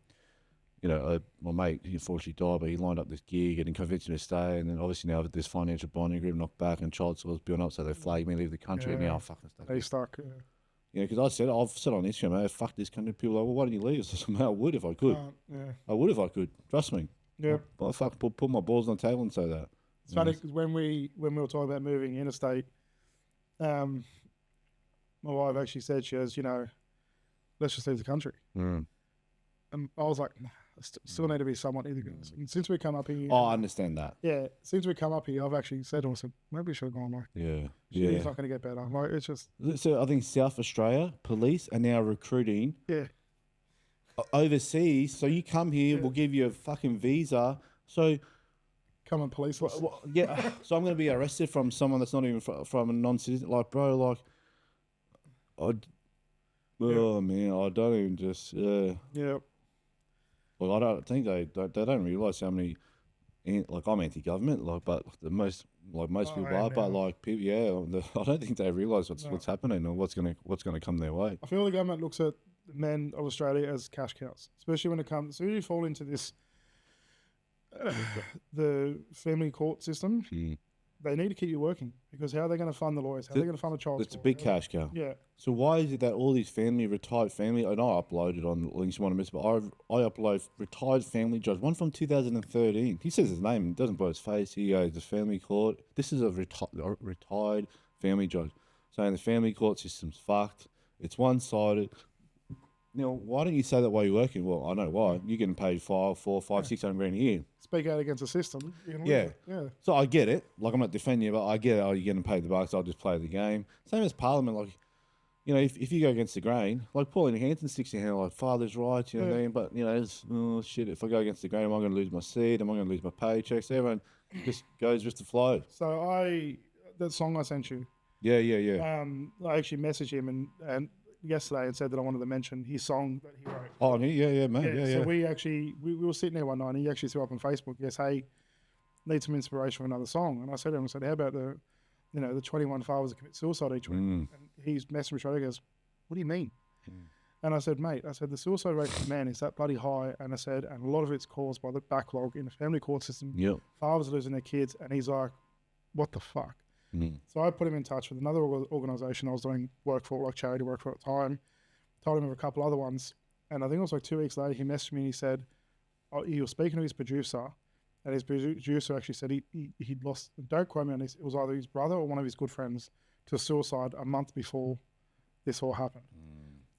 mate, he unfortunately died, but he lined up this gig and convinced me to stay. And then obviously now this financial bonding agreement knocked back and child support was building up, so they flagged me, leave the country, and now I'm fucking stuck. They stuck. Yeah, because I've said on Instagram, man, fuck this country. People are like, well, why don't you leave? I said, man, I would if I could. I would if I could. Trust me. Yeah. But I fucking put my balls on the table and say that. It's funny because when we were talking about moving interstate, my wife actually said, she goes, let's just leave the country. And I was like, nah, still need to be someone either. And since we come up here, I understand that. Yeah, since we come up here, I've actually said to her, maybe we should have gone like, it's not going to get better. Like it's just. So I think South Australia police are now recruiting. Yeah. Overseas, so you come here, we'll give you a fucking visa. So come and police us. Yeah. So I'm going to be arrested from someone that's not even from a non-citizen. Like, bro, like, man, I don't even just. Yeah. Well, I don't think they don't realise how many. Like I'm anti-government, like, but most people are, but like people, I don't think they realise what's happening or what's gonna come their way. I feel the government looks at the men of Australia as cash cows, especially when it comes. So you fall into this, the family court system. They need to keep you working because how are they going to fund the lawyers? How are they going to fund the child support? It's a big cash cow. Yeah. So why is it that all these retired family, and I uploaded on the links you want to miss, but I upload retired family judge, one from 2013. He says his name, doesn't put his face. He goes, the family court. This is a retired family judge saying the family court system's fucked. It's one-sided. Now, why don't you say that while you're working? Well, I know why. You're getting paid $600 grand a year. Speak out against the system. Yeah. So I get it. Like, I'm not defending you, but I get it. Oh, you're getting paid the bucks. I'll just play the game. Same as Parliament. Like, if you go against the grain, like Pauline Hanson sticks in hand, like, father's rights, you know what I mean? But, it's, shit, if I go against the grain, am I going to lose my seat? Am I going to lose my paychecks? Everyone just goes with the flow. So that song I sent you. Yeah. I actually messaged him and yesterday and said that I wanted to mention his song that he wrote. Oh, yeah, mate. Yeah. So we were sitting there one night and he actually threw up on Facebook, yes, hey, need some inspiration for another song. And I said to him, how about the 21 fathers that commit suicide each week? And he's messaging me straight away, goes, what do you mean? And I said, mate, the suicide rate for men is that bloody high. And I said, and a lot of it's caused by the backlog in the family court system. Yep. Fathers are losing their kids. And he's like, what the fuck? So I put him in touch with another organisation I was doing work for, like charity work for at the time. Told him of a couple other ones. And I think it was like 2 weeks later, he messaged me and he said, he was speaking to his producer. And his producer actually said he'd lost, don't quote me on this, it was either his brother or one of his good friends to suicide a month before this all happened.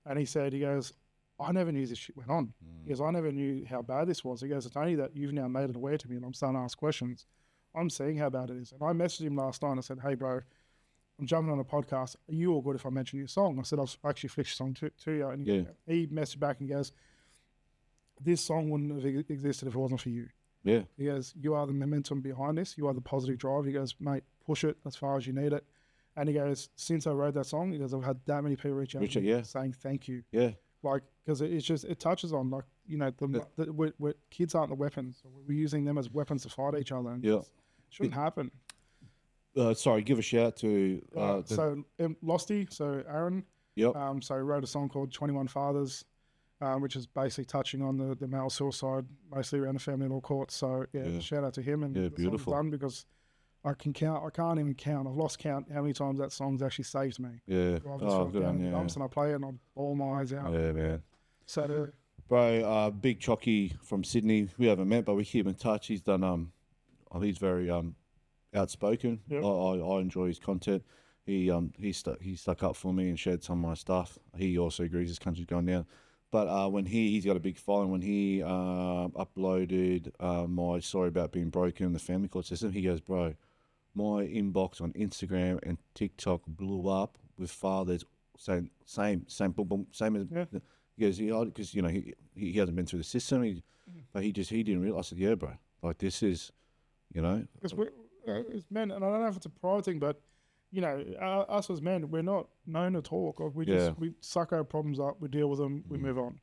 And he goes, I never knew this shit went on. He goes, I never knew how bad this was. He goes, it's only that you've now made it aware to me and I'm starting to ask questions. I'm seeing how bad it is. And I messaged him last night and I said, hey, bro, I'm jumping on a podcast. Are you all good if I mention your song? I said, I've actually fixed your song to you. And he messaged back and goes, this song wouldn't have existed if it wasn't for you. Yeah. He goes, you are the momentum behind this. You are the positive drive. He goes, mate, push it as far as you need it. And he goes, since I wrote that song, he goes, I've had that many people reach out to me saying thank you. Yeah. Like, because it touches on, like, kids aren't the weapons. We're using them as weapons to fight each other. And it shouldn't happen. Sorry, give a shout to... Lotsy, so Aaron. Yep. So he wrote a song called 21 Fathers, which is basically touching on the male suicide, mostly around the family law court. So, shout out to him. And beautiful. Done because I can't even count. I've lost count how many times that song's actually saved me. Yeah. I've just Oh, rocked good down on in the you. dumps and I play it and I bawl my eyes out. Yeah, man. So Bro, Big Chocky from Sydney. We haven't met, but we keep in touch. He's done he's very outspoken. Yep. I enjoy his content. He stuck up for me and shared some of my stuff. He also agrees this country's going down. But when he's got a big following, when he uploaded my story about being broken in the family court system, he goes, bro, my inbox on Instagram and TikTok blew up with fathers saying same boom, boom, same as. Yeah. He goes, because he hasn't been through the system, but he didn't realize. I said, yeah, bro, like this is, because we're as men, and I don't know if it's a pride thing, but us as men, we're not known to talk. Like we suck our problems up, we deal with them, we move on.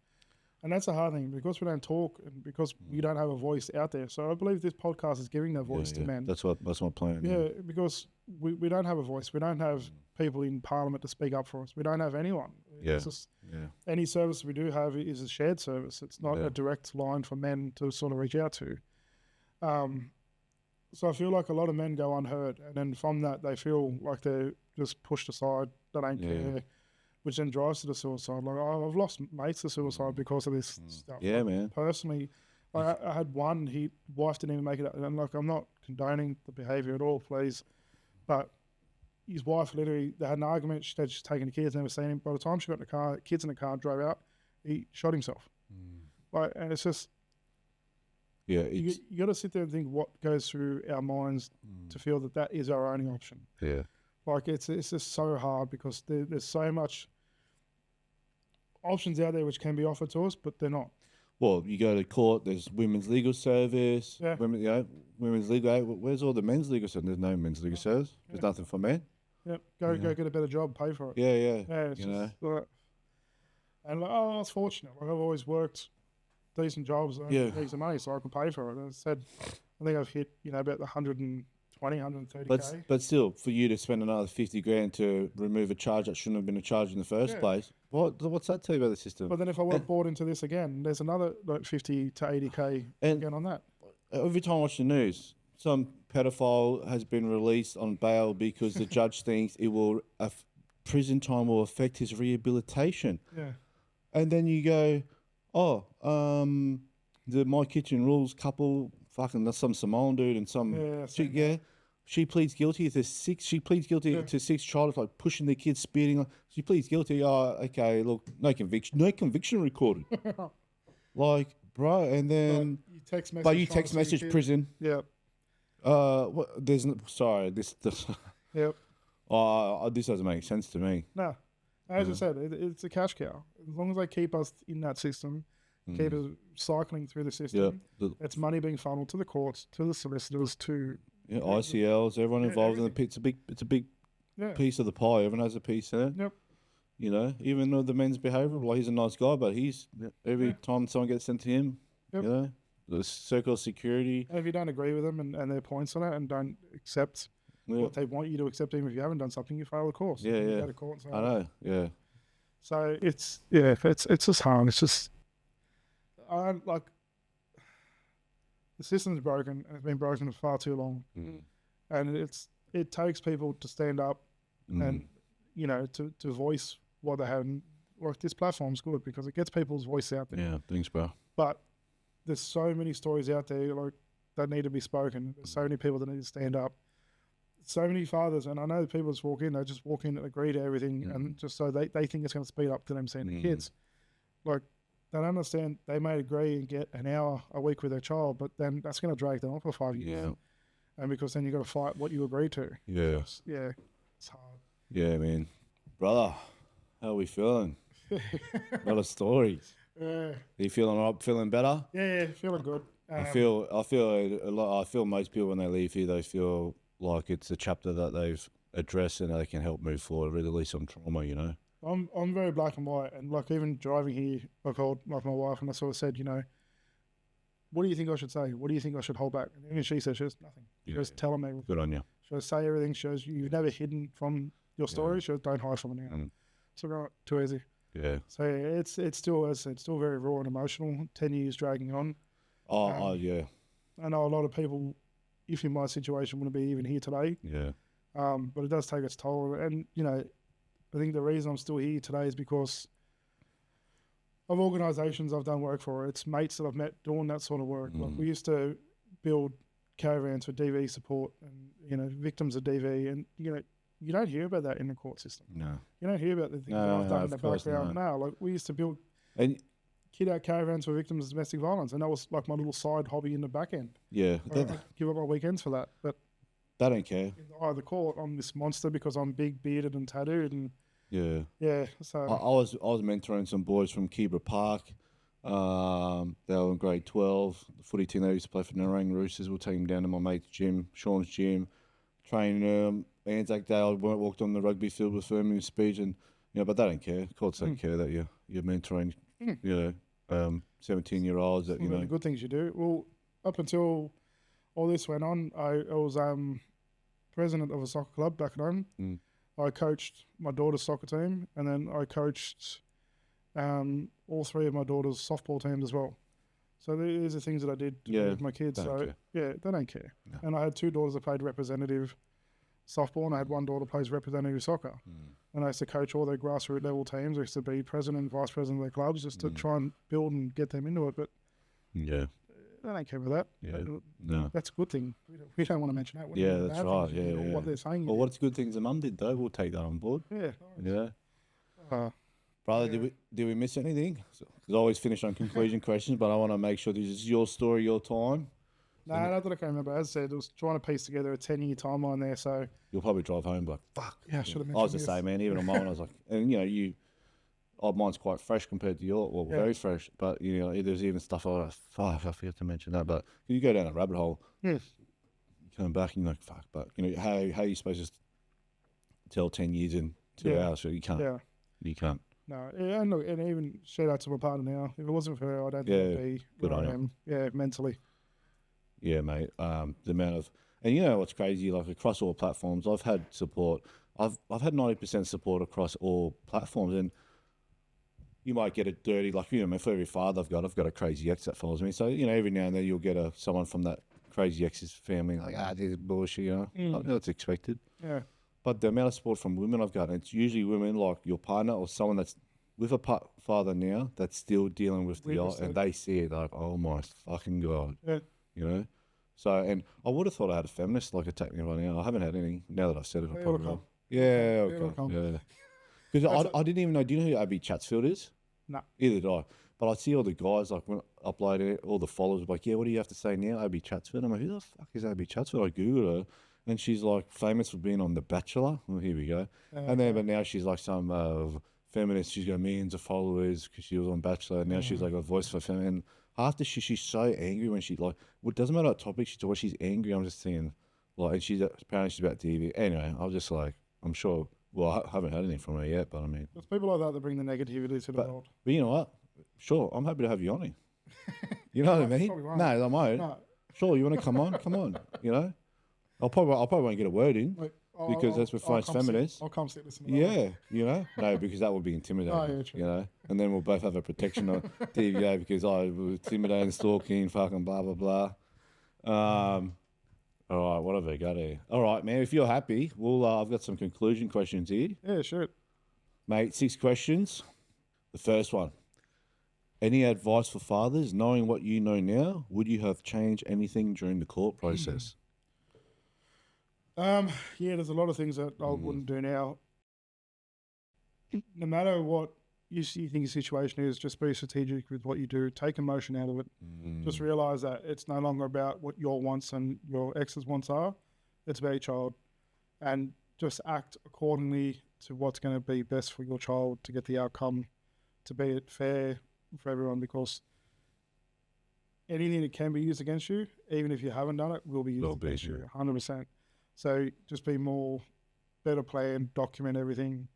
And that's a hard thing because we don't talk and because we don't have a voice out there. So I believe this podcast is giving that voice to men. That's my plan. Yeah, because we don't have a voice. We don't have people in Parliament to speak up for us. We don't have anyone. Yeah. It's just, any service we do have is a shared service. It's not a direct line for men to sort of reach out to. So I feel like a lot of men go unheard. And then from that, they feel like they're just pushed aside. They don't care. Which then drives to the suicide. Like I've lost mates to suicide because of this stuff. Yeah, man. Personally, I had one. His wife didn't even make it up. And like, I'm not condoning the behaviour at all, please. But his wife literally, they had an argument. She said she's taking the kids, never seen him. By the time she got in the car, kids in the car, drove out, he shot himself. Like, and it's just, you got to sit there and think what goes through our minds to feel that is our only option. Yeah. Like it's just so hard because there's so much options out there which can be offered to us, but they're not. Well, you go to court. There's women's legal service. Yeah. Women's legal aid. Where's all the men's legal service? There's no men's legal service. There's nothing for men. Yep. Go get a better job, pay for it. Yeah. It's just like, and like, I was fortunate. Like I've always worked decent jobs and heaps of money so I can pay for it. And I said, I think I've hit about the 130K. But still, for you to spend another 50 grand to remove a charge that shouldn't have been a charge in the first place, what's that tell you about the system? But then if I went bought into this again, there's another like 50 to 80K again on that. Every time I watch the news, some pedophile has been released on bail because the judge thinks prison time will affect his rehabilitation. Yeah. And then you go, the My Kitchen Rules couple, fucking that's some Samoan dude and some chick, she pleads guilty to 6. She pleads guilty to 6 child like pushing the kids, speeding. She pleads guilty. Oh, okay. Look, no conviction recorded. Like, bro, and then you text message. But you text message prison. Yep. This. Yep. This doesn't make sense to me. No, as I said, it's a cash cow. As long as they keep us in that system, keep us cycling through the system, it's money being funneled to the courts, to the solicitors, to ICLs, everyone involved in the pit. It's a big piece of the pie. Everyone has a piece in it. Yep. Even though the men's behaviour, like he's a nice guy, but every time someone gets sent to him, the circle of security. And if you don't agree with them and their points on it and don't accept what they want you to accept, even if you haven't done something, you fail the course. Yeah. You go to court and say, I know. Yeah. So it's just hard. It's just the system's broken. And it's been broken for far too long, and it takes people to stand up and to voice what they have. And like this platform's good because it gets people's voice out there. Yeah, thanks, bro. But there's so many stories out there like that need to be spoken. There's so many people that need to stand up. So many fathers, and I know people just walk in, they just walk in and agree to everything, and just so they think it's going to speed up to them seeing their kids. Like, they don't understand, they may agree and get an hour a week with their child, but then that's going to drag them on for 5 years. Yeah. And because then you've got to fight what you agree to. Yeah. It's hard. Yeah, man. Brother, how are we feeling? A lot of stories. Yeah. Are you feeling up, feeling better? Yeah, feeling good. I feel a lot. I feel most people when they leave here, they feel like it's a chapter that they've addressed and they can help move forward, release some trauma. I'm very black and white, and like even driving here, I called like my wife and I sort of said, what do you think I should say? What do you think I should hold back? And even she said, she goes, nothing. She goes, tell me. Good on you. She goes, say everything. She goes, you've never hidden from your story. She goes, don't hide from it now. So right, too easy. Yeah. So it's still very raw and emotional. 10 years dragging on. Yeah. I know a lot of people if in my situation, wouldn't be even here today. Yeah. But it does take its toll. And, you know, I think the reason I'm still here today is because of organisations I've done work for. It's mates that I've met doing that sort of work. Like we used to build caravans for DV support and, you know, victims of DV. And, you know, you don't hear about that in the court system. No. You don't hear about the things that I've done in the background now. Like we used to build kid-out caravans for victims of domestic violence, and that was like my little side hobby in the back end. Yeah. I'd give up my weekends for that. But they don't care. In the eye of the court, I'm this monster because I'm big, bearded and tattooed. And yeah. So I was mentoring some boys from Kebra Park. They were in grade 12. The footy team they used to play for Narang Roosters. We'll take them down to my mate's gym, Sean's gym, training them. Anzac Day, I walked on the rugby field with Firming speech, and you know, but they don't care. Courts don't care that you're mentoring, 17-year-olds that, you know. The good things you do. Well, up until all this went on, I was president of a soccer club back at home. I coached my daughter's soccer team, and then I coached all three of my daughter's softball teams as well. So these are things that I did with my kids. So yeah, they don't care. No. And I had two daughters that played representative softball, and I had one daughter that plays representative soccer. And I used to coach all their grassroots level teams. I used to be president and vice president of their clubs just to try and build and get them into it. But they don't care about that. No. That's a good thing. We don't want to mention that. That's right. What they're saying. Well, what's good things the mum did, though? We'll take that on board. Yeah. Brother, did we miss anything? Because I always finish on conclusion questions, but I want to make sure this is your story, your time. No, not that I can remember. As I said, I was trying to piece together a 10-year timeline there, so... You'll probably drive home like, fuck. Yeah, I should have mentioned I was the same, man. Even on mine, I was like... And, you know, mine's quite fresh compared to yours. Well, very fresh. But, you know, there's even stuff I forgot to mention that. But you go down a rabbit hole. Yes. You come back and you're like, fuck. But, you know, how are you supposed to tell 10 years in 2 hours? So you can't. Yeah. You can't. No, and look, and even shout out to my partner now. If it wasn't for her, I don't think I'd be good where on I am. Yeah, mentally. Yeah, mate. The amount of, and you know what's crazy? Like across all platforms, I've had support. I've had 90% support across all platforms, and you might get it dirty. Like, you know, for every father I've got a crazy ex that follows me. So, you know, every now and then you'll get someone from that crazy ex's family like, this is bullshit. You know, that's expected. Yeah. But the amount of support from women I've got, and it's usually women like your partner or someone that's with a father now that's still dealing with and they see it like, oh my fucking God. Yeah. You know? So, and I would have thought I had a feminist like attack me right now. I haven't had any. Now that I've said it, I probably will. Yeah, okay. Because I didn't even know, do you know who Abby Chatsfield is? No. Either did I. But I see all the guys, like when I upload it, all the followers, like, yeah, what do you have to say now, Abby Chatsfield? I'm like, who the fuck is Abby Chatsfield? I Googled her. And she's like famous for being on The Bachelor. Well, here we go. But now she's like some feminist. She's got millions of followers because she was on Bachelor. And now she's like a voice for feminine. And after she's so angry when she like, well, it doesn't matter what topic she's she's angry. I'm just saying, like, and apparently she's about TV. Anyway, I was just like, I'm sure. Well, I haven't heard anything from her yet, but I mean, it's people like that bring the negativity to the world. But you know what? Sure, I'm happy to have you on here. You know what I mean? No, I won't. No. Sure, you want to come on? Come on. You know. I'll probably won't get a word in because that's with French feminists. I'll come sit listen. Yeah, you know, no, because that would be intimidating. You know, and then we'll both have a protection on DVA because I was intimidating, stalking, fucking blah blah blah. All right, what have I got here? All right, man. If you're happy, I've got some conclusion questions here. Yeah, sure, mate. 6 questions. The first one. Any advice for fathers? Knowing what you know now, would you have changed anything during the court process? Yeah, there's a lot of things that I wouldn't do now. No matter what you think your situation is, just be strategic with what you do. Take emotion out of it. Just realize that it's no longer about what your wants and your ex's wants are. It's about your child. And just act accordingly to what's going to be best for your child to get the outcome, to be it fair for everyone, because anything that can be used against you, even if you haven't done it, will be used against you, 100%. So just be better plan, document everything,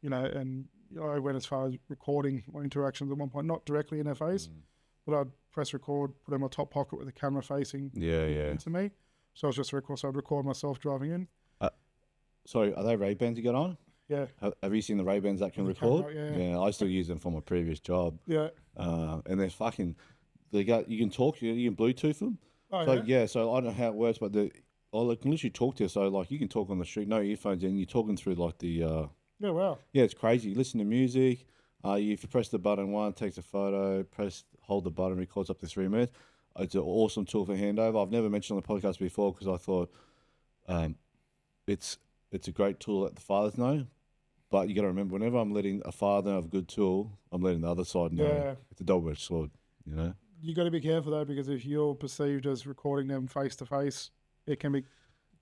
you know, and I went as far as recording my interactions at one point, not directly in their face, but I'd press record, put it in my top pocket with the camera facing into me. So I was just so I'd record myself driving in. Sorry, are they Ray-Bans you got on? Yeah. Have you seen the Ray-Bans that can record? Camera, yeah, I still use them for my previous job. Yeah. And they're fucking, you can talk, you can Bluetooth them. Oh, So yeah? yeah, so I don't know how it works, but I can literally talk to you. So like you can talk on the street, no earphones, and you're talking through like the Yeah, wow. yeah, it's crazy. You listen to music. If you press the button one, it takes a photo. Hold the button, records up to 3 minutes. It's an awesome tool for handover. I've never mentioned on the podcast before because I thought it's a great tool to let the fathers know. But you got to remember, whenever I'm letting a father know of a good tool, I'm letting the other side know. Yeah. It's a double-edged sword, you know. You got to be careful though, because if you're perceived as recording them face to face, it can be.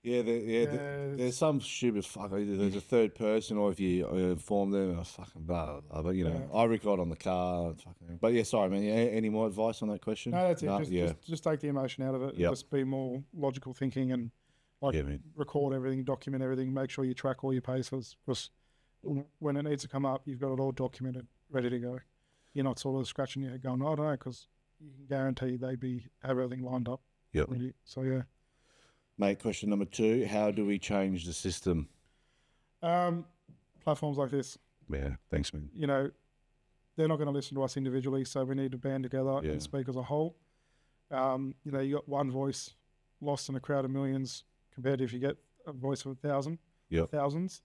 Yeah, there's some stupid fuck. Either there's a third person, or if you inform them, fucking blah, blah, blah. But you know, I record on the car. Fucking, but yeah, sorry, man. Any more advice on that question? No, that's it. Just take the emotion out of it. Yep. Just be more logical thinking and record everything, document everything. Make sure you track all your paces, because when it needs to come up, you've got it all documented, ready to go. You're not sort of scratching your head going, I don't know, because you can guarantee have everything lined up. Yep. Ready. So yeah. Mate, question number 2: how do we change the system? Platforms like this. Yeah, thanks, man. You know, they're not going to listen to us individually, so we need to band together and speak as a whole. You know, you got one voice lost in a crowd of millions compared to if you get a voice of 1,000, thousands.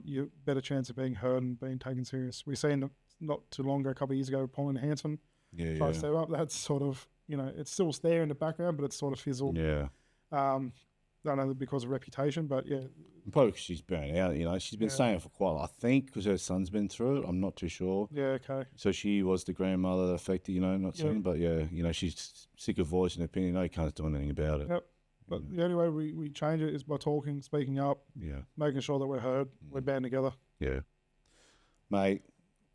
You better chance of being heard and being taken serious. We seen not too long ago, a couple of years ago, Paul and Hanson. Try to step up. That's sort of, you know, it's still there in the background, but it's sort of fizzled. Yeah. I don't know because of reputation, but yeah. Probably because she's burnt out, you know. She's been saying it for quite a while. I think because her son's been through it. I'm not too sure. Yeah, okay. So she was the grandmother that affected, you know, not saying, but yeah, you know, she's sick of voicing her opinion. No, you can't do anything about it. Yep. But the only way we change it is by talking, speaking up, making sure that we're heard, we're band together. Yeah. Mate,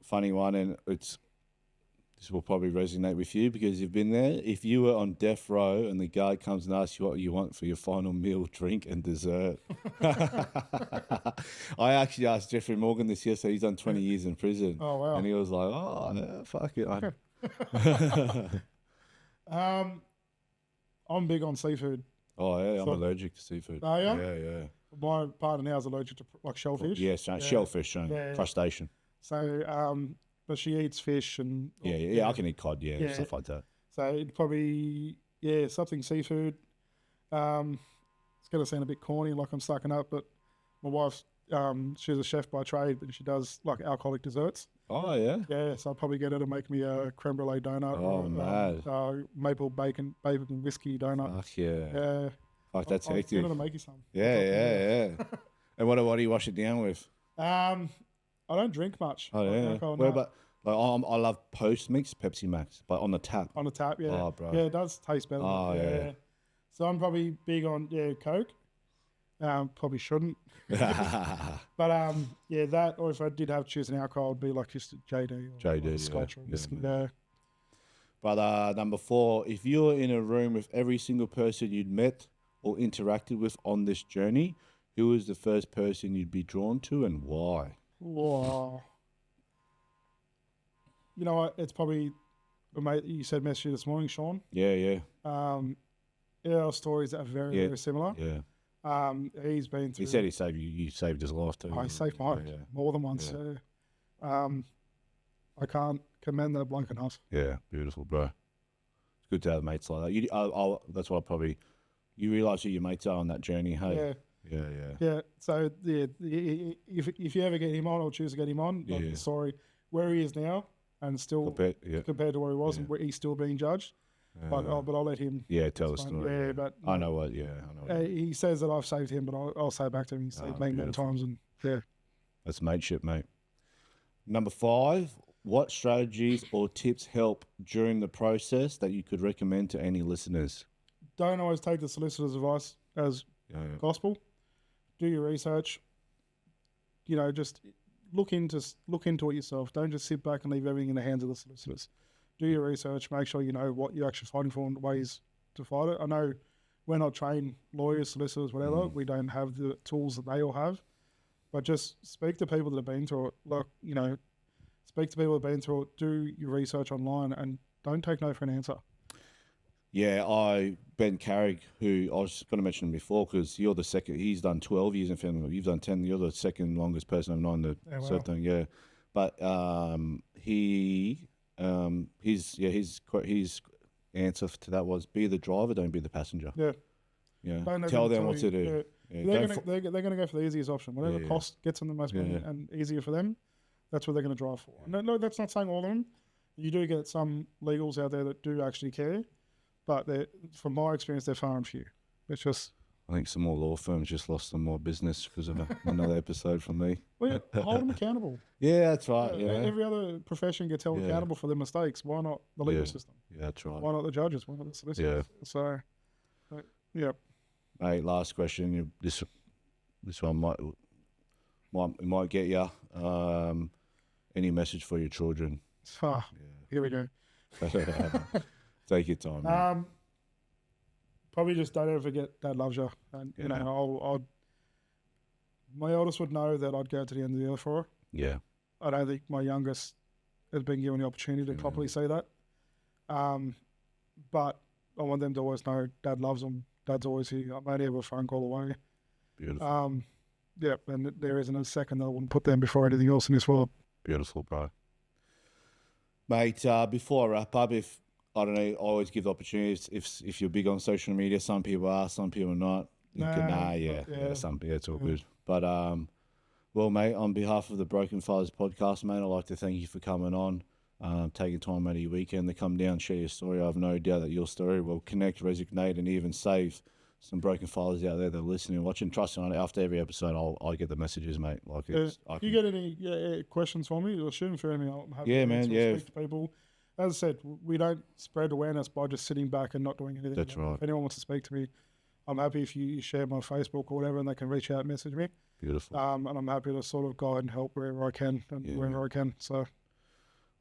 funny one, and this will probably resonate with you because you've been there. If you were on death row and the guard comes and asks you what you want for your final meal, drink, and dessert. I actually asked Jeffrey Morgan this yesterday. He's done 20 years in prison. Oh, wow. And he was like, oh, no, fuck it. I'm big on seafood. Oh, yeah, I'm allergic to seafood. Are you? Yeah, yeah. My partner now is allergic to like shellfish. Yes, shellfish, crustacean. So, but she eats fish and... Yeah, I can eat cod, stuff like that. So it'd probably, something seafood. It's going to sound a bit corny, like I'm sucking up, but my wife, she's a chef by trade, but she does like alcoholic desserts. Oh, yeah? Yeah, so I'll probably get her to make me a creme brulee donut. Oh, mad. Maple bacon whiskey donut. Fuck yeah. Yeah. Fuck, that's hectic. I'm going to make you some. Yeah. And what do you wash it down with? I don't drink much. Oh, yeah. Well, but like, I love Post-Mix Pepsi Max, but on the tap. On the tap, yeah. Oh, bro. Yeah, it does taste better. Oh, yeah. So I'm probably big on, Coke. Probably shouldn't. But, that, or if I did have to choose an alcohol, it'd be like just a JD or Scotch or whiskey. But number 4, if you're in a room with every single person you'd met or interacted with on this journey, who is the first person you'd be drawn to and why? Wow. You know what? It's probably a mate you said messaged you this morning, Sean. Yeah. Our stories are very similar. Yeah. He's been through... He said you saved his life too. I saved mine more than once. Yeah. So, I can't commend that bloke enough. Yeah, beautiful, bro. It's good to have mates like that. That's what I probably... You realise who your mates are on that journey, hey? Yeah. So, if you ever get him on or choose to get him on, sorry, where he is now and still compared to where he was and where he's still being judged. But I'll let him. Yeah, tell us. Yeah, but I know what. Yeah, I know. He says that I've saved him, but I'll say back to him. He's saved me many times, and that's mateship, mate. Number 5, what strategies or tips help during the process that you could recommend to any listeners? Don't always take the solicitor's advice as gospel. Do your research. You know, just look into it yourself. Don't just sit back and leave everything in the hands of the solicitors. Do your research. Make sure you know what you're actually fighting for and ways to fight it. I know we're not trained lawyers, solicitors, whatever. We don't have the tools that they all have. But just speak to people that have been through it. Look, you know, speak to people that have been through it. Do your research online and don't take no for an answer. Yeah, Ben Carrick, who I was going to mention him before because you're the second. He's done 12 years in film. You've done 10. You're the second longest person I've known the sort of thing. Yeah, but he's answer to that was be the driver, don't be the passenger. Yeah. Yeah. Don't let Tell them tell what to do. you. Yeah, They're going to go for the easiest option. Whatever cost gets them the most money and easier for them, that's what they're going to drive for. No, that's not saying all of them. You do get some legals out there that do actually care, but from my experience, they're far and few. It's just... I think some more law firms just lost some more business because of another episode from me. Well, yeah, hold them accountable. Yeah, that's right. Yeah. Every other profession gets held accountable for their mistakes. Why not the legal system? Yeah, that's right. Why not the judges? Why not the solicitors? Yeah. So, yeah. Mate, last question. This one might get you. Any message for your children? Here we go. Take your time. Man. Probably just don't ever forget Dad loves you, and you know, my eldest would know that I'd go to the end of the earth for her. Yeah. I don't think my youngest has been given the opportunity to properly say that. But I want them to always know Dad loves them. Dad's always here. I'm only ever a phone call away. Beautiful. Yeah, and there isn't a second that I wouldn't put them before anything else in this world. Beautiful, bro. Mate, before I wrap up, if I don't know, I always give the opportunities. If you're big on social media, some people are, some people are not. It's all good. But well, mate, on behalf of the Broken Fathers podcast, mate, I'd like to thank you for coming on, taking time out of your weekend to come down, share your story. I have no doubt that your story will connect, resonate, and even save some broken fathers out there that are listening and watching. Trust me, after every episode, I'll get the messages, mate. Like, you get any questions for me, or shoot them through me. I'm happy to speak to people. As I said, we don't spread awareness by just sitting back and not doing anything. That's right. If anyone wants to speak to me, I'm happy if you share my Facebook or whatever, and they can reach out and message me. Beautiful. And I'm happy to sort of guide and help wherever I can and wherever I can. So,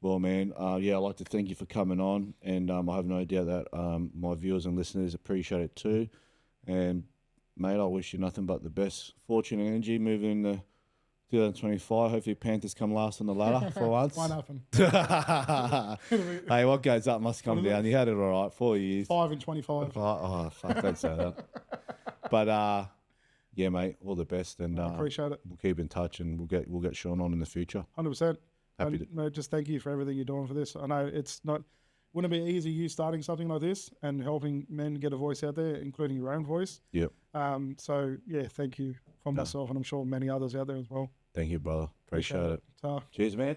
well, man, I'd like to thank you for coming on, and I have no doubt that my viewers and listeners appreciate it too. And mate, I wish you nothing but the best fortune and energy moving into 2025. Hopefully Panthers come last on the ladder for once. Won't happen. Hey, what goes up must come down. You had it all right, 4 years. 5 and 25. Oh, fuck, don't say that. But yeah, mate, all the best, and I appreciate it. We'll keep in touch, and we'll get Sean on in the future. 100%. Mate, just thank you for everything you're doing for this. I know wouldn't it be easy you starting something like this and helping men get a voice out there, including your own voice. Yep. So yeah, thank you from myself, and I'm sure many others out there as well. Thank you, brother. Appreciate it. Ta. Cheers, man.